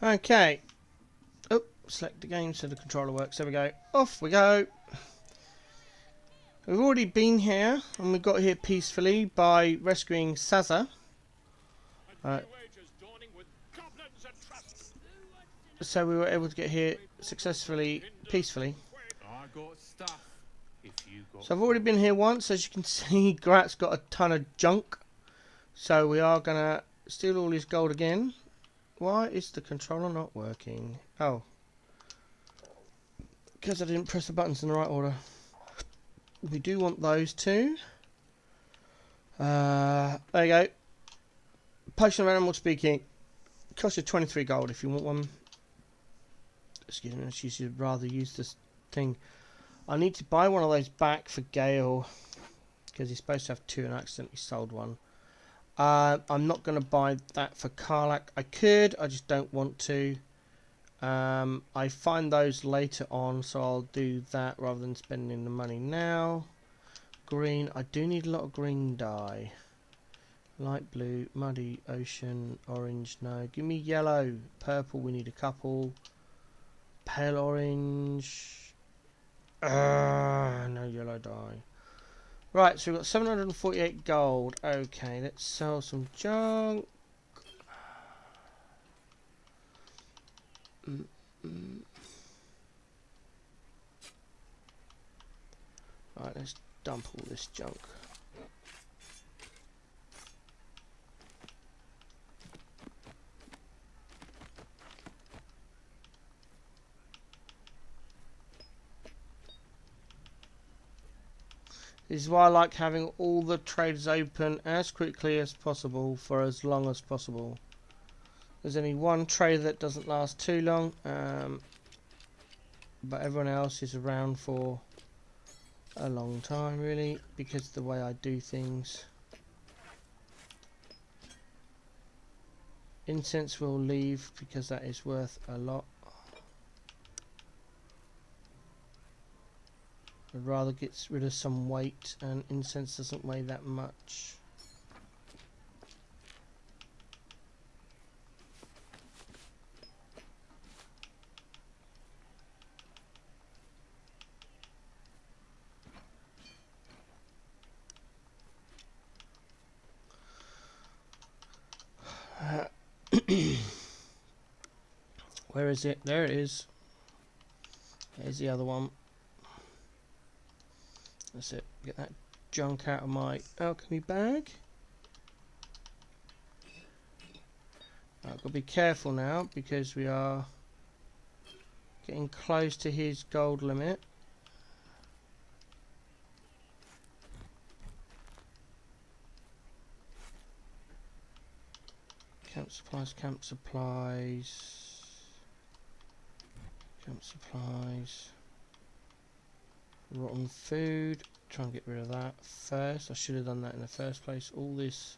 Okay. Oh, select the game so the controller works. There we go. Off we go. We've already been here, and we got here peacefully by rescuing Saza. So we were able to get here successfully, peacefully. So I've already been here once. As you can see, Grat's got a ton of junk. So we are going to steal all his gold again. Why is the controller not working? Oh. Because I didn't press the buttons in the right order. We do want those two. There you go. Potion of Animal Speaking. Costs you 23 gold if you want one. Excuse me, she should rather use this thing. I need to buy one of those back for Gale. Because he's supposed to have two and I accidentally sold one. I'm not going to buy that for Karlak. I could, I just don't want to. I find those later on, so I'll do that rather than spending the money now. Green, I do need a lot of green dye. Light blue, muddy, ocean, orange, no. Give me yellow, purple, we need a couple. Pale orange. No yellow dye. Right, so we've got 748 gold. Okay, let's sell some junk. Right, let's dump all this junk. This is why I like having all the trades open as quickly as possible for as long as possible. There's only one trade that doesn't last too long, but everyone else is around for a long time really, because of the way I do things. Incense will leave because that is worth a lot. I'd rather get rid of some weight, and incense doesn't weigh that much. Where is it? There it is. There's the other one. That's it. Get that junk out of my alchemy bag. I've got to be careful now because we are getting close to his gold limit. Camp supplies, camp supplies, camp supplies. Rotten food. Try and get rid of that first. I should have done that in the first place. All this.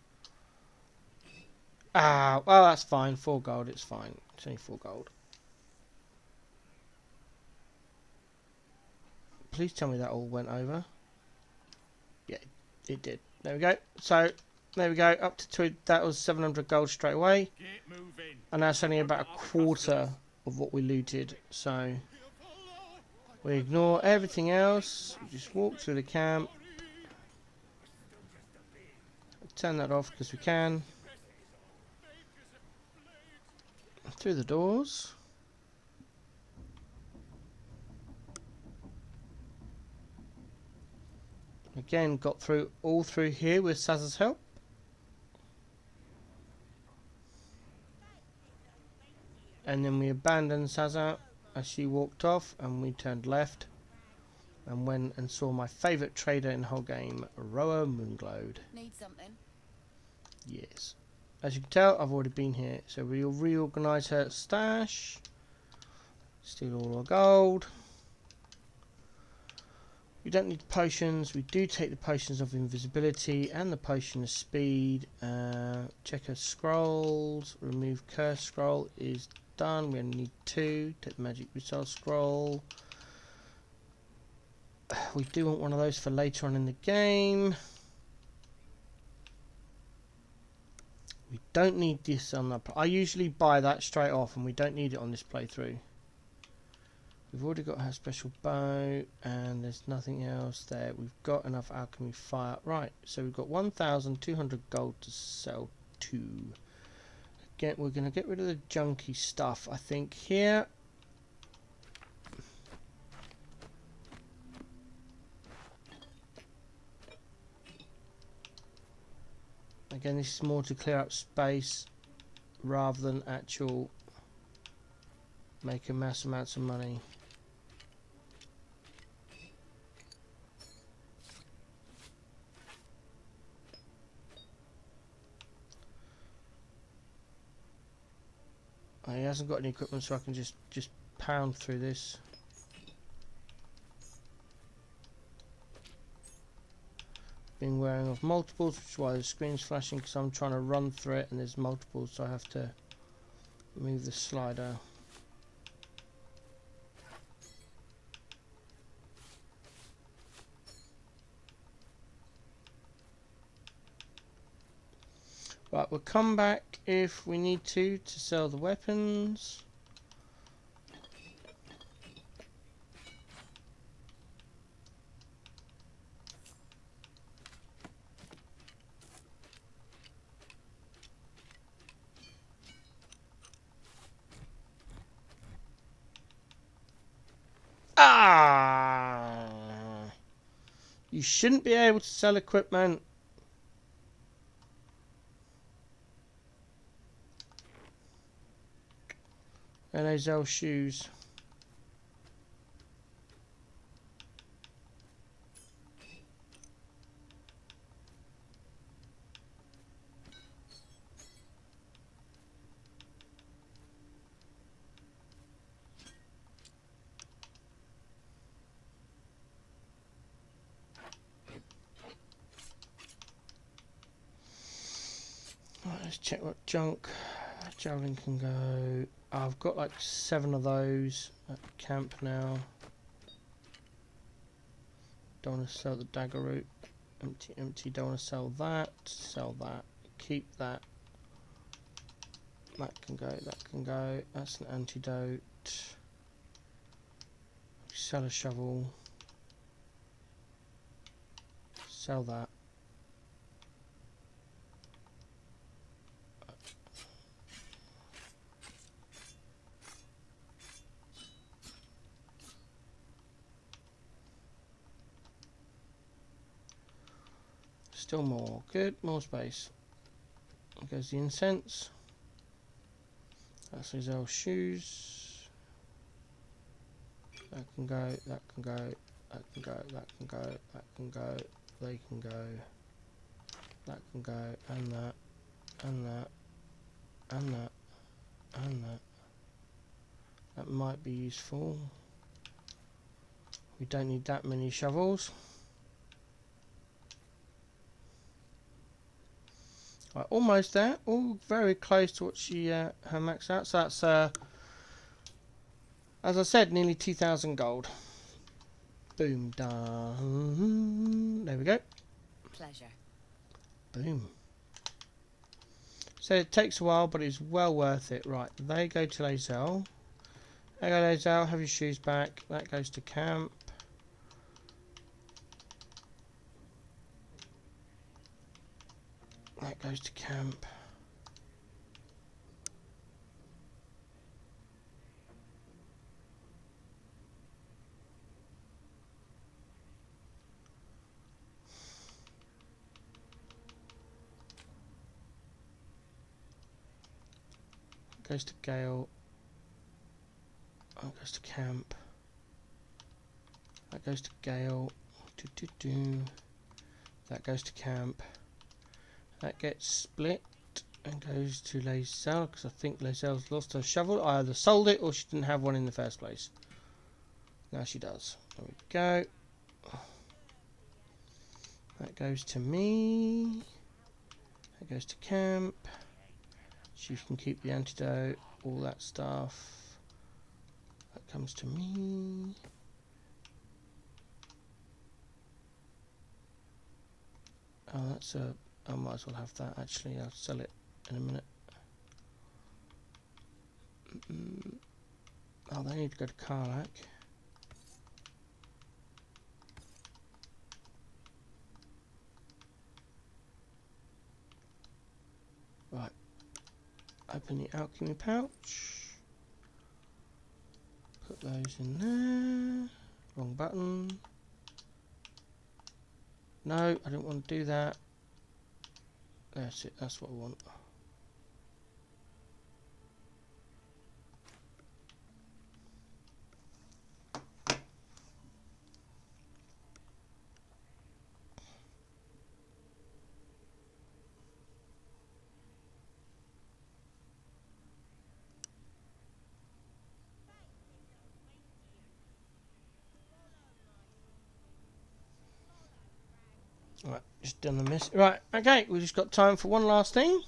Ah, well, that's fine. 4 gold. It's fine. It's only 4 gold. Please tell me that all went over. Yeah, it did. There we go. So, there we go. Up to 2. That was 700 gold straight away. And that's only about a quarter of what we looted. So. We ignore everything else, we just walk through the camp, turn that off because we can, through the doors, again got through all through here with Saza's help. And then we abandoned Saza as she walked off, and we turned left and went and saw my favourite trader in the whole game, Roa Moonglowed. Need something? Yes. As you can tell, I've already been here. So we'll reorganise her stash. Steal all our gold. We don't need potions. We do take the potions of invisibility and the potion of speed. Check her scrolls. Remove curse scroll is done. We only need 2. Take the magic missile scroll. We do want one of those for later on in the game. We don't need this on the... I usually buy that straight off, and we don't need it on this playthrough. We've already got her special bow, and there's nothing else there. We've got enough alchemy fire. Right, so we've got 1,200 gold to sell to. Again, we're going to get rid of the junky stuff, I think, here. Again, this is more to clear up space rather than actual making mass amounts of money. Oh, he hasn't got any equipment, so I can just pound through this. Been wearing off multiples, which is why the screen's flashing, because I'm trying to run through it and there's multiples, so I have to move the slider. Right, we'll come back if we need to sell the weapons. Ah! You shouldn't be able to sell equipment. And they sell shoes. Right, let's check what junk javelin can go. I've got like 7 of those at camp now. Don't want to sell the dagger root. Empty, empty. Don't want to sell that. Sell that. Keep that. That can go. That can go. That's an antidote. Sell a shovel. Sell that. Still more. Good. More space. There goes the incense. That's his old shoes. That can go. That can go. That can go. That can go. That can go. They can go. That can go. And that. And that. And that. And that. That might be useful. We don't need that many shovels. Right, almost there. All very close to what she her max out. So that's as I said, nearly 2,000 gold. Boom, done. There we go. Pleasure. Boom. So it takes a while, but it's well worth it. Right, they go to Lae'zel. There you go, Lae'zel. Have your shoes back. That goes to camp. That goes to camp. Goes to Gale. That goes to camp. That goes to Gale. That goes to camp. That gets split and goes to Lae'zel, because I think Lae'zel's lost her shovel. I either sold it or she didn't have one in the first place. Now she does. There we go. That goes to me. That goes to camp. She can keep the antidote, all that stuff. That comes to me. Oh, that's a... I might as well have that actually. I'll sell it in a minute. Oh, they need to go to Karlak. Right. Open the alchemy pouch. Put those in there. Wrong button. No, I don't want to do that. That's it, that's what I want. Right, just done the miss. Right, okay, we've just got time for one last thing,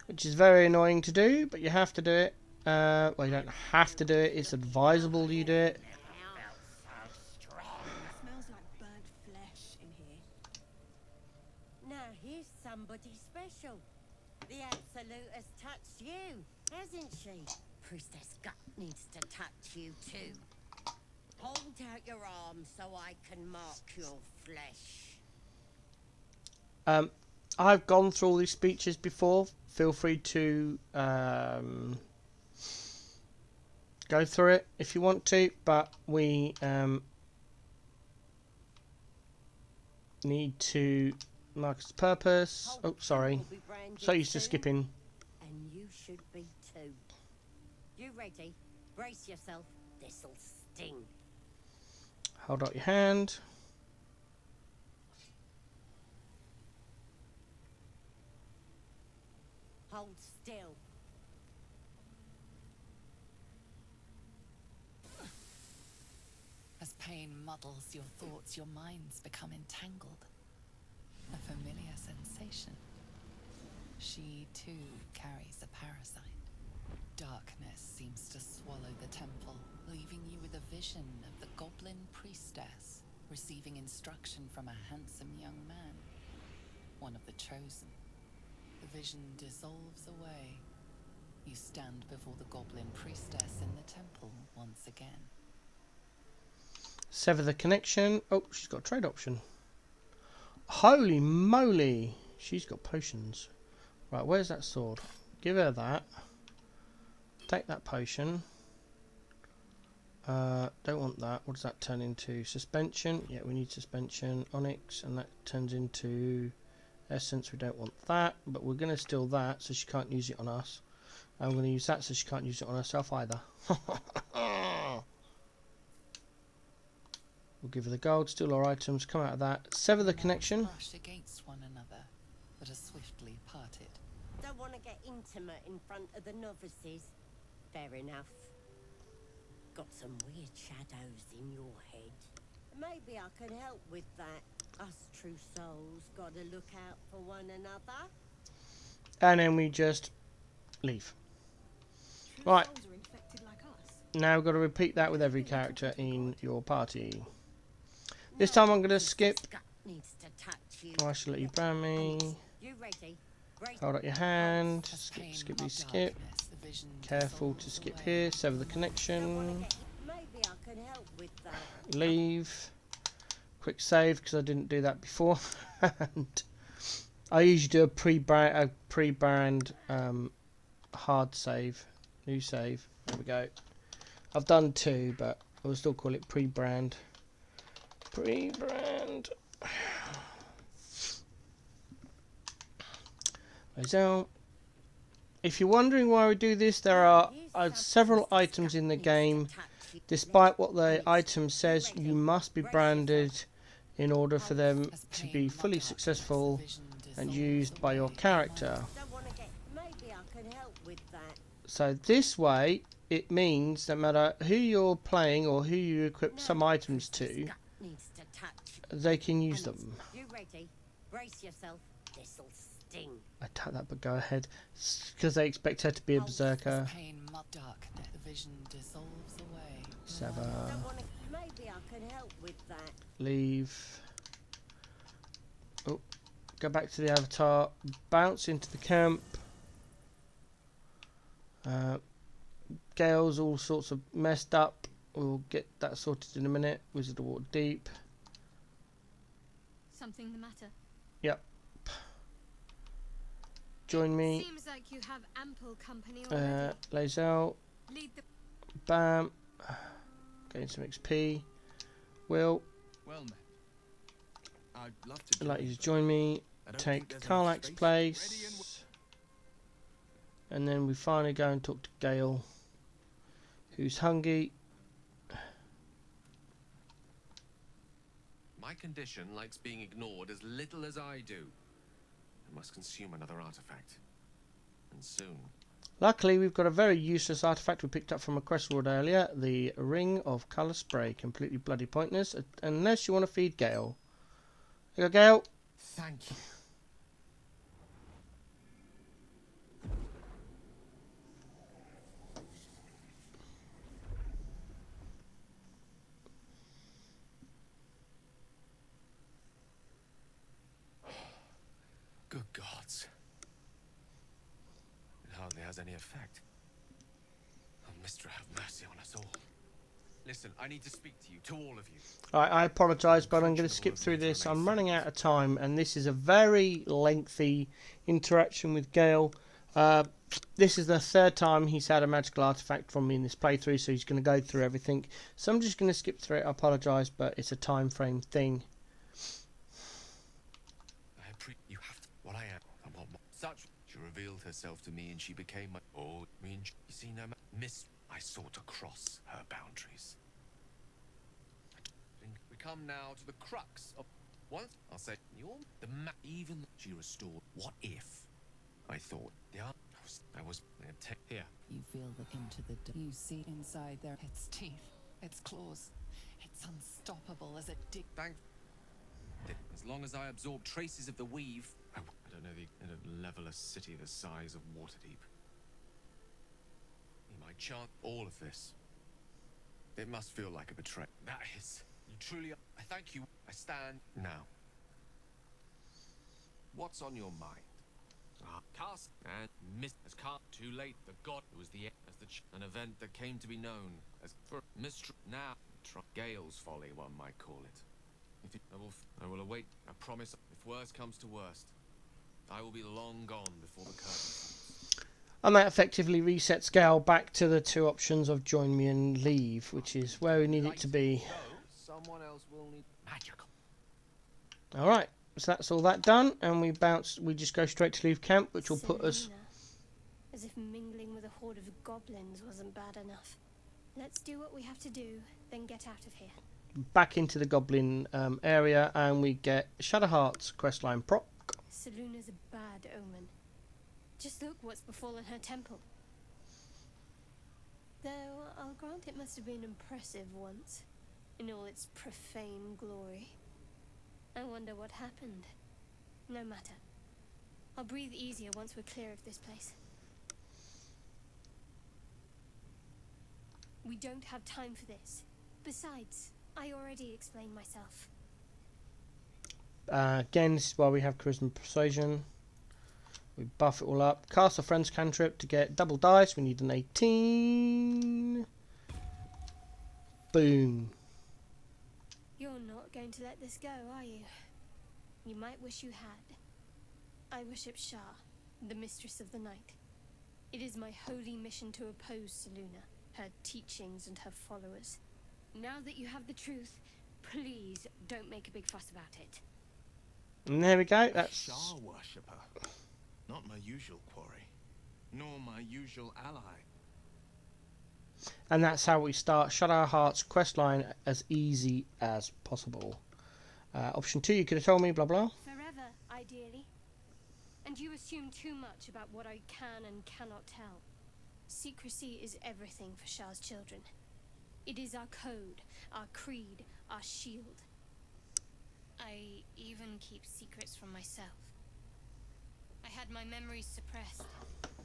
which is very annoying to do, but you have to do it. Well, you don't have to do it, it's advisable you do it. Smells like burnt flesh in here. Now here's somebody special. The Absolute has touched you, hasn't she? Priestess Gut needs to touch you too. Hold out your arm so I can mark your flesh. I've gone through all these speeches before. Feel free to go through it if you want to, but we need to mark its purpose. Oh, sorry. So used to skipping. And you should be too. You ready? Brace yourself. This'll sting. Hold out your hand. Hold still. As pain muddles your thoughts, your minds become entangled. A familiar sensation. She too carries a parasite. Darkness seems to swallow the temple, leaving you with a vision of the goblin priestess receiving instruction from a handsome young man, one of the chosen. The vision dissolves away. You stand before the goblin priestess in the temple once again. Sever the connection. Oh, she's got a trade option. Holy moly! She's got potions. Right, where's that sword? Give her that. Take that potion. Don't want that. What does that turn into? Suspension. Yeah, we need suspension. Onyx, and that turns into essence. We don't want that, but we're going to steal that so she can't use it on us. And we're going to use that so she can't use it on herself either. We'll give her the gold, steal our items, come out of that. Sever the connection. Brush against one another, but are swiftly parted. Don't want to get intimate in front of the novices. Fair enough. Got some weird shadows in your head. Maybe I can help with that. Us true souls gotta look out for one another. And then we just leave. Right. Now we've got to repeat that with every character in your party. This time I'm going to skip. I shall let you brand me. Hold up your hand. Skip, skip. Careful to skip here. Sever the connection. Leave. Quick save because I didn't do that before. And I usually do a pre-brand hard save. New save. There we go. I've done 2, but I will still call it pre-brand. Pre-brand. So, if you're wondering why we do this, there are several items in the game. Despite what the item says, you must be branded in order for them to be fully successful and used by your character. So this way, it means no matter who you're playing or who you equip some items to, they can use them. You ready? Brace yourself. This'll sting. I doubt that, but go ahead, because they expect her to be a berserker. Sever. Maybe I can help with that. Leave. Oh, go back to the avatar. Bounce into the camp. Gale's all sorts of messed up. We'll get that sorted in a minute. Wizard of Water Deep. Something the matter? Yep. Join me. Seems like you have ample company already. Lays out. Lead the Bam. Getting some XP. Will. Well met. I'd love to I'd like you to but join me. I don't think Take there's enough Carlack's space. place. And then we finally go and talk to Gale, who's hungry. My condition likes being ignored as little as I do. I must consume another artifact. And soon. Luckily, we've got a very useless artifact we picked up from a quest ward earlier. The Ring of Colour Spray. Completely bloody pointless. Unless you want to feed Gale. Here you go, Gale. Thank you. Good gods. It hardly has any effect. Oh, Mister, have mercy on us all. Listen, I need to speak to you, to all of you. I apologise, but I'm going to skip through this. I'm running out of time, and this is a very lengthy interaction with Gale. This is the third time he's had a magical artifact from me in this playthrough, so he's going to go through everything. So I'm just going to skip through it. I apologise, but it's a time frame thing. You have to. What I am. I'm what such. She revealed herself to me, and she became my. Oh, me and you see, no miss. I sought to cross her boundaries. We come now to the crux of. Once I'll say you're the even she restored. What if? I thought the art. I was here. You feel that into the. You see inside there. Its teeth, its claws. It's unstoppable as it dig. Thank. As long as I absorb traces of the weave, I don't know the level a city the size of Waterdeep. You might chant all of this. It must feel like a betrayal. That is, you truly. I thank you. I stand now. What's on your mind? Cast and missed as cast too late. The god was the as the an event that came to be known as for mystery. Now, Gale's folly, one might call it. I will await. I promise. If worst comes to worst, I will be long gone before the curtain falls. And that effectively resets Gale back to the two options of join me and leave, which is where we need it to be. Someone else will need magical. All right, so that's all that done, and we bounce. We just go straight to leave camp, which will put us. As if mingling with a horde of goblins wasn't bad enough. Let's do what we have to do, then get out of here. Back into the goblin area, and we get Shadowheart's questline proc. Seluna's a bad omen. Just look what's befallen her temple. Though I'll grant it must have been impressive once, in all its profane glory. I wonder what happened. No matter. I'll breathe easier once we're clear of this place. We don't have time for this. Besides, I already explained myself. Again, this is why we have Charisma Persuasion. We buff it all up. Cast a friend's cantrip to get double dice. We need an 18. Boom. You're not going to let this go, are you? You might wish you had. I worship Shah, the mistress of the night. It is my holy mission to oppose Seluna, her teachings and her followers. Now that you have the truth, please don't make a big fuss about it. And there we go. That's Shah worshipper. Not my usual quarry, nor my usual ally. And that's how we start Shadowheart's questline as easy as possible. Option 2, you could have told me, blah blah. Forever, ideally. And you assume too much about what I can and cannot tell. Secrecy is everything for Shah's children. It is our code, our creed, our shield. I even keep secrets from myself. I had my memories suppressed,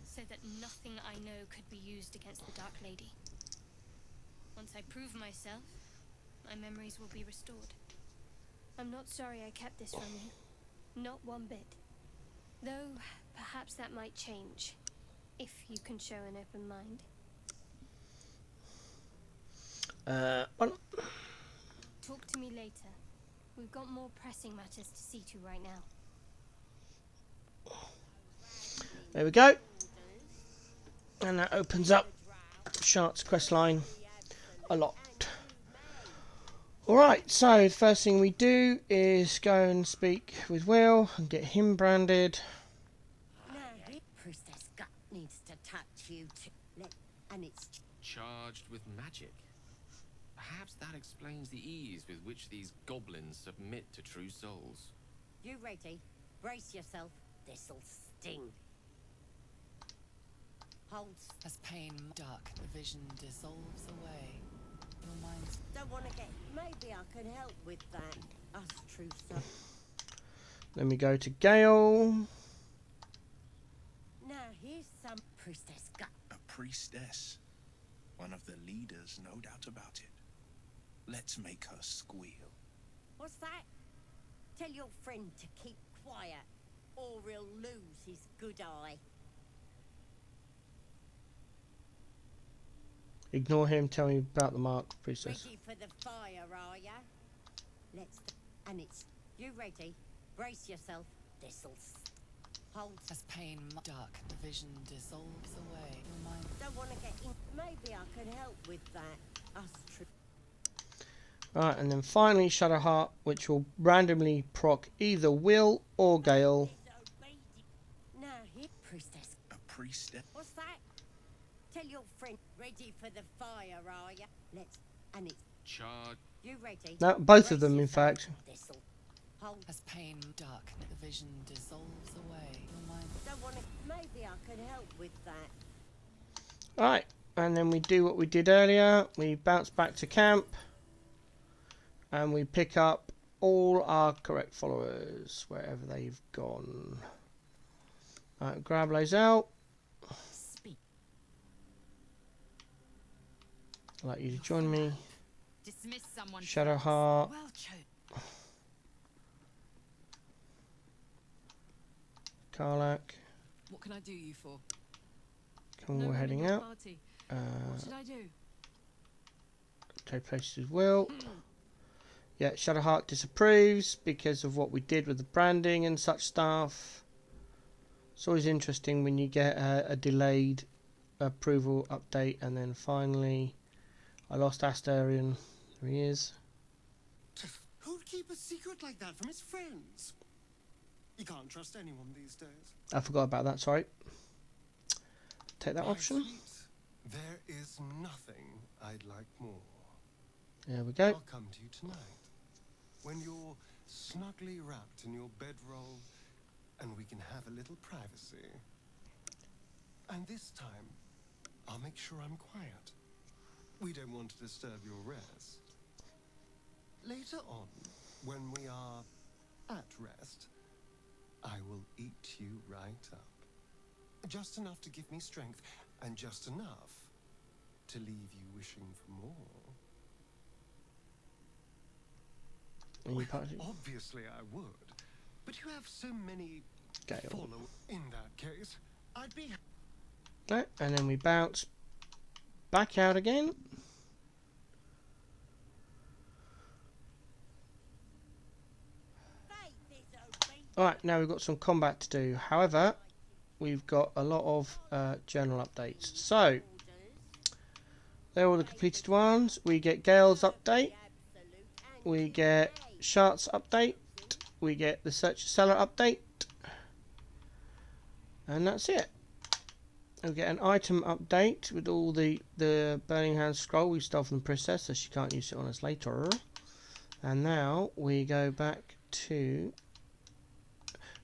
so that nothing I know could be used against the Dark Lady. Once I prove myself, my memories will be restored. I'm not sorry I kept this from you. Not one bit. Though, perhaps that might change. if you can show an open mind. Well, Talk to me later. We've got more pressing matters to see to right now. there we go. And that opens up Shart's quest line a lot. Alright, so the first thing we do is go and speak with Will and get him branded. Priestess Gut needs to touch you too. And it's Charged with magic. Perhaps that explains the ease with which these goblins submit to true souls. You ready? Brace yourself. This'll sting. Hold. As pain dark, the vision dissolves away. Your mind's Don't want to get. Maybe I could help with that. Us true souls. Then we go to Gale. Now here's some Priestess Gut. A priestess. One of the leaders, no doubt about it. Let's make her squeal. What's that? Tell your friend to keep quiet, or he'll lose his good eye. Ignore him, tell me about the mark, priestess. Ready for the fire, are ya? And it's you ready? Brace yourself. This'll hold. as pain dark, the vision dissolves away. Your mind Don't want to get in. Maybe I could help with that. Us true. Right, and then finally Shadowheart, which will randomly proc either Will or Gale. Now here, Priestess. A priestess. What's that? Tell your friend. Ready for the fire, are ya? And it's Charge. you ready? No, both Brace of them, in yourself. fact. This'll hold. as pain dark, the vision dissolves away. Your mind Don't want to. Maybe I could help with that. Right, and then we do what we did earlier. We bounce back to camp. And we pick up all our correct followers, wherever they've gone. Right, grab those out. I'd like you to join me. Dismiss someone. Shadowheart. Well chosen. Karlak. What can I do you for? Come on, No we're one in heading your out. party. What should I do? Take places as well. Yeah, Shadowheart disapproves because of what we did with the branding and such stuff. It's always interesting when you get a delayed approval update, and then finally I lost Astarion. There he is. Who'd keep a secret like that from his friends? You can't trust anyone these days. I forgot about that, sorry. Take that My option. sweet, there is nothing I'd like more. There we go. I'll come to you tonight, when you're snugly wrapped in your bedroll, and we can have a little privacy. And this time, I'll make sure I'm quiet. We don't want to disturb your rest. Later on, when we are at rest, I will eat you right up. Just enough to give me strength, and just enough to leave you wishing for more. Well, obviously I would, but you have so many Gale. followers. In that case, I'd be... Right, and then we bounce back out again. Alright, now we've got some combat to do. However, we've got a lot of general updates. So, they're all the completed ones. We get Gale's update. We get Shart's update. We get the Search Cellar update. And that's it. We get an item update with all the Burning Hand scroll we stole from the princess, so she can't use it on us later. And now we go back to...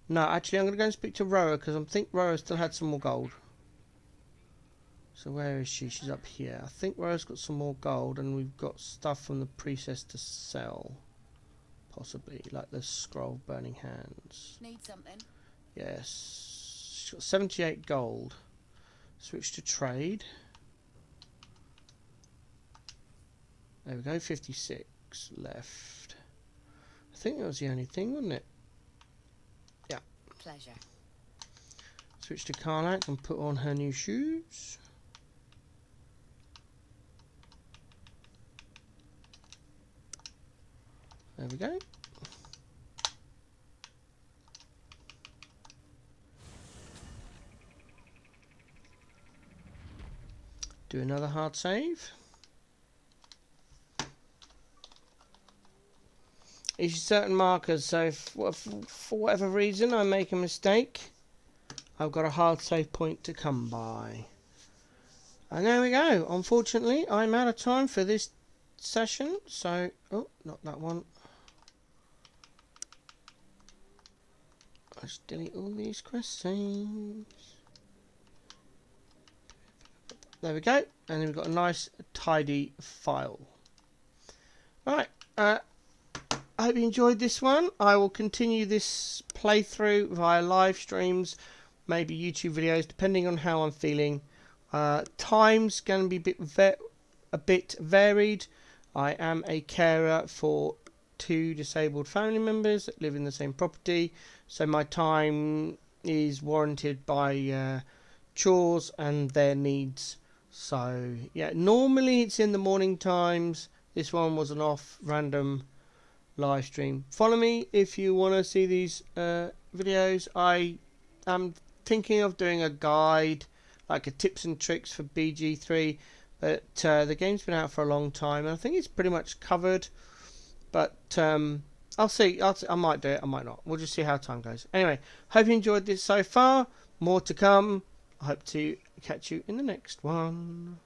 No, actually I'm going to go and speak to Roa, because I think Roa still had some more gold. So where is she? She's up here. I think Roa's got some more gold, and we've got stuff from the priestess to sell. Possibly, like the scroll Burning Hands. need something. Yes. She's got 78 gold. Switch to trade. There we go, 56 left. I think that was the only thing, wasn't it? Yeah. Pleasure. Switch to Karlak and put on her new shoes. There we go. Do another hard save. Issue certain markers, so if, for whatever reason I make a mistake, I've got a hard save point to come by. And there we go. Unfortunately, I'm out of time for this session, so... Oh, not that one. Let's delete all these quest saves. There we go. And then we've got a nice, tidy file. Right. I hope you enjoyed this one. I will continue this playthrough via live streams, maybe YouTube videos, depending on how I'm feeling. Time's going to be a bit varied. I am a carer for 2 disabled family members that live in the same property, so my time is warranted by chores and their needs. So yeah, normally it's in the morning times. This one was an off random live stream. Follow me if you want to see these videos. I am thinking of doing a guide, like a tips and tricks for BG3, but the game's been out for a long time and I think it's pretty much covered, but I'll see. I might do it, I might not. We'll just see how time goes. Anyway, hope you enjoyed this so far. More to come. I hope to catch you in the next one.